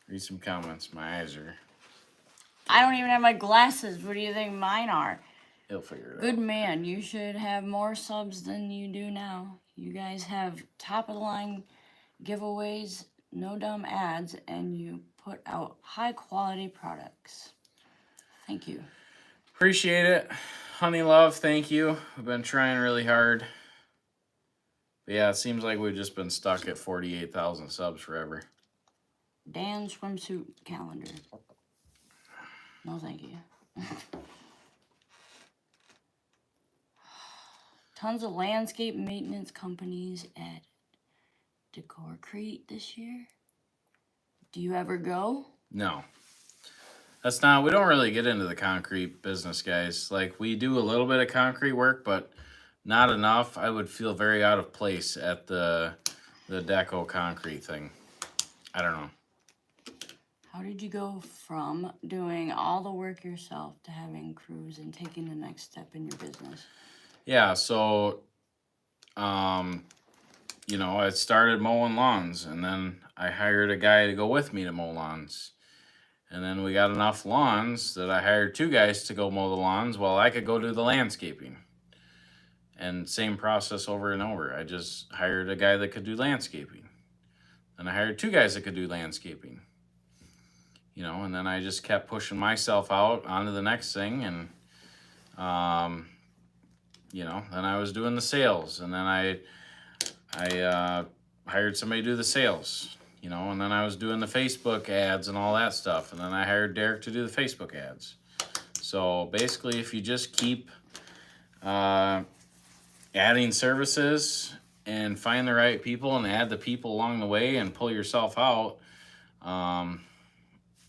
Read some comments. My eyes are... I don't even have my glasses. What do you think mine are? He'll figure it Good out. man, you should have more subs than you do now. You guys have top of the line giveaways, no dumb ads, and you put out high quality products. Thank you. Appreciate it. Honey Love, thank you. We've been trying really hard. But yeah, it seems like we've just been stuck at 48,000 subs forever. Dan swimsuit calendar. No, thank you. Tons of landscape maintenance companies at Decorcrete this year. Do you ever go? No. That's not, we don't really get into the concrete business, guys. Like, we do a little bit of concrete work, but not enough. I would feel very out of place at the deco concrete thing. I don't know. How did you go from doing all the work yourself to having crews and taking the next step in your business? Yeah, so, you know, I started mowing lawns, and then I hired a guy to go with me to mow lawns. And then we got enough lawns that I hired 2 guys to go mow the lawns while I could go do the landscaping. And same process over and over. I just hired a guy that could do landscaping. And I hired 2 guys that could do landscaping. You know, and then I just kept pushing myself out onto the next thing. And, you know, then I was doing the sales. And then I hired somebody to do the sales. you know, and then I was doing the Facebook ads and all that stuff. And then I hired Derek to do the Facebook ads. So basically, if you just keep adding services and find the right people and add the people along the way and pull yourself out,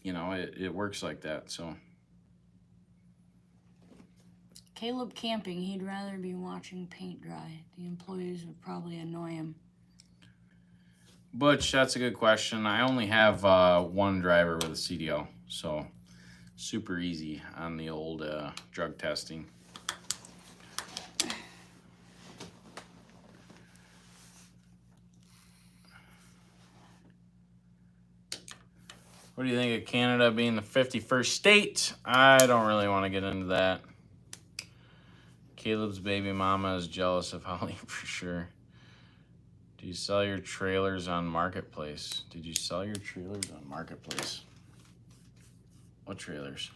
you know, it works like that. So Caleb camping, he'd rather be watching paint dry. The employees would probably annoy him. Butch, that's a good question. I only have one driver with a CDL, so super easy on the old drug testing. What do you think of Canada being the 51st state? I don't really want to get into that. Caleb's baby mama is jealous of Holly for sure. Do you sell your trailers on Marketplace? Did you sell your trailers on Marketplace? What trailers?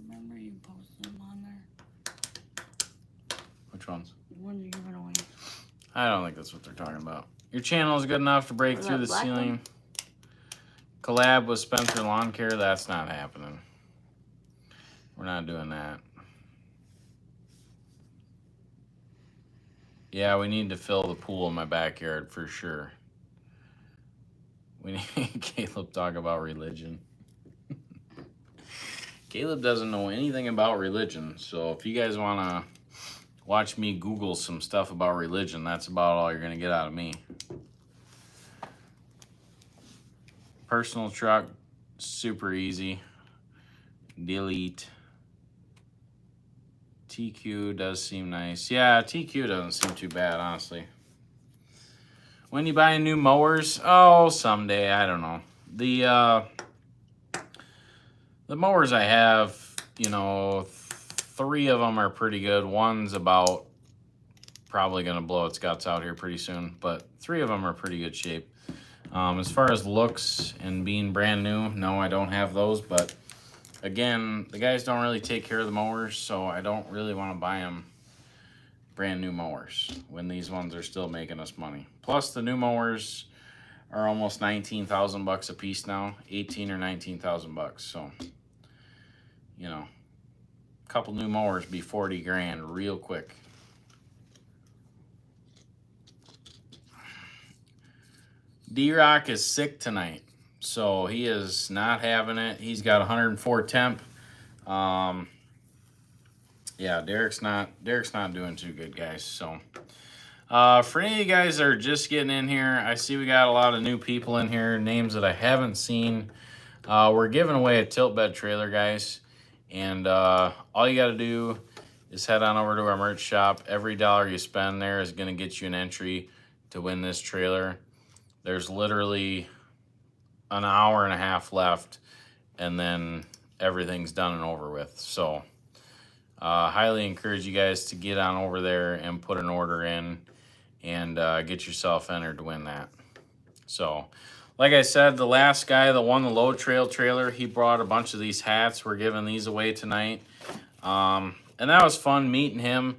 Remember you posted them on there? Which ones? The ones you're giving away. I don't think that's what they're talking about. Your channel is good enough to break Or through that the black ceiling. one? Collab with Spencer Lawn Care, that's not happening. We're not doing that. Yeah, we need to fill the pool in my backyard for sure. We need Caleb talk about religion. Caleb doesn't know anything about religion, so if you guys want to watch me Google some stuff about religion, that's about all you're going to get out of me. Personal truck, super easy. Delete. TQ does seem nice. Yeah, TQ doesn't seem too bad, honestly. When you buy new mowers, oh, someday, I don't know. The mowers I have, you know, 3 of them are pretty good. One's about probably going to blow its guts out here pretty soon, but 3 of them are pretty good shape. As far as looks and being brand new, no, I don't have those, but again, the guys don't really take care of the mowers, so I don't really want to buy them brand new mowers when these ones are still making us money. Plus, the new mowers are almost 19,000 bucks a piece now, 18 or 19,000 bucks. So, you know, a couple new mowers be 40 grand real quick. D-Rock is sick tonight, so he is not having it. He's got 104 temp. Yeah, Derek's not doing too good, guys. So, for any of you guys that are just getting in here, I see we got a lot of new people in here, names that I haven't seen. We're giving away a tilt bed trailer, guys, and all you got to do is head on over to our merch shop. Every dollar you spend there is going to get you an entry to win this trailer. There's literally an hour and a half left, and then everything's done and over with. So, highly encourage you guys to get on over there and put an order in and get yourself entered to win that. So, like I said, the last guy that won the Low Trail trailer, he brought a bunch of these hats. We're giving these away tonight. And that was fun meeting him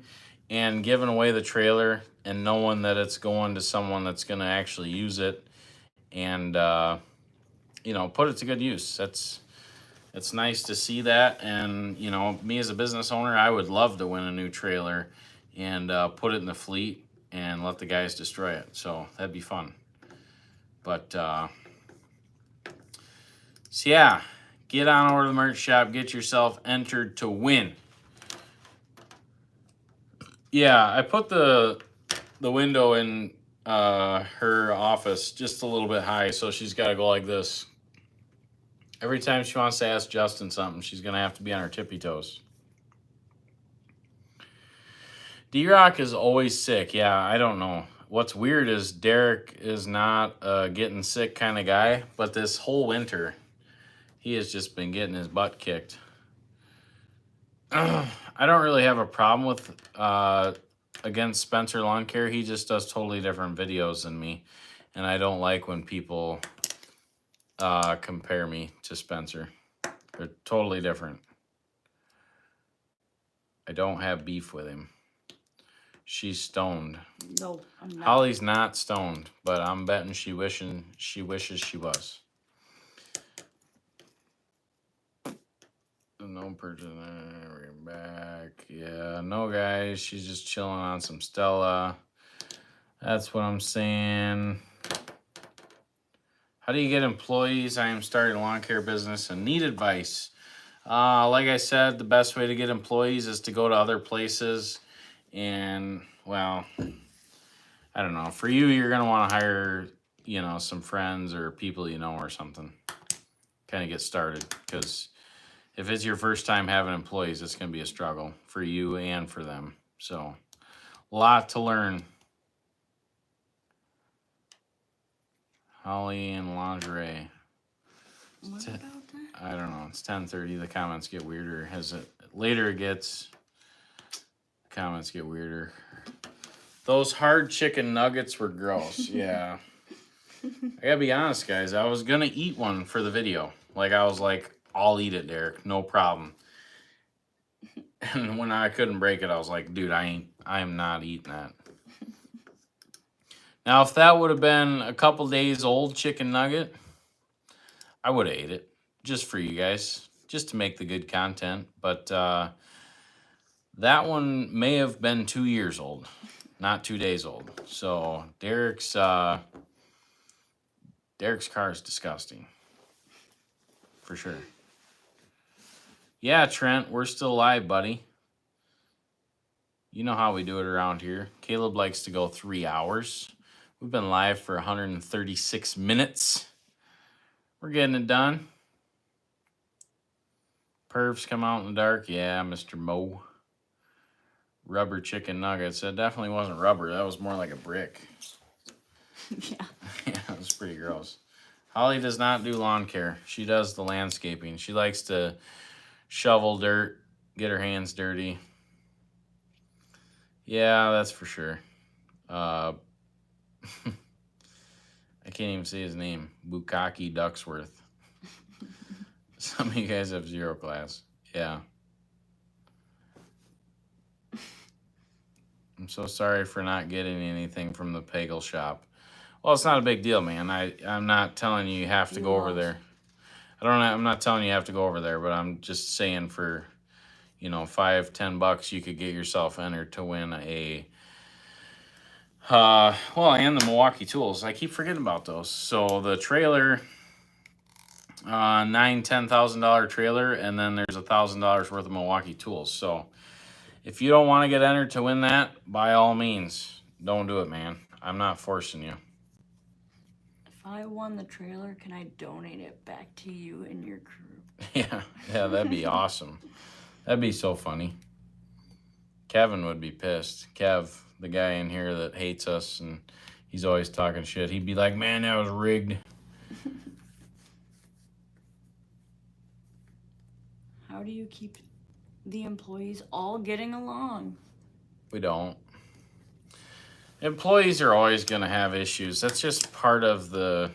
and giving away the trailer and knowing that it's going to someone that's going to actually use it and, you know, put it to good use. It's nice to see that. And, you know, me as a business owner, I would love to win a new trailer and put it in the fleet and let the guys destroy it. So that'd be fun. But, so yeah, get on over to the merch shop, get yourself entered to win. Yeah, I put the window in her office just a little bit high, so she's got to go like this. Every time she wants to ask Justin something, she's going to have to be on her tippy toes. D-Rock is always sick. Yeah, I don't know. What's weird is Derek is not a getting sick kind of guy, but this whole winter, he has just been getting his butt kicked. I don't really have a problem with against Spencer Lawn Care. He just does totally different videos than me, and I don't like when people compare me to Spencer. They're totally different. I don't have beef with him. She's stoned. No, I'm not. Holly's not stoned, but I'm betting she wishes she was. No purchase. We're back. Yeah, no guys. She's just chilling on some Stella. That's what I'm saying. How do you get employees? I am starting a lawn care business and need advice. Like I said, the best way to get employees is to go to other places. And, well, I don't know. For you, you're going to want to hire, you know, some friends or people you know or something. Kind of get started. Because if it's your first time having employees, it's going to be a struggle for you and for them. So, a lot to learn. Holly and lingerie. What about that? I don't know. It's 10:30. The comments get weirder as it later it gets. Comments get weirder. Those hard chicken nuggets were gross. Yeah. I gotta be honest, guys. I was gonna eat one for the video. Like I was like, I'll eat it, Derek. No problem. And when I couldn't break it, I was like, dude, I am not eating that. Now, if that would have been a couple days old chicken nugget, I would have ate it just for you guys, just to make the good content. But that one may have been 2 years old, not 2 days old. So Derek's car is disgusting, for sure. Yeah, Trent, we're still live, buddy. You know how we do it around here. Caleb likes to go 3 hours. We've been live for 136 minutes. We're getting it done. Pervs come out in the dark. Yeah, Mr. Mo. Rubber chicken nuggets. That definitely wasn't rubber. That was more like a brick. Yeah. Yeah, it was pretty gross. Holly does not do lawn care. She does the landscaping. She likes to shovel dirt, get her hands dirty. Yeah, that's for sure. I can't even say his name. Bukaki Ducksworth. Some of you guys have 0 class. Yeah. I'm so sorry for not getting anything from the Pagel shop. Well, it's not a big deal, man. I'm not telling you have to go over there. I'm not telling you have to go over there, but I'm just saying for, you know, $5-10 you could get yourself entered to win a and the Milwaukee tools. I keep forgetting about those. So the trailer, $10,000 trailer, and then there's $1,000 worth of Milwaukee tools. So if you don't want to get entered to win that, by all means, don't do it, man. I'm not forcing you. If I won the trailer, can I donate it back to you and your crew? Yeah, that'd be awesome. That'd be so funny. Kevin would be pissed. Kev, the guy in here that hates us and he's always talking shit. He'd be like, man, that was rigged. How do you keep the employees all getting along? We don't. Employees are always going to have issues. That's just part of the...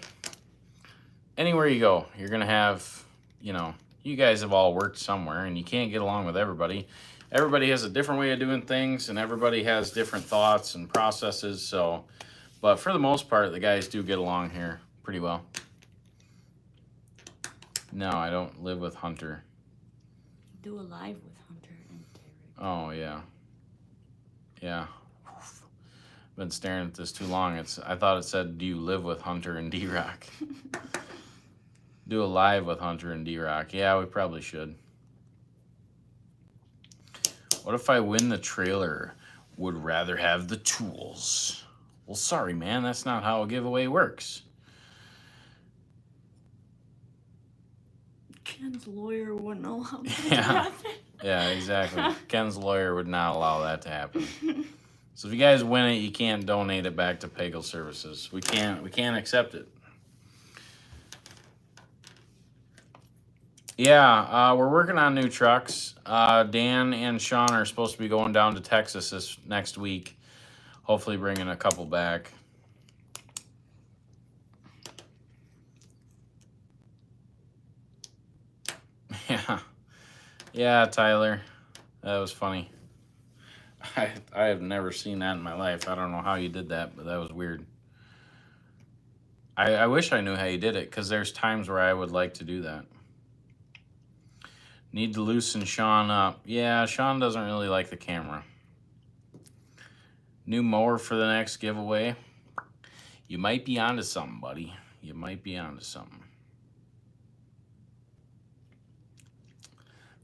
Anywhere you go, you're going to have, you know, you guys have all worked somewhere and you can't get along with everybody. Everybody has a different way of doing things and everybody has different thoughts and processes. So, but for the most part, the guys do get along here pretty well. No, I don't live with Hunter. Do a live with Hunter and Derek. Oh, yeah. Yeah. Been staring at this too long. I thought it said, do you live with Hunter and D-Rock? Do a live with Hunter and D-Rock. Yeah, we probably should. What if I win the trailer? Would rather have the tools. Well, sorry, man. That's not how a giveaway works. Ken's lawyer wouldn't allow that to Yeah. happen. Yeah, exactly. Ken's lawyer would not allow that to happen. So if you guys win it, you can't donate it back to Pagel Services. We can't accept it. Yeah, we're working on new trucks. Dan and Sean are supposed to be going down to Texas this next week. Hopefully bringing a couple back. Yeah. Yeah, Tyler. That was funny. I have never seen that in my life. I don't know how you did that, but that was weird. I wish I knew how you did it, because there's times where I would like to do that. Need to loosen Sean up. Yeah, Sean doesn't really like the camera. New mower for the next giveaway. You might be onto something, buddy. You might be onto something.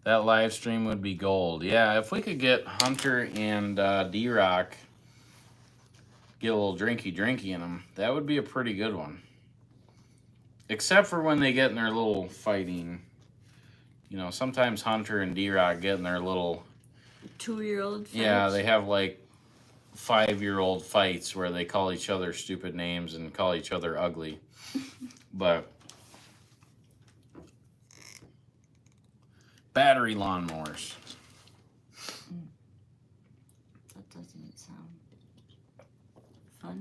That live stream would be gold. Yeah, if we could get Hunter and D-Rock, get a little drinky in them, that would be a pretty good one. Except for when they get in their little fighting. You know, sometimes Hunter and D-Rock get in their little... 2-year-old fights. Yeah, they have like 5-year-old fights where they call each other stupid names and call each other ugly. But... battery lawnmowers. That doesn't sound fun.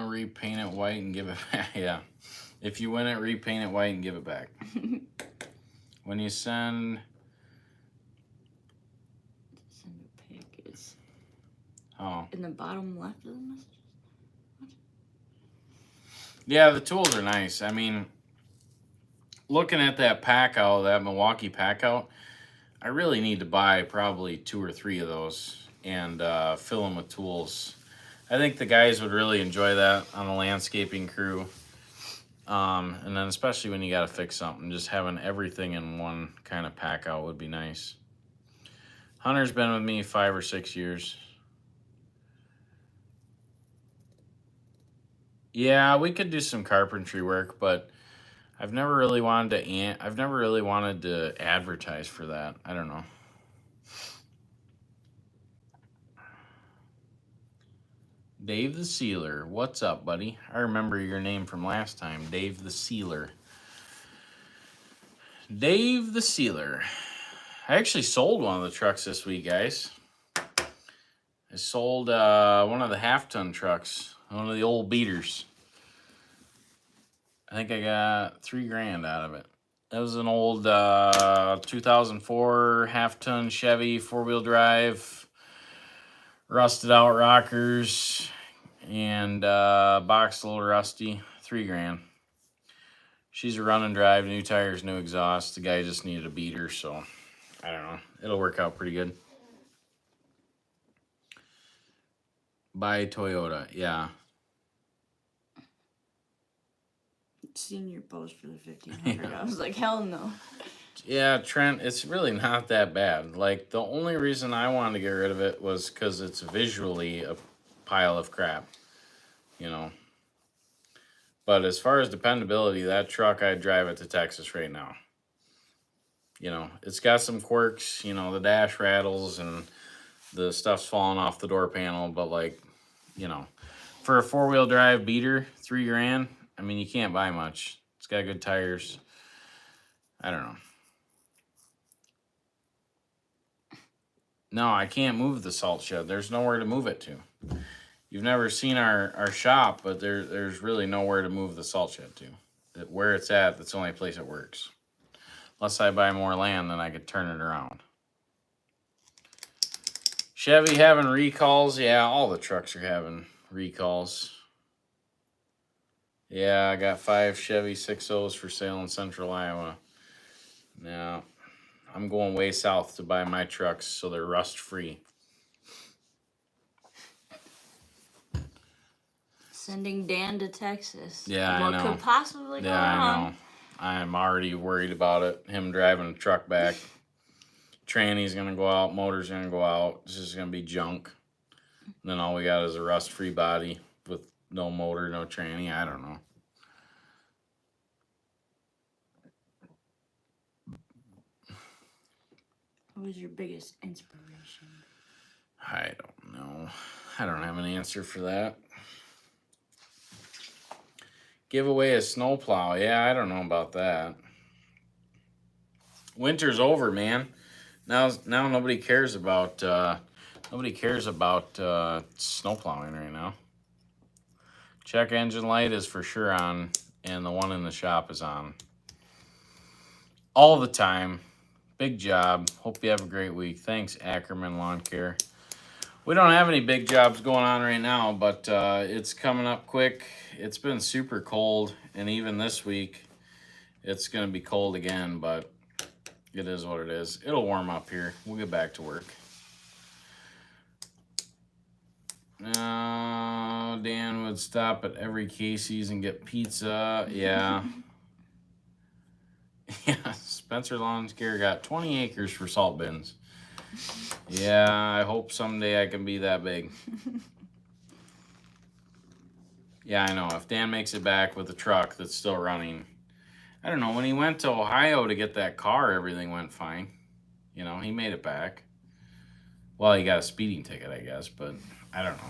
Repaint it white and give it back. Yeah. If you win it, repaint it white and give it back. When you send a pic, it's in the bottom left of the message. Yeah, the tools are nice. I mean, looking at that pack out, that Milwaukee pack out, I really need to buy probably 2 or 3 of those and fill them with tools. I think the guys would really enjoy that on a landscaping crew. And then especially when you got to fix something, just having everything in one kind of pack out would be nice. Hunter's been with me 5 or 6 years. Yeah, we could do some carpentry work, but I've never really wanted to advertise for that. I don't know. Dave the Sealer, what's up, buddy? I remember your name from last time, Dave the Sealer. Dave the Sealer. I actually sold one of the trucks this week, guys. I sold one of the half-ton trucks, one of the old beaters. I think I got $3,000 out of it. That was an old 2004 half-ton Chevy 4-wheel drive, rusted out rockers, and box a little rusty. $3,000. She's a run and drive, new tires, new exhaust. The guy just needed a beater, so I don't know. It'll work out pretty good. Buy Toyota, yeah. Seen your post for the 1500. I was like, hell no. Yeah, Trent, it's really not that bad. Like, the only reason I wanted to get rid of it was because it's visually a pile of crap, you know. But as far as dependability, that truck, I'd drive it to Texas right now. You know, it's got some quirks, you know, the dash rattles and the stuff's falling off the door panel, but like, you know, for a 4-wheel drive beater, $3,000, I mean, you can't buy much. It's got good tires. I don't know. No, I can't move the salt shed. There's nowhere to move it to. You've never seen our shop, but there's really nowhere to move the salt shed to. Where it's at, that's the only place it works. Unless I buy more land, then I could turn it around. Chevy having recalls. Yeah, all the trucks are having recalls. Yeah, I got 5 Chevy 6.0s for sale in central Iowa. Now, I'm going way south to buy my trucks so they're rust free. Sending Dan to Texas. Yeah, what I know. What could possibly go I wrong? know. I'm already worried about it. Him driving a truck back. Tranny's going to go out. Motor's going to go out. This is going to be junk. And then all we got is a rust-free body with no motor, no tranny. I don't know. What was your biggest inspiration? I don't know. I don't have an answer for that. Give away a snowplow. Yeah, I don't know about that. Winter's over, man. Now nobody cares about snowplowing right now. Check engine light is for sure on, and the one in the shop is on. all the time. Big job. Hope you have a great week. Thanks, Ackerman Lawn Care. We don't have any big jobs going on right now, but it's coming up quick. It's been super cold, and even this week, it's going to be cold again, but it is what it is. It'll warm up here. We'll get back to work. Dan would stop at every Casey's and get pizza. Yeah. Yeah, Spencer Lawn Care got 20 acres for salt bins. Yeah, I hope someday I can be that big. Yeah, I know. If Dan makes it back with a truck that's still running. I don't know. When he went to Ohio to get that car, everything went fine. You know, he made it back. Well, he got a speeding ticket, I guess, but I don't know.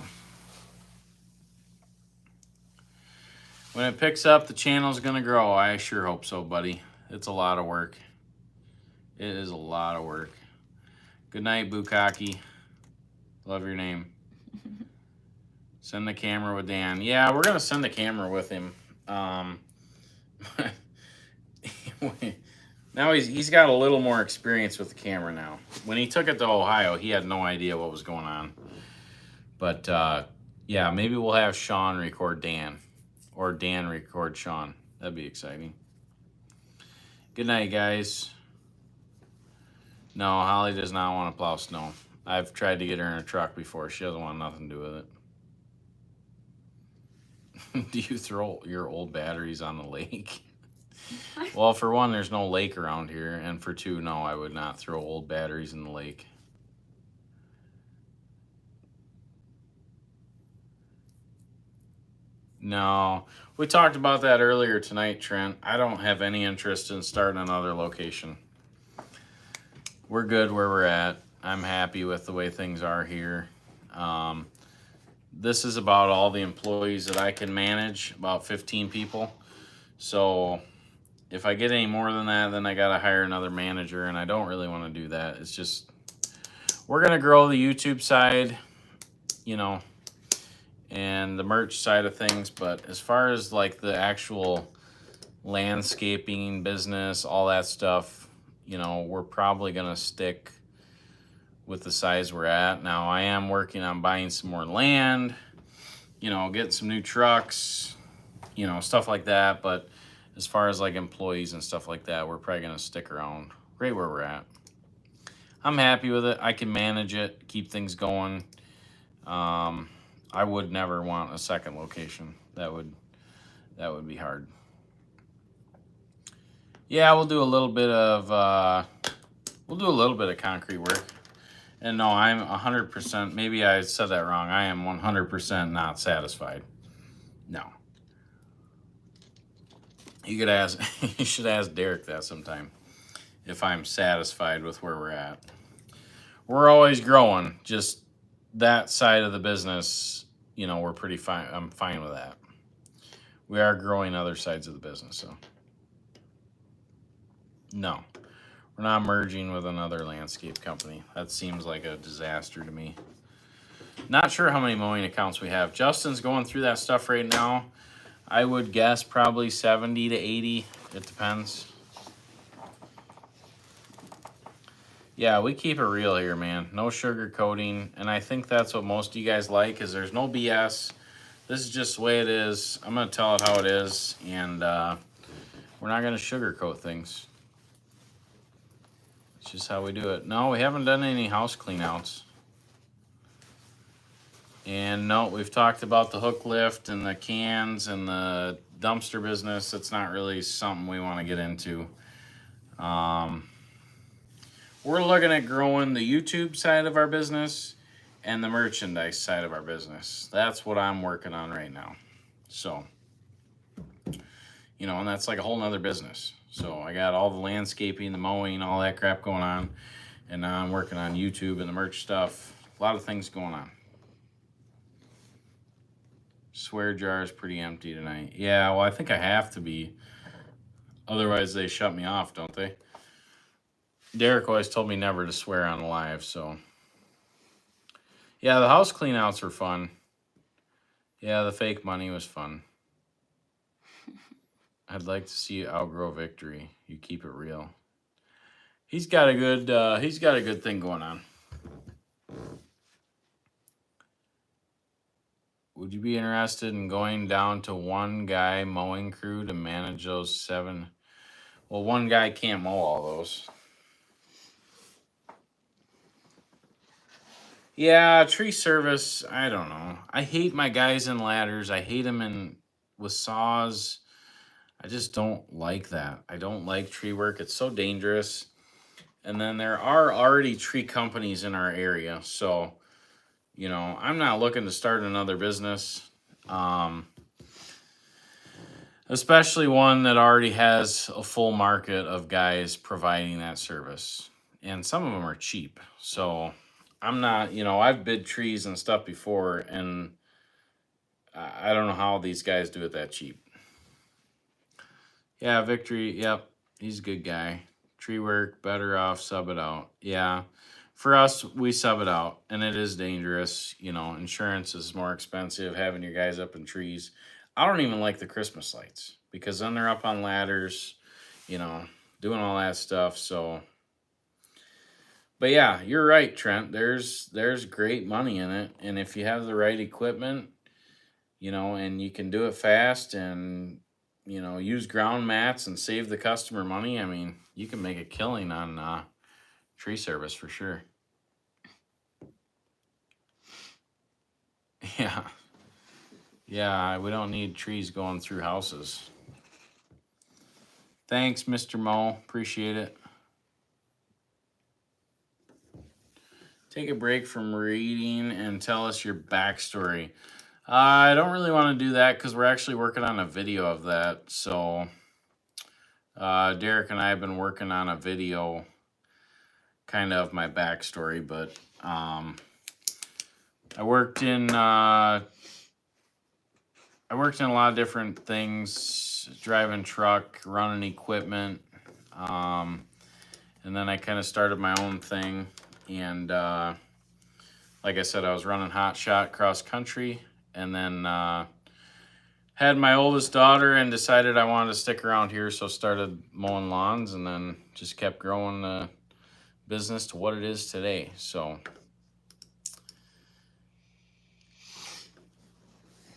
When it picks up, the channel's going to grow. I sure hope so, buddy. It's a lot of work. It is a lot of work. Good night, Bukaki. Love your name. Send the camera with Dan. Yeah, we're going to send the camera with him. Now he's got a little more experience with the camera now. When he took it to Ohio, he had no idea what was going on. But, yeah, maybe we'll have Sean record Dan. Or Dan record Sean. That'd be exciting. Good night, guys. No, Holly does not want to plow snow. I've tried to get her in a truck before. She doesn't want nothing to do with it. Do you throw your old batteries on the lake? Well, for one, there's no lake around here. And for two, no, I would not throw old batteries in the lake. No. We talked about that earlier tonight, Trent. I don't have any interest in starting another location. We're good where we're at. I'm happy with the way things are here. This is about all the employees that I can manage, about 15 people. So if I get any more than that, then I got to hire another manager, and I don't really want to do that. It's just, we're going to grow the YouTube side, you know, and the merch side of things. But as far as like the actual landscaping business, all that stuff, you know, we're probably going to stick with the size we're at. Now, I am working on buying some more land, you know, getting some new trucks, you know, stuff like that. But as far as like employees and stuff like that, we're probably going to stick around right where we're at. I'm happy with it. I can manage it, keep things going. I would never want a second location. That would be hard. Yeah, we'll do a little bit of concrete work. And no, I'm 100%, maybe I said that wrong. I am 100% not satisfied. No. You should ask Derek that sometime. If I'm satisfied with where we're at. We're always growing. Just that side of the business, you know, we're pretty fine. I'm fine with that. We are growing other sides of the business, so. No. We're not merging with another landscape company. That seems like a disaster to me. Not sure how many mowing accounts we have. Justin's going through that stuff right now. I would guess probably 70 to 80. It depends. Yeah, we keep it real here, man. No sugarcoating. And I think that's what most of you guys like, is there's no BS. This is just the way it is. I'm going to tell it how it is. And we're not going to sugarcoat things. It's just how we do it. No, we haven't done any house cleanouts. And no, we've talked about the hook lift and the cans and the dumpster business. It's not really something we want to get into. We're looking at growing the YouTube side of our business and the merchandise side of our business. That's what I'm working on right now. So, you know, and that's like a whole nother business. So I got all the landscaping, the mowing, all that crap going on. And now I'm working on YouTube and the merch stuff. A lot of things going on. Swear jar is pretty empty tonight. Yeah, well, I think I have to be. Otherwise, they shut me off, don't they? Derek always told me never to swear on live, so. Yeah, the house cleanouts were fun. Yeah, the fake money was fun. I'd like to see you outgrow victory. You keep it real. He's got a good thing going on. Would you be interested in going down to one guy mowing crew to manage those 7? Well, one guy can't mow all those. Yeah, tree service, I don't know. I hate my guys in ladders. I hate them with saws. I just don't like that. I don't like tree work. It's so dangerous. And then there are already tree companies in our area. So, you know, I'm not looking to start another business. Especially one that already has a full market of guys providing that service. And some of them are cheap. So I'm not, you know, I've bid trees and stuff before, and I don't know how these guys do it that cheap. Yeah, Victory, yep, he's a good guy. Tree work, better off, sub it out. Yeah, for us, we sub it out, and it is dangerous. You know, insurance is more expensive, having your guys up in trees. I don't even like the Christmas lights, because then they're up on ladders, you know, doing all that stuff, so... But yeah, you're right, Trent. There's great money in it, and if you have the right equipment, you know, and you can do it fast, and you know, use ground mats and save the customer money. I mean, you can make a killing on tree service for sure. Yeah, yeah. We don't need trees going through houses. Thanks, Mr. Mo. Appreciate it. Take a break from reading and tell us your backstory. I don't really want to do that because we're actually working on a video of that. So Derek and I have been working on a video kind of my backstory, but I worked in a lot of different things, driving truck, running equipment, and then I kind of started my own thing. And like I said, I was running hot shot cross country, and then had my oldest daughter and decided I wanted to stick around here, so started mowing lawns, and then just kept growing the business to what it is today. So,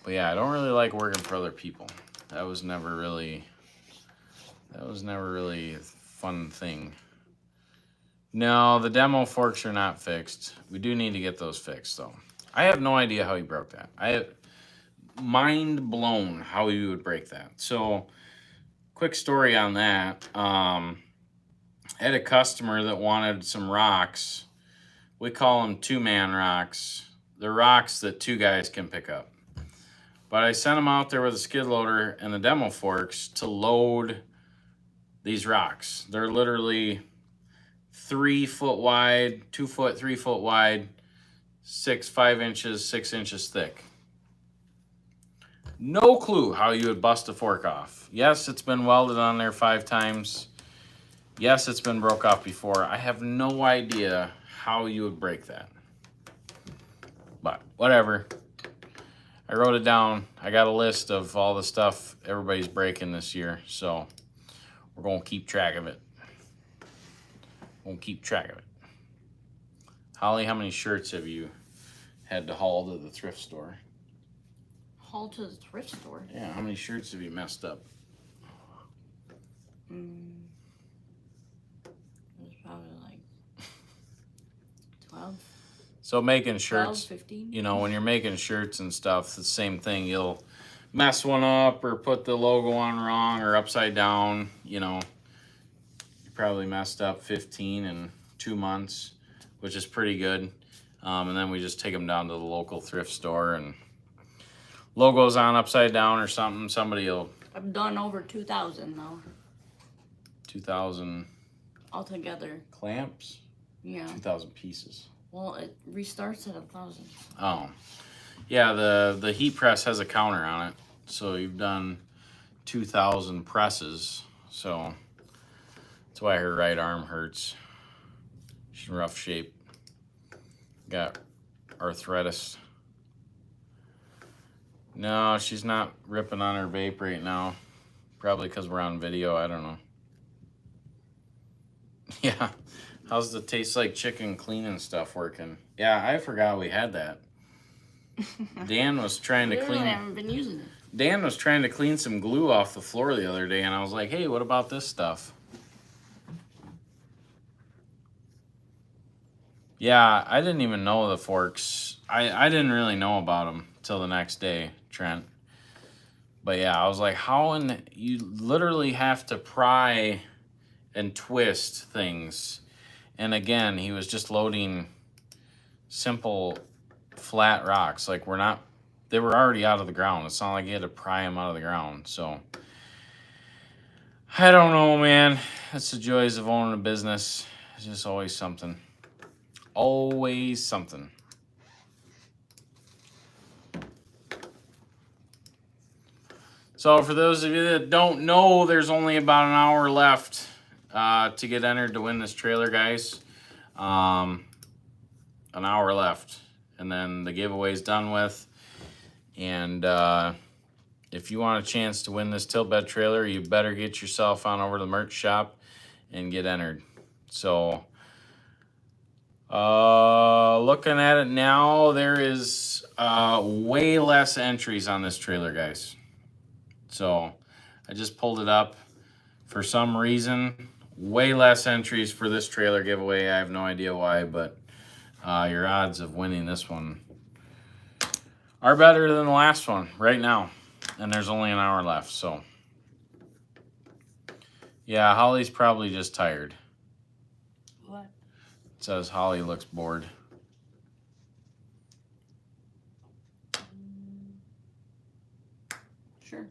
but yeah, I don't really like working for other people. That was never really a fun thing. No, the demo forks are not fixed. We do need to get those fixed, though. I have no idea how he broke that. I have mind blown how he would break that. So, quick story on that. I had a customer that wanted some rocks. We call them 2-man rocks. They're rocks that 2 guys can pick up. But I sent him out there with a skid loader and the demo forks to load these rocks. They're literally 3 foot wide, 2 foot, 3 foot wide, 5 inches, 6 inches thick. No clue how you would bust a fork off. Yes, it's been welded on there 5 times. Yes, it's been broke off before. I have no idea how you would break that. But whatever. I wrote it down. I got a list of all the stuff everybody's breaking this year. So we're going to keep track of it. We'll keep track of it. Holly, how many shirts have you had to haul to the thrift store? Haul to the thrift store? Yeah, how many shirts have you messed up? There's probably like 12. So making shirts, 12, 15. you know, when you're making shirts and stuff, the same thing. You'll mess one up or put the logo on wrong or upside down, you know. You probably messed up 15 in 2 months, which is pretty good. And then we just take them down to the local thrift store and logo's on upside down or something. Somebody will... I've done over 2,000 though. 2,000... Altogether. Clamps? Yeah. 2,000 pieces. Well, it restarts at 1,000. Oh. Yeah, the heat press has a counter on it. So you've done 2,000 presses. So that's why her right arm hurts. She's in rough shape. Got arthritis. No, she's not ripping on her vape right now. Probably because we're on video. I don't know. Yeah. How's the taste like chicken cleaning stuff working? Yeah, I forgot we had that. Dan was trying to Literally, I clean. haven't been using it. Dan was trying to clean some glue off the floor the other day, and I was like, "Hey, what about this stuff?" Yeah, I didn't even know the forks. I didn't really know about them till the next day, Trent. But yeah, I was like, "How in you literally have to pry and twist things?" And again, he was just loading simple flat rocks. Like they were already out of the ground. It's not like you had to pry them out of the ground. So I don't know, man. That's the joys of owning a business. It's just always something. Always something. So for those of you that don't know, there's only about an hour left to get entered to win this trailer, guys. An hour left. And then the giveaway's done with. And if you want a chance to win this tilt bed trailer, you better get yourself on over to the merch shop and get entered. So looking at it now, there is way less entries on this trailer, guys. So I just pulled it up. For some reason, way less entries for this trailer giveaway. I have no idea why, but your odds of winning this one are better than the last one right now. And there's only an hour left, so. Yeah, Holly's probably just tired. What? It says Holly looks bored. Sure.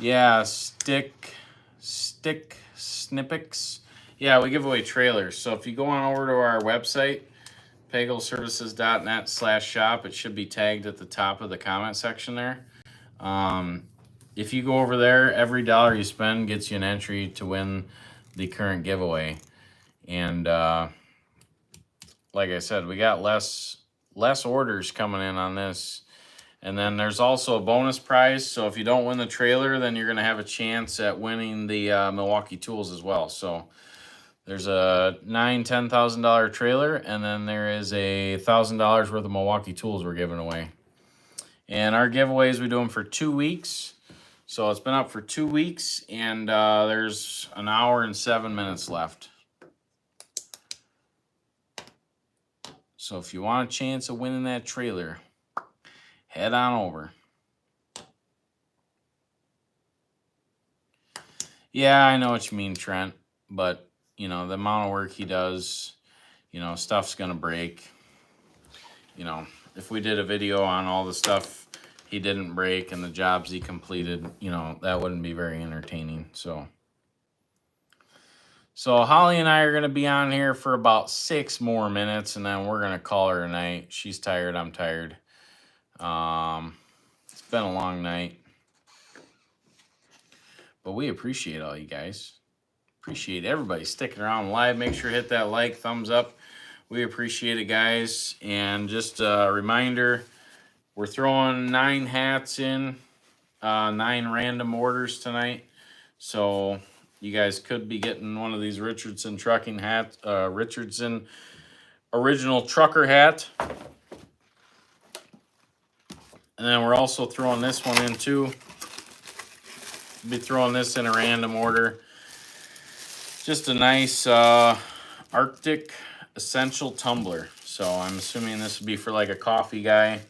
Yeah, stick snippets. Yeah, we give away trailers. So if you go on over to our website, pagelservices.net/shop, it should be tagged at the top of the comment section there. If you go over there, every dollar you spend gets you an entry to win the current giveaway. And like I said, we got less orders coming in on this. And then there's also a bonus prize. So if you don't win the trailer, then you're going to have a chance at winning the Milwaukee tools as well. So there's a $10,000 trailer, and then there is $1,000 worth of Milwaukee tools we're giving away. And our giveaways, we do them for 2 weeks. So it's been up for 2 weeks, and there's an hour and 7 minutes left. So if you want a chance of winning that trailer, head on over. Yeah, I know what you mean, Trent, but the amount of work he does, stuff's gonna break. If we did a video on all the stuff he didn't break and the jobs he completed, that wouldn't be very entertaining. So Holly and I are gonna be on here for about 6 more minutes, and then we're gonna call her a night. She's tired, I'm tired. It's been a long night. But we appreciate all you guys. Appreciate everybody sticking around live. Make sure to hit that like, thumbs up. We appreciate it, guys. And just a reminder, we're throwing 9 hats in, 9 random orders tonight. So you guys could be getting one of these Richardson trucking hats, Richardson original trucker hat. And then we're also throwing this one in too. Be throwing this in a random order. Just a nice Arctic Essential tumbler. So I'm assuming this would be for like a coffee guy.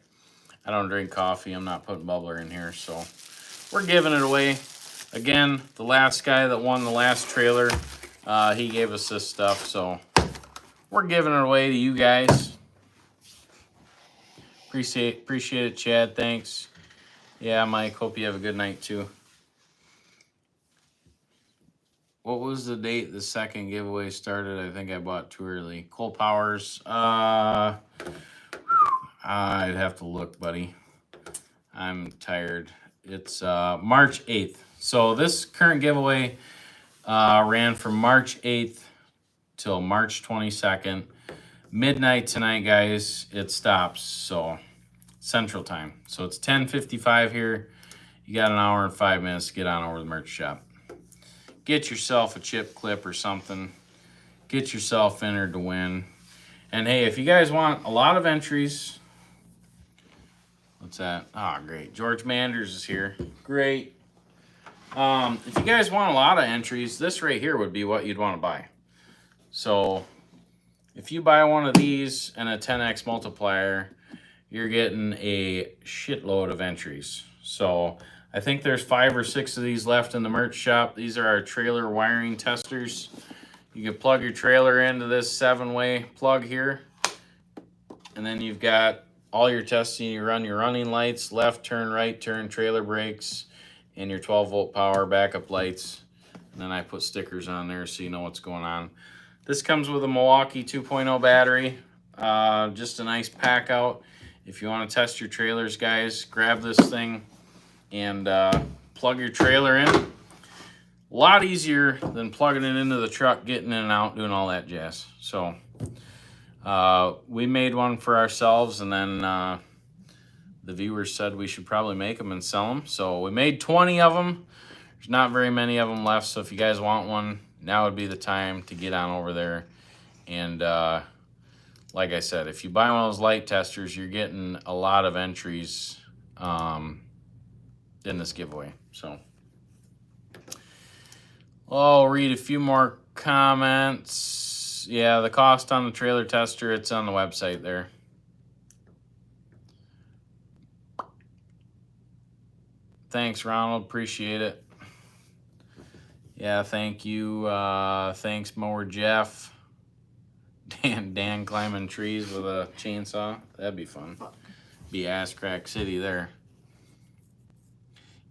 I don't drink coffee. I'm not putting bubbler in here. So we're giving it away. Again, the last guy that won the last trailer, he gave us this stuff. So we're giving it away to you guys. Appreciate it, Chad. Thanks. Yeah, Mike. Hope you have a good night too. What was the date the second giveaway started? I think I bought too early. Cole Powers. I'd have to look, buddy. I'm tired. It's March 8th. So this current giveaway ran from March 8th till March 22nd. Midnight tonight, guys. It stops. So Central Time. So it's 10:55 here. You got an hour and 5 minutes to get on over to the merch shop. Get yourself a chip clip or something. get yourself entered to win. And hey, if you guys want a lot of entries, what's that? Ah, great. George Manders is here. Great. If you guys want a lot of entries, this right here would be what you'd want to buy. So if you buy one of these and a 10x multiplier, you're getting a shitload of entries. So I think there's 5 or 6 of these left in the merch shop. These are our trailer wiring testers. You can plug your trailer into this 7-way plug here. And then you've got all your testing. You run your running lights, left turn, right turn, trailer brakes, and your 12-volt power backup lights. And then I put stickers on there so you know what's going on. This comes with a Milwaukee 2.0 battery. Just a nice pack out. If you want to test your trailers, guys, grab this thing and plug your trailer in. A lot easier than plugging it into the truck, getting in and out, doing all that jazz. So we made one for ourselves, and then the viewers said we should probably make them and sell them. So we made 20 of them. There's not very many of them left, so if you guys want one, now would be the time to get on over there. And like I said, if you buy one of those light testers, you're getting a lot of entries in this giveaway. So I'll read a few more comments. Yeah, the cost on the trailer tester, it's on the website there. Thanks, Ronald. Appreciate it. Yeah, thank you. Thanks, Mower Jeff. Dan climbing trees with a chainsaw. That'd be fun. Be ass crack city there.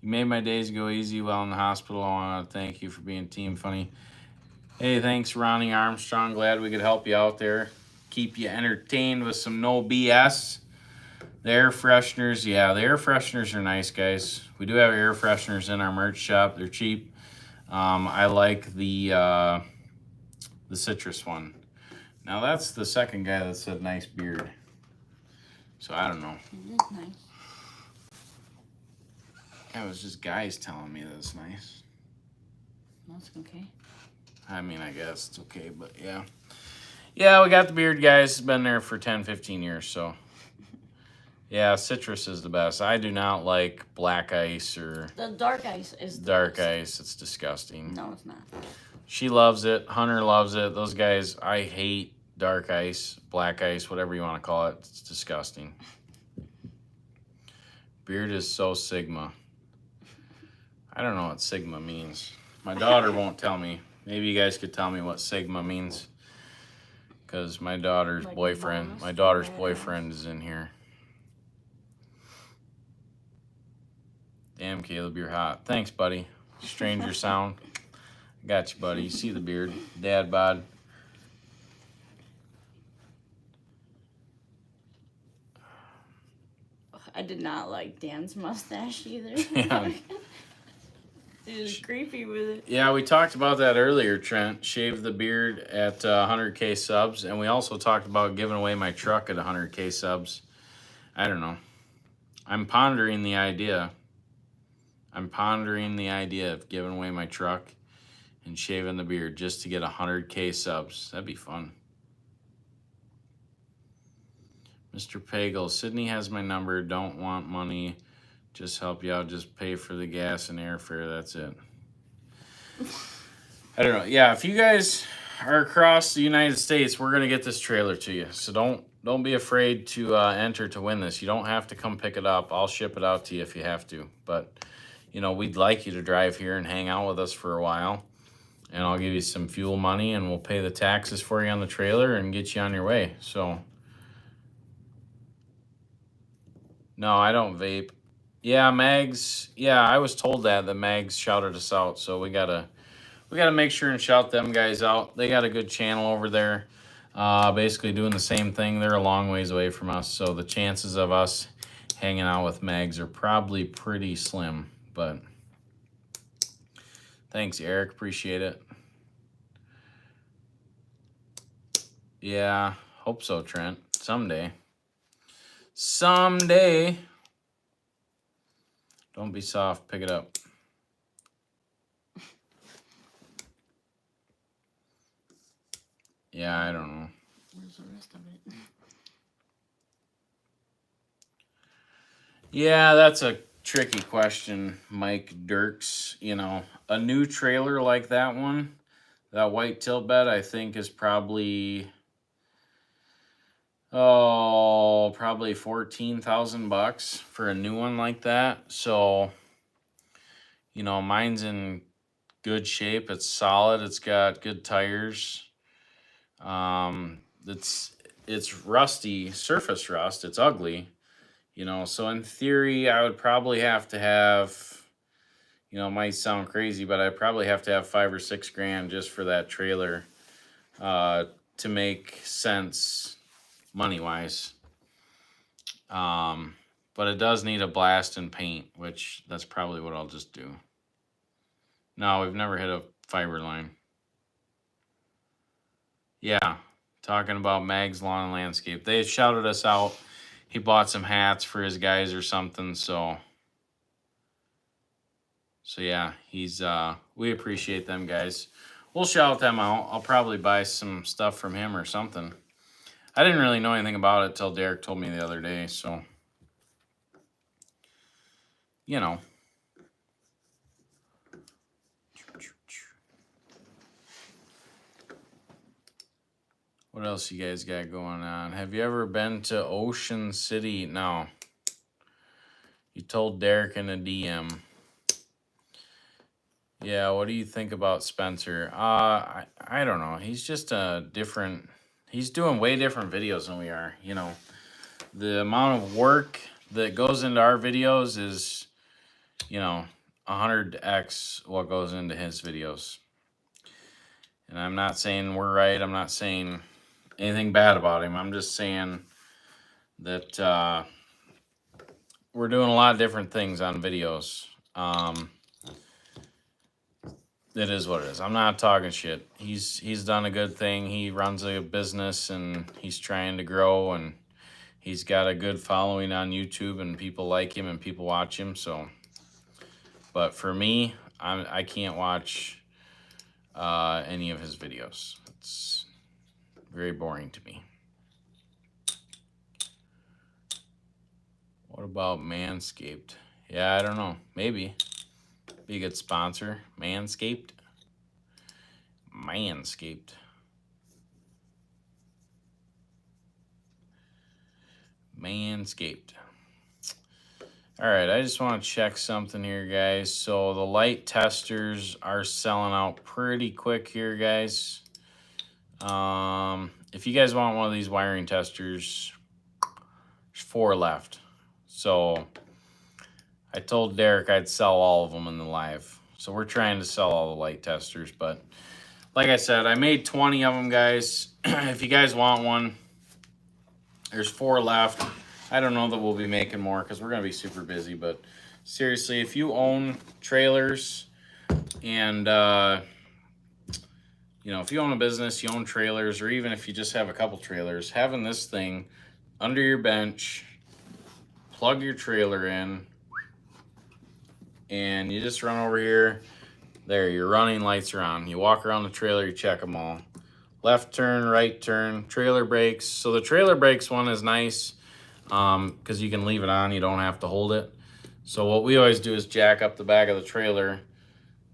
You made my days go easy while in the hospital. I want to thank you for being team funny. Hey, thanks, Ronnie Armstrong. Glad we could help you out there. Keep you entertained with some no BS. The air fresheners, yeah, the air fresheners are nice, guys. We do have air fresheners in our merch shop. They're cheap. I like the citrus one. Now that's the second guy that said nice beard. So I don't know. It is nice. That was just guys telling me that it's nice. That's okay. I mean, I guess it's okay, but yeah. Yeah, we got the beard, guys. It's been there for 10, 15 years, so. Yeah, citrus is the best. I do not like black ice or The dark ice is the dark best. ice. It's disgusting. No, it's not. She loves it. Hunter loves it. Those guys, I hate dark ice, black ice, whatever you want to call it. It's disgusting. Beard is so Sigma. I don't know what Sigma means. My daughter won't tell me. Maybe you guys could tell me what Sigma means. Because my daughter's Like boyfriend, bonus my daughter's badass. boyfriend is in here. Damn, Caleb, you're hot. Thanks, buddy. Stranger sound. Got you, buddy. You see the beard. Dad bod. I did not like Dan's mustache either. Yeah. He was creepy with it. Yeah, we talked about that earlier, Trent. Shave the beard at 100K subs. And we also talked about giving away my truck at 100K subs. I don't know. I'm pondering the idea. I'm pondering the idea of giving away my truck and shaving the beard just to get 100K subs. That'd be fun. Mr. Pagel, Sydney has my number. Don't want money. Just help you out. Just pay for the gas and airfare. That's it. I don't know. Yeah, if you guys are across the United States, we're gonna get this trailer to you. So don't be afraid to enter to win this. You don't have to come pick it up. I'll ship it out to you if you have to. But you know, we'd like you to drive here and hang out with us for a while. And I'll give you some fuel money and we'll pay the taxes for you on the trailer and get you on your way. So no, I don't vape. Yeah, Mags. Yeah, I was told that Mags shouted us out. So we gotta make sure and shout them guys out. They got a good channel over there. Basically doing the same thing. They're a long ways away from us. So the chances of us hanging out with Mags are probably pretty slim. But thanks, Eric. Appreciate it. Yeah, hope so, Trent. Someday. Someday. Don't be soft. Pick it up. Yeah, I don't know. Where's the rest of it? Yeah, that's a tricky question, Mike Dirks. You know, a new trailer like that one, that white tilt bed, I think is probably probably $14,000 for a new one like that. So, you know, mine's in good shape. It's solid. It's got good tires. It's rusty, surface rust. It's ugly. You know, so in theory, I would probably have to have, you know, it might sound crazy, but I probably have to have $5 or $6 just for that trailer to make sense money wise. But it does need a blast and paint, which that's probably what I'll just do. No, we've never hit a fiber line. Yeah, talking about Mag's Lawn and Landscape. They shouted us out. He bought some hats for his guys or something, so yeah, he's we appreciate them guys. We'll shout them out. I'll probably buy some stuff from him or something. I didn't really know anything about it till Derek told me the other day, so you know. What else you guys got going on? Have you ever been to Ocean City? No. You told Derek in a DM. Yeah, what do you think about Spencer? I don't know. He's just he's doing way different videos than we are, you know. The amount of work that goes into our videos is, you know, 100x what goes into his videos. And I'm not saying we're right. I'm not saying anything bad about him. I'm just saying that we're doing a lot of different things on videos. It is what it is. I'm not talking shit. He's done a good thing. He runs a business and he's trying to grow, and he's got a good following on YouTube and people like him and people watch him. So, but for me, I can't watch any of his videos. It's very boring to me. What about Manscaped? Yeah, I don't know. Maybe. Be a good sponsor. Manscaped. Manscaped. Manscaped. All right, I just want to check something here, guys. So the light testers are selling out pretty quick here, guys. If you guys want one of these wiring testers, there's 4 left. So I told Derek I'd sell all of them in the live. So we're trying to sell all the light testers. But like I said, I made 20 of them, guys. If you guys want one, there's 4 left. I don't know that we'll be making more because we're going to be super busy. But seriously, if you own trailers and, you know, if you own a business, you own trailers, or even if you just have a couple trailers, having this thing under your bench, plug your trailer in, and you just run over here. There, your running lights are on. You walk around the trailer, you check them all. Left turn, right turn, trailer brakes. So the trailer brakes one is nice because you can leave it on. You don't have to hold it. So what we always do is jack up the back of the trailer,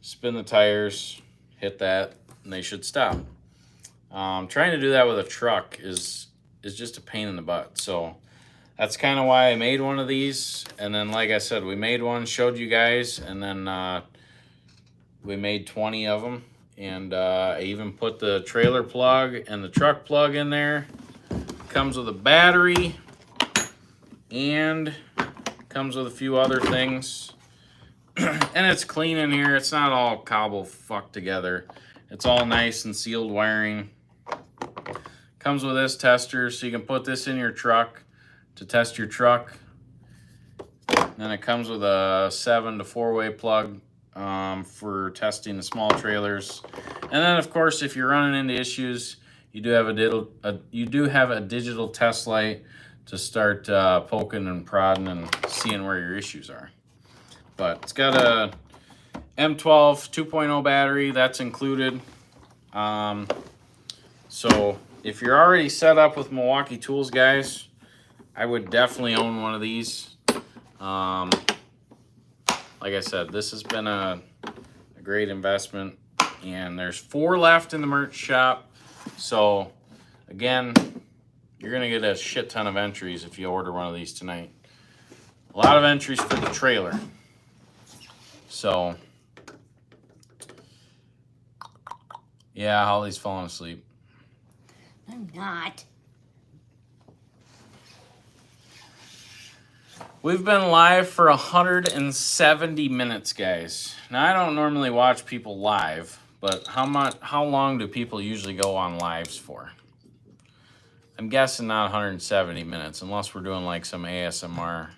spin the tires, hit that, and they should stop. Trying to do that with a truck is just a pain in the butt. So that's kind of why I made one of these. And then, like I said, we made one, showed you guys, and then we made 20 of them. And I even put the trailer plug and the truck plug in there. Comes with a battery and comes with a few other things. And it's clean in here. It's not all cobble fucked together. It's all nice and sealed wiring. Comes with this tester, so you can put this in your truck to test your truck. Then it comes with a 7 to 4-way plug for testing the small trailers. And then, of course, if you're running into issues, you do have a digital test light to start poking and prodding and seeing where your issues are. But it's got a M12 2.0 battery that's included. So if you're already set up with Milwaukee tools, guys, I would definitely own one of these. Like I said, this has been a great investment, and there's 4 left in the merch shop. So again, you're gonna get a shit ton of entries if you order one of these tonight. A lot of entries for the trailer. So yeah, Holly's falling asleep. I'm not. We've been live for 170 minutes, guys. Now, I don't normally watch people live, but how long do people usually go on lives for? I'm guessing not 170 minutes, unless we're doing like some ASMR.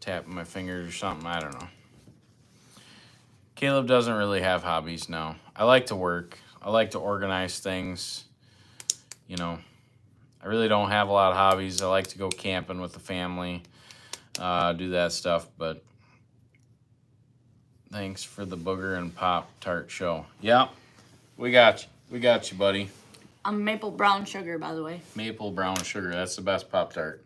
Tapping my fingers or something, I don't know. Caleb doesn't really have hobbies now. I like to work. I like to organize things, you know. I really don't have a lot of hobbies. I like to go camping with the family, do that stuff, but thanks for the Booger and Pop Tart show. Yeah, we got you. We got you, buddy. I'm maple brown sugar, by the way. Maple brown sugar. That's the best Pop Tart.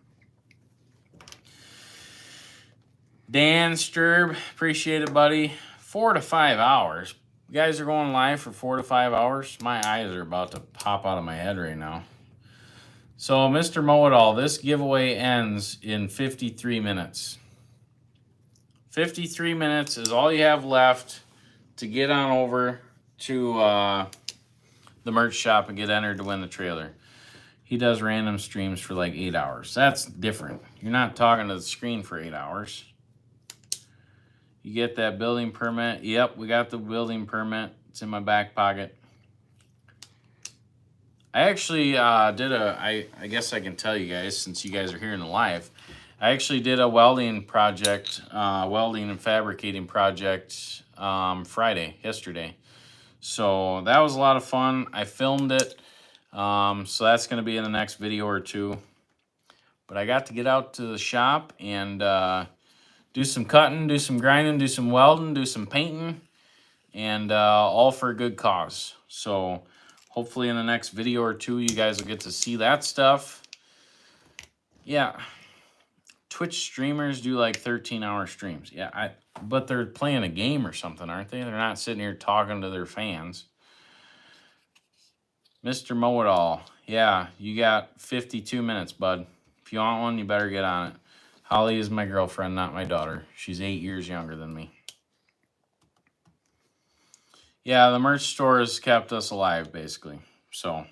Dan Sturb, appreciate it, buddy. 4 to 5 hours. You guys are going live for 4 to 5 hours? My eyes are about to pop out of my head right now. So, Mr. Mow-It-All, this giveaway ends in 53 minutes. 53 minutes is all you have left to get on over to the merch shop and get entered to win the trailer. He does random streams for like 8 hours. That's different. You're not talking to the screen for 8 hours. You get that building permit. Yep, we got the building permit. It's in my back pocket. I actually I guess I can tell you guys, since you guys are here in the live, I actually did a welding project, welding and fabricating project yesterday. So that was a lot of fun. I filmed it, so that's going to be in the next video or two. But I got to get out to the shop and do some cutting, do some grinding, do some welding, do some painting, and all for a good cause. So hopefully in the next video or two, you guys will get to see that stuff. Yeah. Twitch streamers do like 13-hour streams. Yeah, but they're playing a game or something, aren't they? They're not sitting here talking to their fans. Mr. Mow-It-All. Yeah, you got 52 minutes, bud. If you want one, you better get on it. Holly is my girlfriend, not my daughter. She's 8 years younger than me. Yeah, the merch store has kept us alive, basically. So,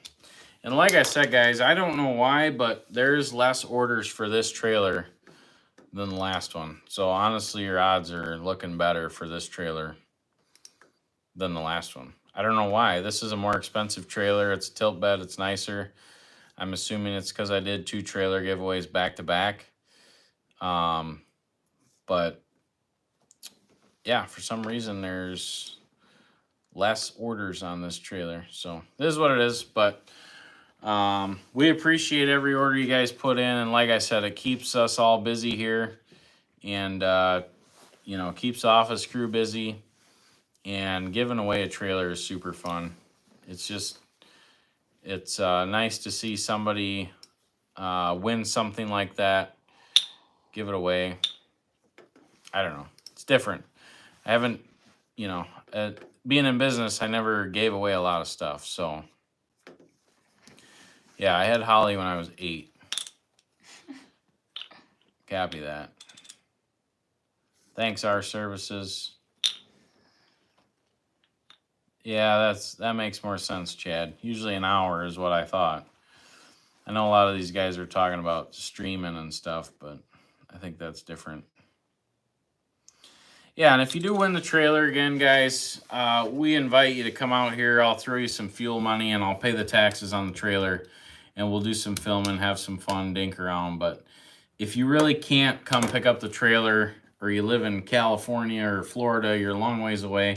and like I said, guys, I don't know why, but there's less orders for this trailer than the last one. So, honestly, your odds are looking better for this trailer than the last one. I don't know why. This is a more expensive trailer. It's a tilt bed. It's nicer. I'm assuming it's because I did 2 trailer giveaways back to back. But, yeah, for some reason, there's less orders on this trailer. So this is what it is, but we appreciate every order you guys put in, and like I said, it keeps us all busy here, and you know, keeps the office crew busy, and giving away a trailer is super fun. It's nice to see somebody win something like that, give it away. I don't know, it's different. I haven't, you know, being in business, I never gave away a lot of stuff. So, yeah, I had Holly when I was 8. Copy that. Thanks, our services. Yeah, that makes more sense, Chad. Usually an hour is what I thought. I know a lot of these guys are talking about streaming and stuff, but I think that's different. Yeah, and if you do win the trailer again, guys, we invite you to come out here. I'll throw you some fuel money, and I'll pay the taxes on the trailer, and we'll do some filming, have some fun, dink around. But if you really can't come pick up the trailer, or you live in California or Florida, you're a long ways away,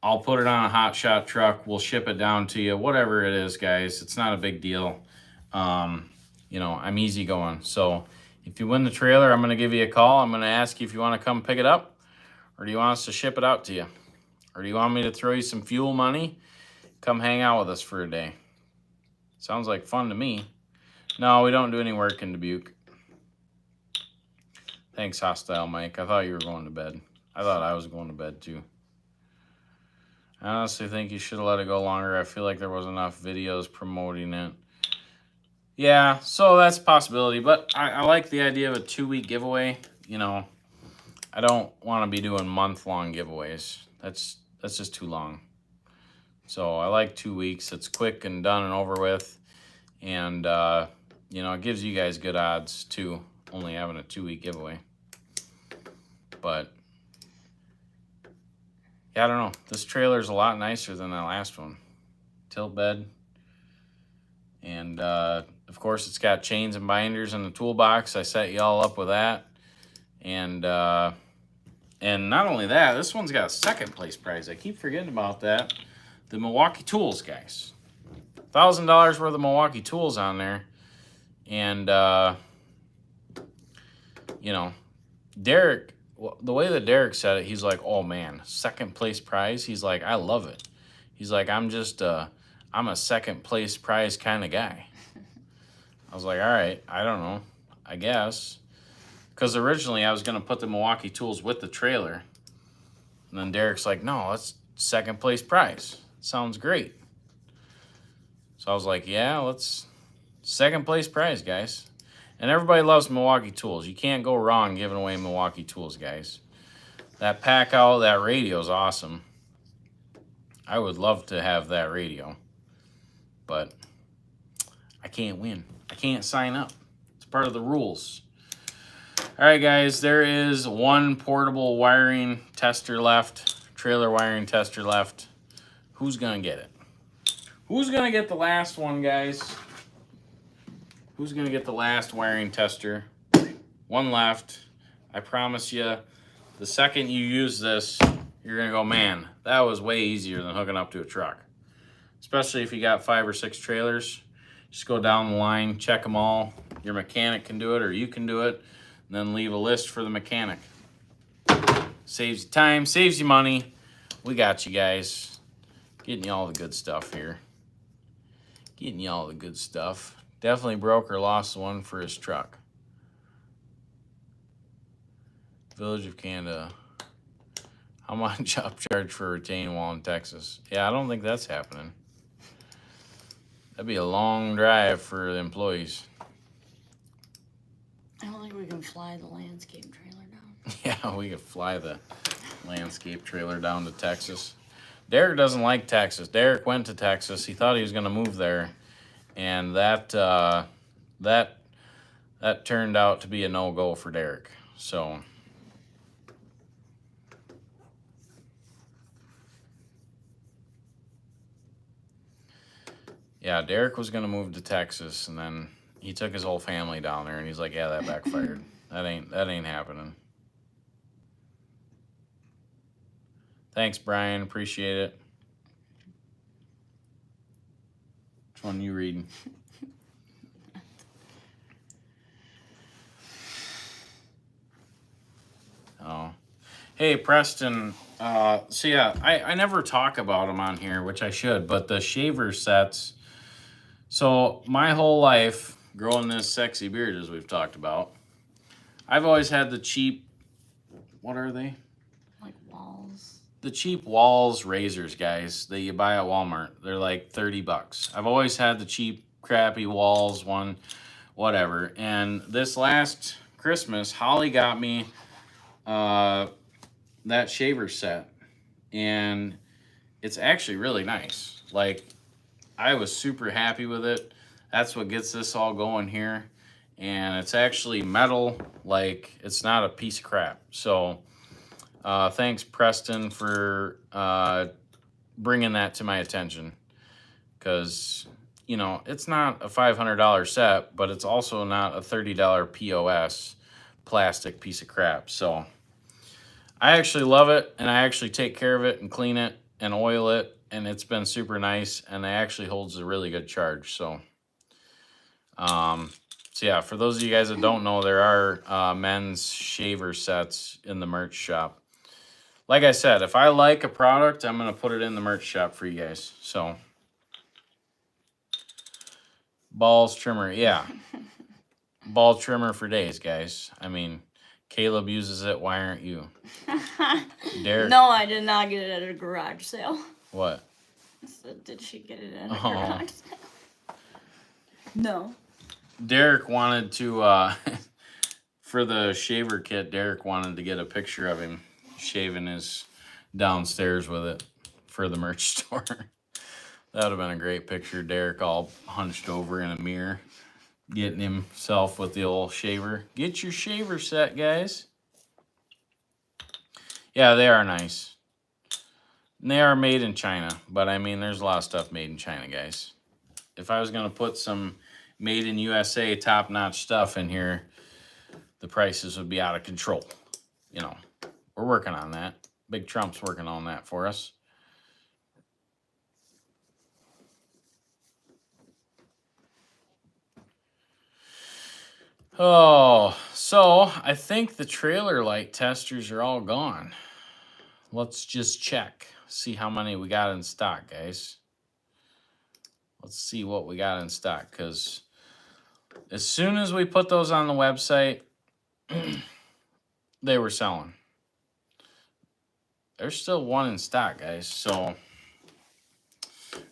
I'll put it on a hot shot truck. We'll ship it down to you, whatever it is, guys. It's not a big deal. You know, I'm easygoing. So if you win the trailer, I'm going to give you a call. I'm going to ask you if you want to come pick it up, or do you want us to ship it out to you? Or do you want me to throw you some fuel money? Come hang out with us for a day. Sounds like fun to me. No, we don't do any work in Dubuque. Thanks, Hostile Mike. I thought you were going to bed. I thought I was going to bed too. I honestly think you should have let it go longer. I feel like there was enough videos promoting it. Yeah, so that's a possibility. But I like the idea of a 2-week giveaway. You know, I don't want to be doing month-long giveaways. That's just too long. So I like 2 weeks. It's quick and done and over with. And, you know, it gives you guys good odds, too, only having a 2-week giveaway. But, yeah, I don't know. This trailer is a lot nicer than that last one. Tilt bed. And, of course, it's got chains and binders in the toolbox. I set you all up with that. And not only that, this one's got a second place prize. I keep forgetting about that. The Milwaukee Tools, guys. $1,000 worth of Milwaukee Tools on there. And, you know, Derek, the way that Derek said it, he's like, oh, man, second place prize. He's like, I love it. He's like, I'm a second place prize kind of guy. I was like, all right, I don't know, I guess. Because originally I was going to put the Milwaukee Tools with the trailer. And then Derek's like, no, that's second place prize. Sounds great. So I was like, yeah, let's second place prize, guys. And everybody loves Milwaukee Tools. You can't go wrong giving away Milwaukee Tools, guys. That pack out, that radio is awesome. I would love to have that radio. But I can't win. I can't sign up. It's part of the rules. All right, guys, there is one portable wiring tester left, trailer wiring tester left. Who's going to get it? Who's going to get the last one, guys? Who's going to get the last wiring tester? One left. I promise you, the second you use this, you're going to go, man, that was way easier than hooking up to a truck. Especially if you got 5 or 6 trailers. Just go down the line, check them all. Your mechanic can do it or you can do it. And then leave a list for the mechanic. Saves you time, saves you money. We got you guys. Getting you all the good stuff here. Getting you all the good stuff. Definitely broke or lost one for his truck. Village of Canada. How much upcharge for a retaining wall in Texas? Yeah, I don't think that's happening. That'd be a long drive for the employees. I don't think we can fly the landscape trailer down. Yeah, we could fly the landscape trailer down to Texas. Derek doesn't like Texas. Derek went to Texas. He thought he was going to move there, and that turned out to be a no-go for Derek. So, yeah, Derek was going to move to Texas, and then he took his whole family down there, and he's like, yeah, that backfired. That ain't happening. Thanks, Brian. Appreciate it. Which one are you reading? Oh. Hey, Preston. So, yeah, I never talk about them on here, which I should, but the shaver sets. So, my whole life, growing this sexy beard, as we've talked about, I've always had the cheap, what are they? Like walls. The cheap Walls razors, guys, that you buy at Walmart. They're like $30. I've always had the cheap, crappy Walls one, whatever. And this last Christmas, Holly got me that shaver set. And it's actually really nice. Like, I was super happy with it. That's what gets this all going here. And it's actually metal, like, it's not a piece of crap. So, thanks, Preston, for bringing that to my attention. Because, you know, it's not a $500 set, but it's also not a $30 POS plastic piece of crap. So, I actually love it, and I actually take care of it and clean it and oil it, and it's been super nice, and it actually holds a really good charge. So, yeah, for those of you guys that don't know, there are men's shaver sets in the merch shop. like I said, if I like a product, I'm going to put it in the merch shop for you guys. So, balls trimmer. Yeah. Ball trimmer for days, guys. I mean, Caleb uses it. Why aren't you? Derek. No, I did not get it at a garage sale. What? So did she get it at a garage sale? No. Derek wanted to, for the shaver kit, Derek wanted to get a picture of him shaving his downstairs with it for the merch store. That would have been a great picture. Derek all hunched over in a mirror, getting himself with the old shaver. Get your shaver set, guys. Yeah, they are nice. And they are made in China, but I mean, there's a lot of stuff made in China, guys. If I was going to put some made in USA top-notch stuff in here, the prices would be out of control. You know, we're working on that. Big Trump's working on that for us. Oh, so I think the trailer light testers are all gone. Let's just check, see how many we got in stock, guys. Let's see what we got in stock, because as soon as we put those on the website, they were selling. There's still one in stock, guys. So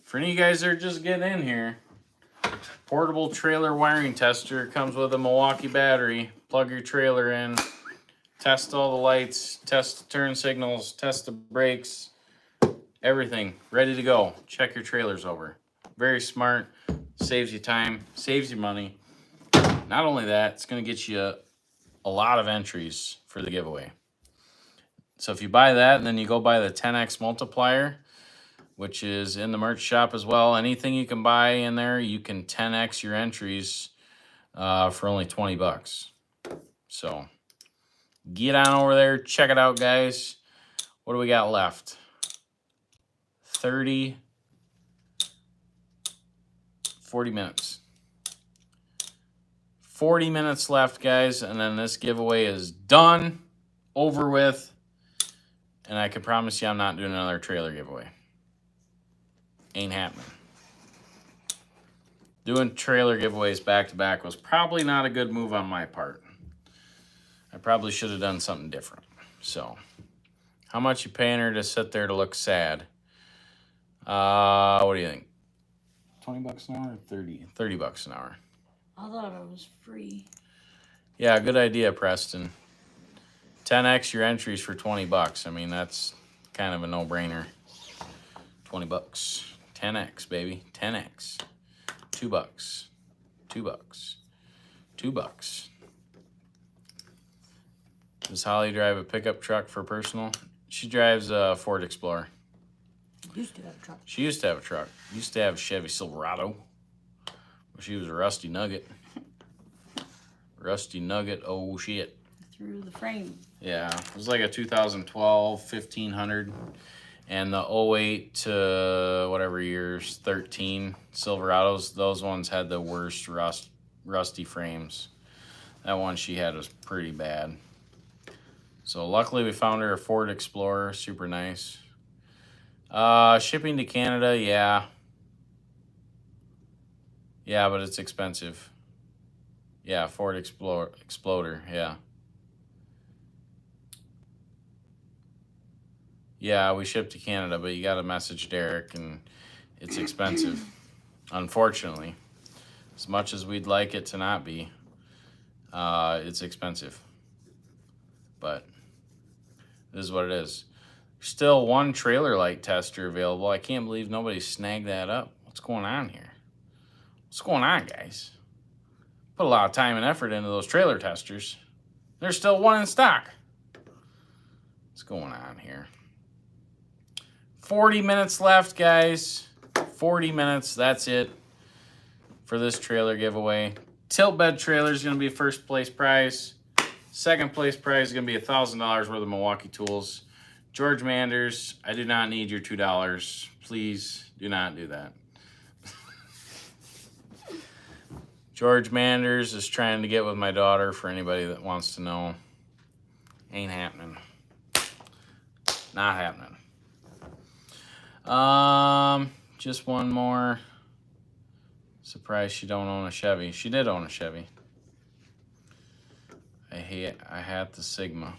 for any of you guys that are just getting in here, portable trailer wiring tester comes with a Milwaukee battery. Plug your trailer in, test all the lights, test the turn signals, test the brakes, everything ready to go. Check your trailers over. Very smart, saves you time, saves you money. Not only that, it's going to get you a lot of entries for the giveaway. So if you buy that and then you go buy the 10x multiplier, which is in the merch shop as well, anything you can buy in there, you can 10x your entries for only $20. So get on over there, check it out, guys. What do we got left? 40 minutes. 40 minutes left, guys, and then this giveaway is done, over with, and I can promise you I'm not doing another trailer giveaway. Ain't happening. Doing trailer giveaways back to back was probably not a good move on my part. I probably should have done something different. So, how much you paying her to sit there to look sad? What do you think? $20 an hour or 30? $30 an hour. I thought it was free. Yeah, good idea, Preston. 10x your entries for $20. I mean, that's kind of a no-brainer. $20. 10x, baby. 10x. $2. $2. $2. Does Holly drive a pickup truck for personal? She drives a Ford Explorer. Used to have a truck. She used to have a truck. Used to have a Chevy Silverado. She was a rusty nugget. Rusty nugget, oh shit. Through the frame. Yeah, it was like a 2012 1500. And the 08 to whatever years, 13 Silverados, those ones had the worst rusty frames. That one she had was pretty bad. So luckily we found her a Ford Explorer, super nice. Shipping to Canada, yeah. Yeah, but it's expensive. Yeah, Ford Exploder, yeah. Yeah, we ship to Canada, but you got to message Derek, and it's expensive, unfortunately. As much as we'd like it to not be, it's expensive. But this is what it is. Still one trailer light tester available. I can't believe nobody snagged that up. What's going on here? What's going on, guys? Put a lot of time and effort into those trailer testers. There's still one in stock. What's going on here? 40 minutes left, guys. 40 minutes, that's it for this trailer giveaway. Tilt bed trailer is going to be first place prize. Second place prize is going to be $1,000 worth of Milwaukee tools. George Manders, I do not need your $2. Please do not do that. George Manders is trying to get with my daughter, for anybody that wants to know. Ain't happening. Not happening. Just one more. Surprised she don't own a Chevy. She did own a Chevy. I had the Sigma.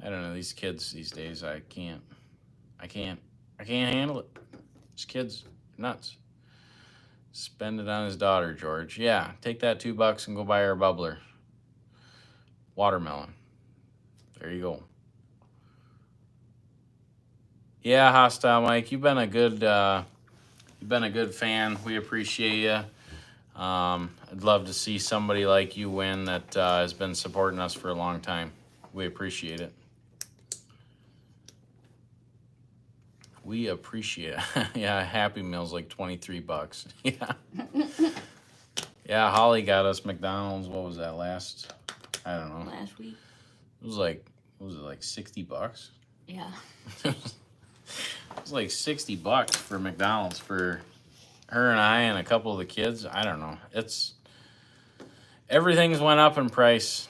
I don't know, these kids these days, I can't handle it. These kids, nuts. Spend it on his daughter, George. Yeah, take that $2 and go buy her a bubbler. Watermelon. There you go. Yeah, Hostile Mike, you've been a good fan. We appreciate you. I'd love to see somebody like you win that has been supporting us for a long time. We appreciate it. We appreciate it. Yeah, Happy Meal's like $23. Yeah. Yeah, Holly got us McDonald's. What was that last? I don't know. Last week. It was like, what was it, like $60? Yeah. It was like $60 for McDonald's for her and I and a couple of the kids. I don't know. Everything's went up in price.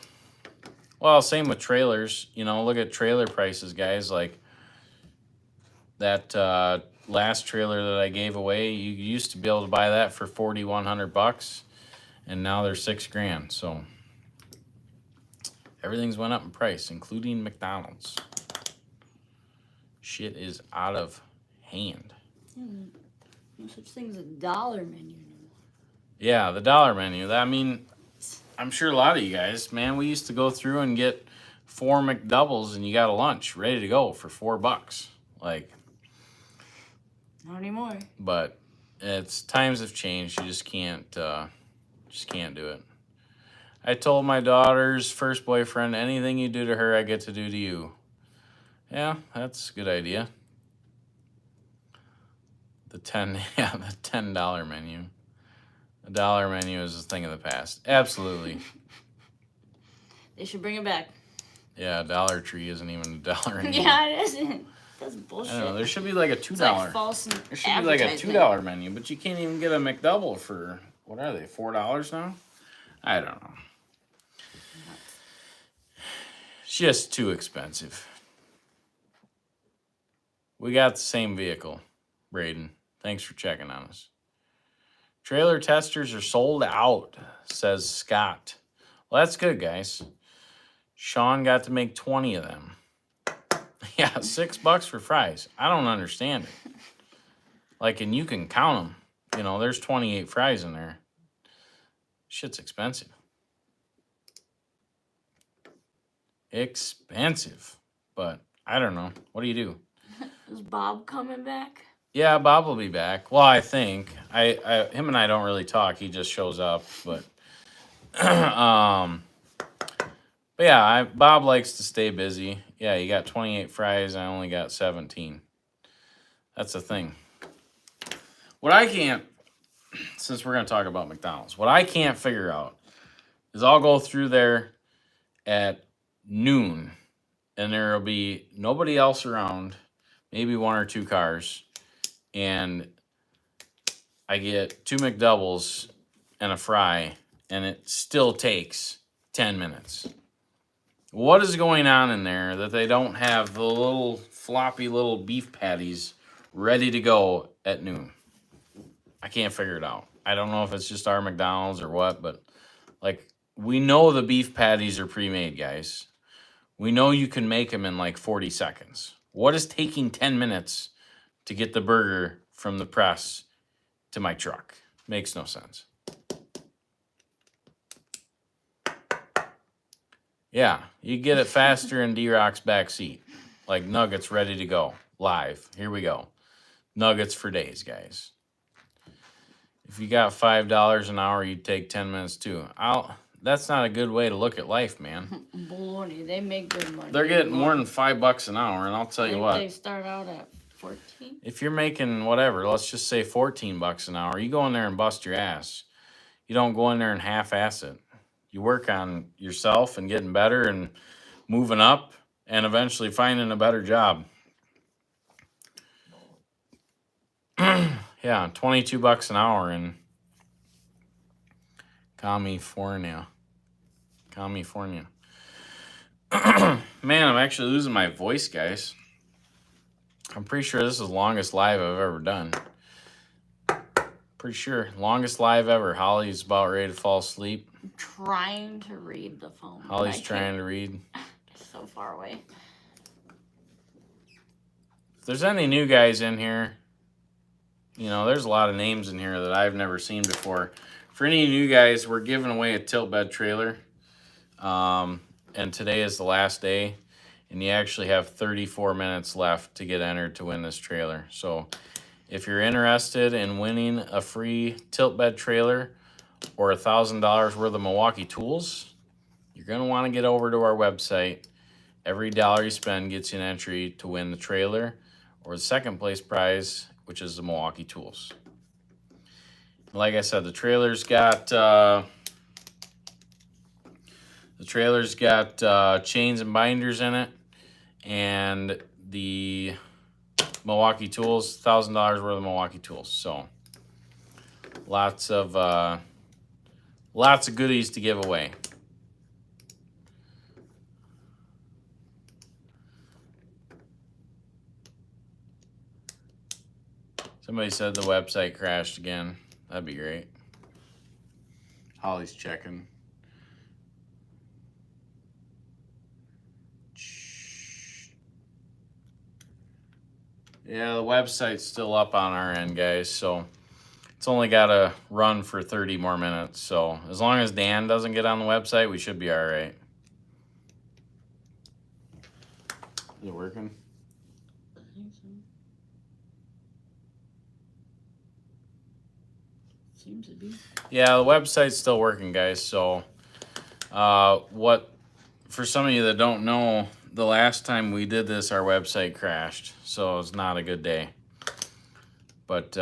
Well, same with trailers. You know, look at trailer prices, guys. Like that last trailer that I gave away, you used to be able to buy that for $4,100, and now they're $6,000. So everything's went up in price, including McDonald's. Shit is out of hand. No such thing as a dollar menu anymore. Yeah, the dollar menu. I mean, I'm sure a lot of you guys, man, we used to go through and get 4 McDoubles and you got a lunch ready to go for $4. Like, not anymore. but it's times have changed. You just can't do it. I told my daughter's first boyfriend, anything you do to her, I get to do to you. Yeah, that's a good idea. The $10 menu. The dollar menu is a thing of the past. Absolutely. They should bring it back. Yeah, Dollar Tree isn't even a dollar anymore. Yeah, it isn't. That's bullshit. I don't know. There should be like a $2. It's like false There should be like a $2 menu, but you can't even get a McDouble for, what are they, $4 now? I don't know. It's just too expensive. We got the same vehicle, Braden. Thanks for checking on us. Trailer testers are sold out, says Scott. Well, that's good, guys. Sean got to make 20 of them. Yeah, $6 for fries. I don't understand it. Like, and you can count them. You know, there's 28 fries in there. Shit's expensive. Expensive. But I don't know. What do you do? Is Bob coming back? Yeah, Bob will be back. Well, I think. Him and I don't really talk. He just shows up. But but yeah, Bob likes to stay busy. Yeah, you got 28 fries. I only got 17. That's the thing. What I can't, since we're going to talk about McDonald's, what I can't figure out is I'll go through there at noon and there will be nobody else around, maybe 1 or 2 cars, and I get 2 McDoubles and a fry, and it still takes 10 minutes. What is going on in there that they don't have the little floppy little beef patties ready to go at noon? I can't figure it out. I don't know if it's just our McDonald's or what, but like, we know the beef patties are pre-made, guys. We know you can make them in like 40 seconds. What is taking 10 minutes to get the burger from the press to my truck? Makes no sense. Yeah, you get it faster in D-Rock's back seat. Like nuggets ready to go. Live. Here we go. Nuggets for days, guys. If you got $5 an hour, you'd take 10 minutes too. That's not a good way to look at life, man. Baloney. They make good money. They're getting more than $5 an hour, and I'll tell you what. They start out at 14. If you're making whatever, let's just say $14 an hour, you go in there and bust your ass. You don't go in there and half-ass it. You work on yourself and getting better and moving up and eventually finding a better job. Yeah, $22 an hour in California. Man, I'm actually losing my voice, guys. I'm pretty sure this is the longest live I've ever done. Pretty sure. Longest live ever. Holly's about ready to fall asleep. I'm trying to read the phone. Holly's trying to read. It's so far away. If there's any new guys in here, there's a lot of names in here that I've never seen before. For any new guys, we're giving away a tilt bed trailer. And today is the last day. And you actually have 34 minutes left to get entered to win this trailer. So if you're interested in winning a free tilt bed trailer or $1,000 worth of Milwaukee tools, you're going to want to get over to our website. Every dollar you spend gets you an entry to win the trailer or the second place prize, which is the Milwaukee tools. Like I said, the trailer's got chains and binders in it, and the Milwaukee tools, $1,000 worth of Milwaukee tools. So lots of goodies to give away. Somebody said the website crashed again. That'd be great. Holly's checking. Yeah, the website's still up on our end, guys, so it's only got to run for 30 more minutes. So as long as Dan doesn't get on the website, we should be all right. Is it working? I think so. Seems to be. Yeah, the website's still working, guys. So for some of you that don't know, the last time we did this, our website crashed. So it's not a good day. But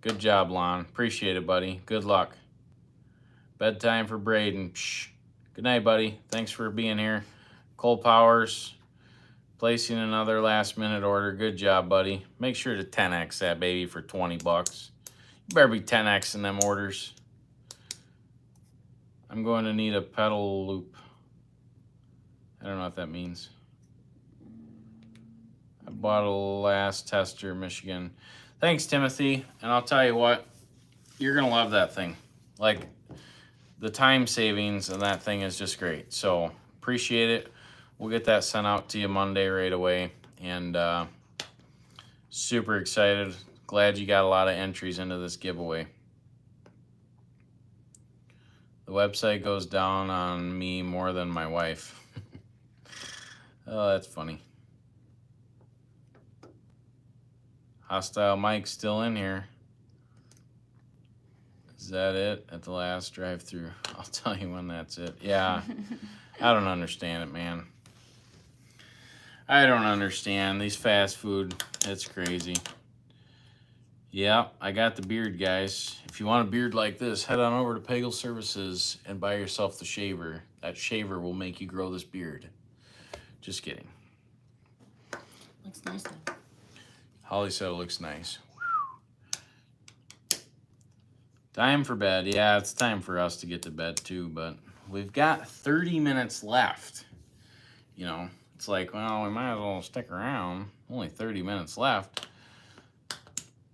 good job, Lon. Appreciate it, buddy. Good luck. Bedtime for Braden. Psh. Good night, buddy. Thanks for being here. Cole Powers, placing another last minute order. Good job, buddy. Make sure to 10x that baby for $20. You better be 10x in them orders. I'm going to need a pedal loop. I don't know what that means. I bought a last tester, Michigan. Thanks, Timothy. And I'll tell you what, you're going to love that thing. Like, the time savings and that thing is just great. So, appreciate it. We'll get that sent out to you Monday right away. And super excited. Glad you got a lot of entries into this giveaway. The website goes down on me more than my wife. Oh, that's funny. Hostile Mike's still in here. Is that it at the last drive-through? I'll tell you when that's it. Yeah, I don't understand it, man. I don't understand these fast food. It's crazy. Yeah, I got the beard, guys. If you want a beard like this, head on over to Pagel Services and buy yourself the shaver. That shaver will make you grow this beard. Just kidding. Looks nice though. Holly said it looks nice. Time for bed. Yeah, it's time for us to get to bed too, but we've got 30 minutes left. It's like, well, we might as well stick around. Only 30 minutes left.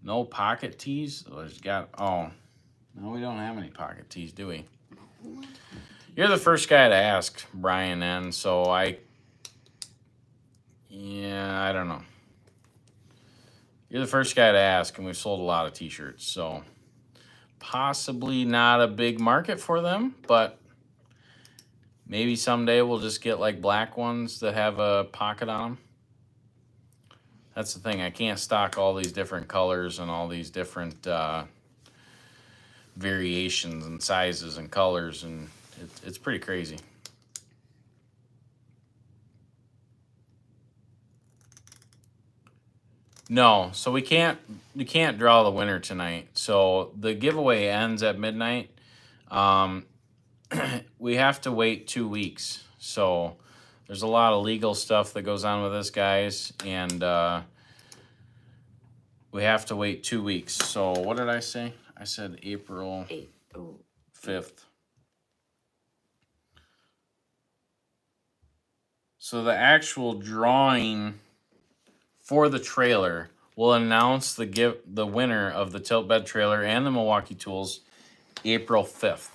No pocket tees? No, we don't have any pocket tees, do we? You're the first guy to ask, Brian, and so I don't know. You're the first guy to ask, and we've sold a lot of t-shirts, so possibly not a big market for them, but maybe someday we'll just get like black ones that have a pocket on them. That's the thing. I can't stock all these different colors and all these different variations and sizes and colors, and it's pretty crazy. No, so we can't draw the winner tonight. So the giveaway ends at midnight. We have to wait 2 weeks. So there's a lot of legal stuff that goes on with this, guys, and we have to wait 2 weeks. So what did I say? I said April 5th. So the actual drawing for the trailer. We'll announce the winner of the tilt bed trailer and the Milwaukee tools April 5th.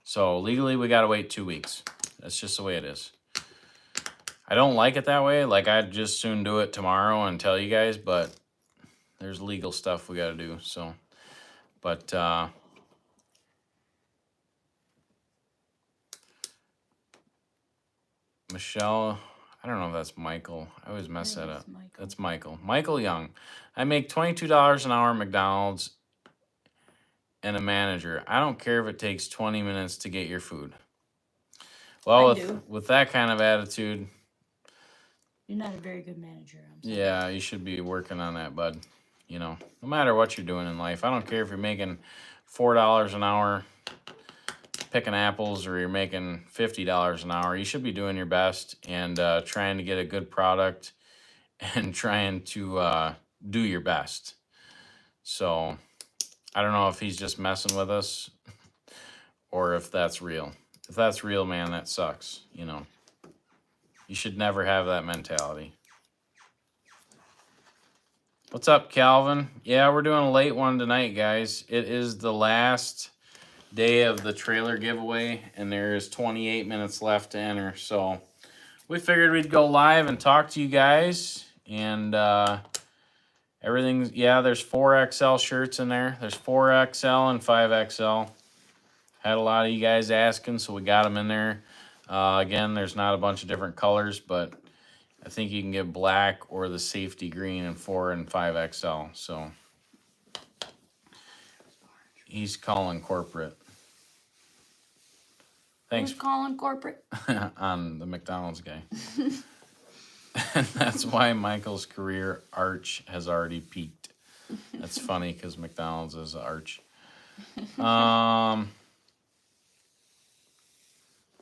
So legally we gotta wait 2 weeks. That's just the way it is. I don't like it that way. Like, I'd just soon do it tomorrow and tell you guys, but there's legal stuff we gotta do. So, but Michelle, I don't know if that's Michael. I always mess that up. That's Michael. Michael Young. I make $22 an hour at McDonald's and a manager. I don't care if it takes 20 minutes to get your food. Well, with that kind of attitude, you're not a very good manager. Yeah, you should be working on that, bud. You know, no matter what you're doing in life. I don't care if you're making $4 an hour picking apples or you're making $50 an hour. You should be doing your best and trying to get a good product and trying to do your best. So I don't know if he's just messing with us or if that's real. If that's real, man, that sucks. You know, you should never have that mentality. What's up, Calvin? Yeah, we're doing a late one tonight, guys. It is the last day of the trailer giveaway, and there's 28 minutes left to enter. So we figured we'd go live and talk to you guys. And everything's, yeah, there's 4XL shirts in there. There's 4XL and 5XL. Had a lot of you guys asking, so we got them in there. Again, there's not a bunch of different colors, but I think you can get black or the safety green in 4 and 5XL. So he's calling corporate. Thanks. Who's calling corporate? On the McDonald's guy. And that's why Michael's career arch has already peaked. That's funny because McDonald's is arch.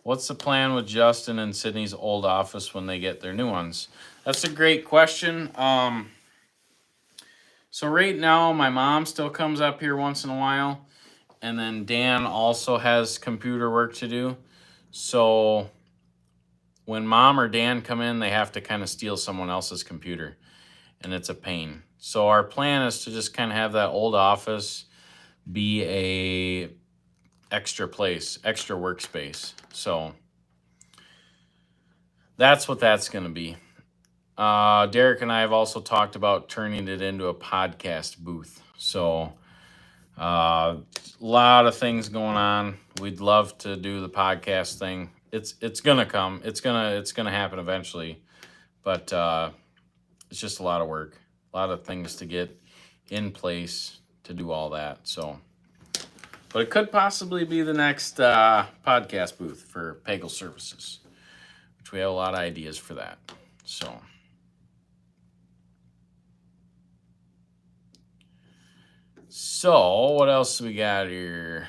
What's the plan with Justin and Sydney's old office when they get their new ones? That's a great question. So right now, my mom still comes up here once in a while. And then Dan also has computer work to do. So when Mom or Dan come in, they have to kind of steal someone else's computer. And it's a pain. So our plan is to just kind of have that old office be a extra place, extra workspace. So that's what that's going to be. Derek and I have also talked about turning it into a podcast booth. So a lot of things going on. We'd love to do the podcast thing. It's gonna come. It's gonna happen eventually. But it's just a lot of work. A lot of things to get in place to do all that. So, but it could possibly be the next podcast booth for Pagel Services, which we have a lot of ideas for that. So. So, what else we got here?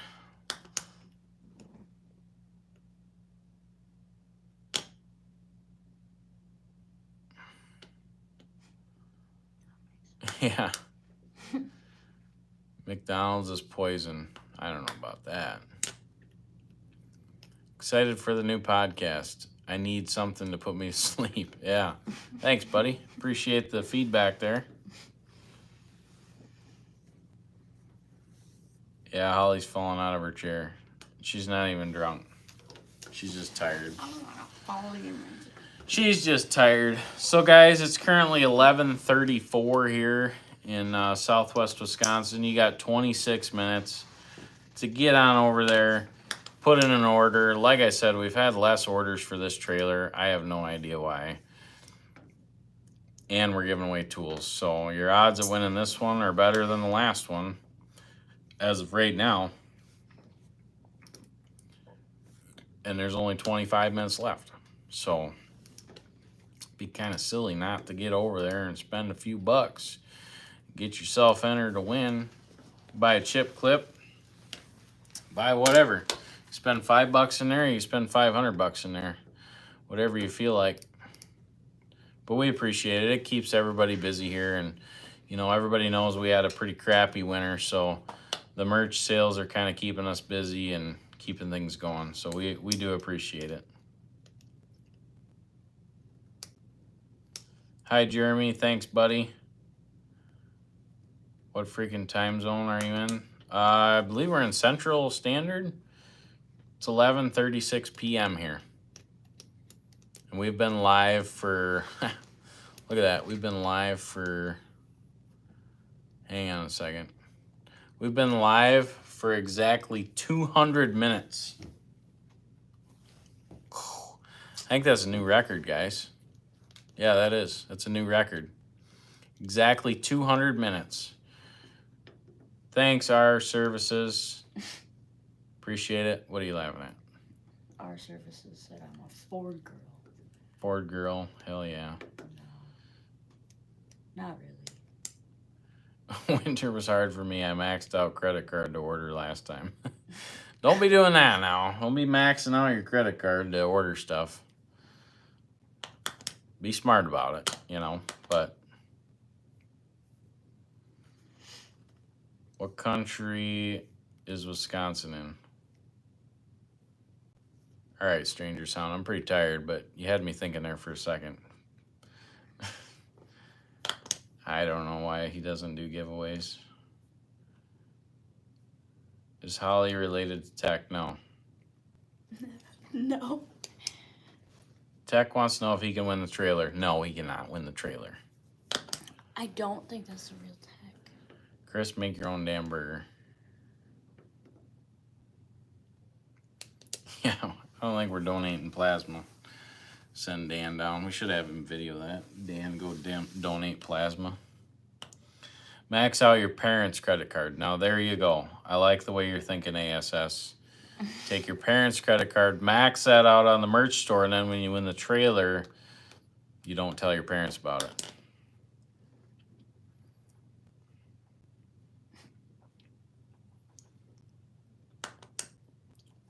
Yeah. McDonald's is poison. I don't know about that. Excited for the new podcast. I need something to put me to sleep. Yeah. Thanks, buddy. Appreciate the feedback there. Yeah, Holly's falling out of her chair. She's not even drunk. She's just tired. She's just tired. So, guys, it's currently 11:34 here in southwest Wisconsin. You got 26 minutes to get on over there, put in an order. Like I said, we've had less orders for this trailer. I have no idea why. And we're giving away tools. So your odds of winning this one are better than the last one as of right now. And there's only 25 minutes left. So it'd be kind of silly not to get over there and spend a few bucks. Get yourself entered to win. Buy a chip clip. Buy whatever. You spend $5 in there, you spend $500 in there. Whatever you feel like. But we appreciate it. It keeps everybody busy here. And, you know, everybody knows we had a pretty crappy winter. So the merch sales are kind of keeping us busy and keeping things going. So we do appreciate it. Hi, Jeremy. Thanks, buddy. What freaking time zone are you in? I believe we're in Central Standard. It's 11:36 p.m. here. And we've been live for, look at that. We've been live for, hang on a second. We've been live for exactly 200 minutes. I think that's a new record, guys. Yeah, that is. That's a new record. Exactly 200 minutes. Thanks, our services. Appreciate it. What are you laughing at? Our services said I'm a Ford girl. Ford girl. Hell yeah. No, not really. Winter was hard for me. I maxed out credit card to order last time. Don't be doing that now. Don't be maxing out your credit card to order stuff. Be smart about it, you know, but what country is Wisconsin in? All right, Stranger Sound. I'm pretty tired, but you had me thinking there for a second. I don't know why he doesn't do giveaways. Is Holly related to Tech? No. No. Tech wants to know if he can win the trailer. No, he cannot win the trailer. I don't think that's the real Tech. Chris, make your own damn burger. Yeah, I don't think we're donating plasma. Send Dan down. We should have him video that. Dan, go donate plasma. Max out your parents' credit card. Now, there you go. I like the way you're thinking, ASS. Take your parents' credit card, max that out on the merch store, and then when you win the trailer, you don't tell your parents about it.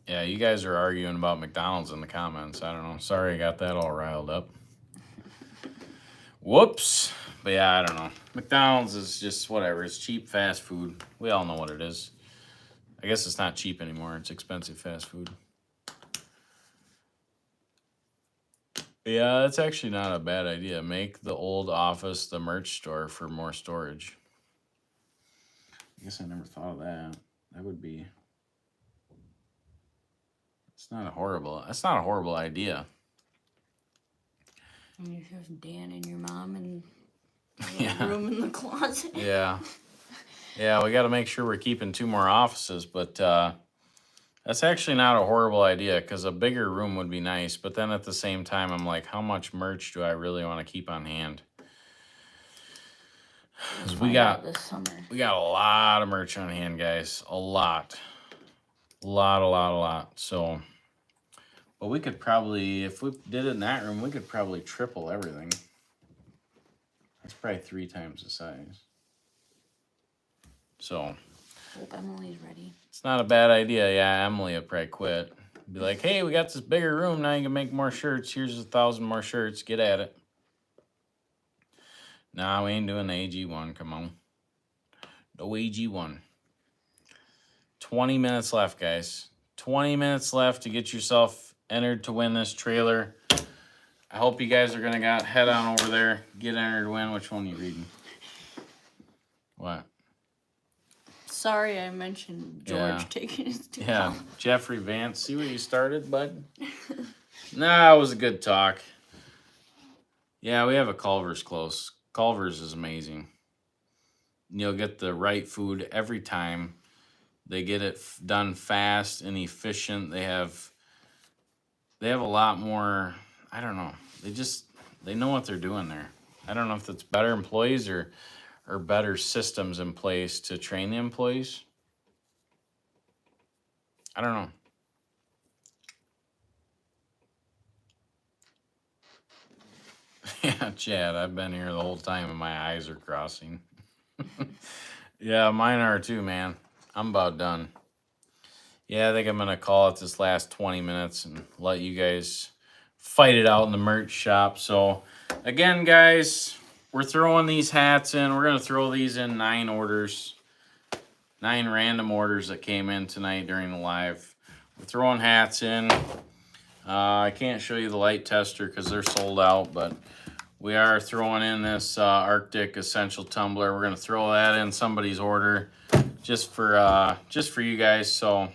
Yeah, you guys are arguing about McDonald's in the comments. I don't know. Sorry I got that all riled up. Whoops. But yeah, I don't know. McDonald's is just whatever. It's cheap fast food. We all know what it is. I guess it's not cheap anymore. It's expensive fast food. Yeah, that's actually not a bad idea. Make the old office the merch store for more storage. I guess I never thought of that. That would be... That's not a horrible idea. And you have Dan and your mom and Yeah. room in the closet. Yeah. Yeah, we got to make sure we're keeping 2 more offices, but that's actually not a horrible idea because a bigger room would be nice. But then at the same time, I'm like, how much merch do I really want to keep on hand? Because we got this summer. a lot of merch on hand, guys. A lot. So, but we could probably, if we did it in that room, we could probably triple everything. That's probably 3 times the size. So, Hope Emily's ready. it's not a bad idea. Yeah, Emily will probably quit. Be like, hey, we got this bigger room. Now you can make more shirts. Here's 1,000 more shirts. Get at it. Nah, we ain't doing the AG1. Come on. No AG1. 20 minutes left, guys. 20 minutes left to get yourself entered to win this trailer. I hope you guys are going to head on over there. Get entered to win. Which one are you reading? What? Sorry I mentioned George taking his two Yeah, Jeffrey Vance. See where you started, bud? Nah, it was a good talk. Yeah, we have a Culver's close. Culver's is amazing. You'll get the right food every time. They get it done fast and efficient. They have a lot more, I don't know. They know what they're doing there. I don't know if it's better employees or better systems in place to train the employees. I don't know. Yeah, Chad, I've been here the whole time and my eyes are crossing. Yeah, mine are too, man. I'm about done. Yeah, I think I'm going to call it this last 20 minutes and let you guys fight it out in the merch shop. So, again, guys, we're throwing these hats in. We're going to throw these in 9 orders. 9 random orders that came in tonight during the live. We're throwing hats in. I can't show you the light tester because they're sold out, but we are throwing in this Arctic Essential Tumbler. We're gonna throw that in somebody's order just for you guys. So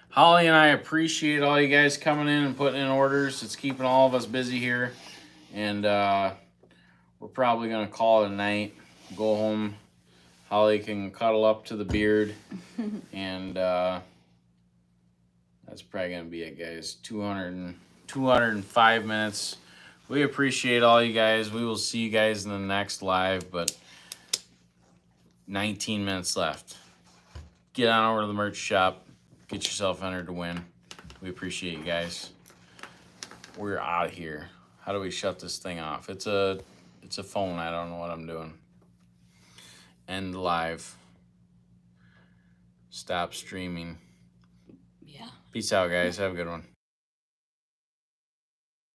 Holly and I appreciate all you guys coming in and putting in orders. It's keeping all of us busy here, and we're probably gonna call it a night. Go home. Holly can cuddle up to the beard, and that's probably gonna be it, guys. 205 minutes. We appreciate all you guys. We will see you guys in the next live, but 19 minutes left. Get on over to the merch shop. Get yourself entered to win. We appreciate you guys. We're out of here. How do we shut this thing off? It's a phone. I don't know what I'm doing. End live. Stop streaming. Yeah. Peace out, guys. Have a good one.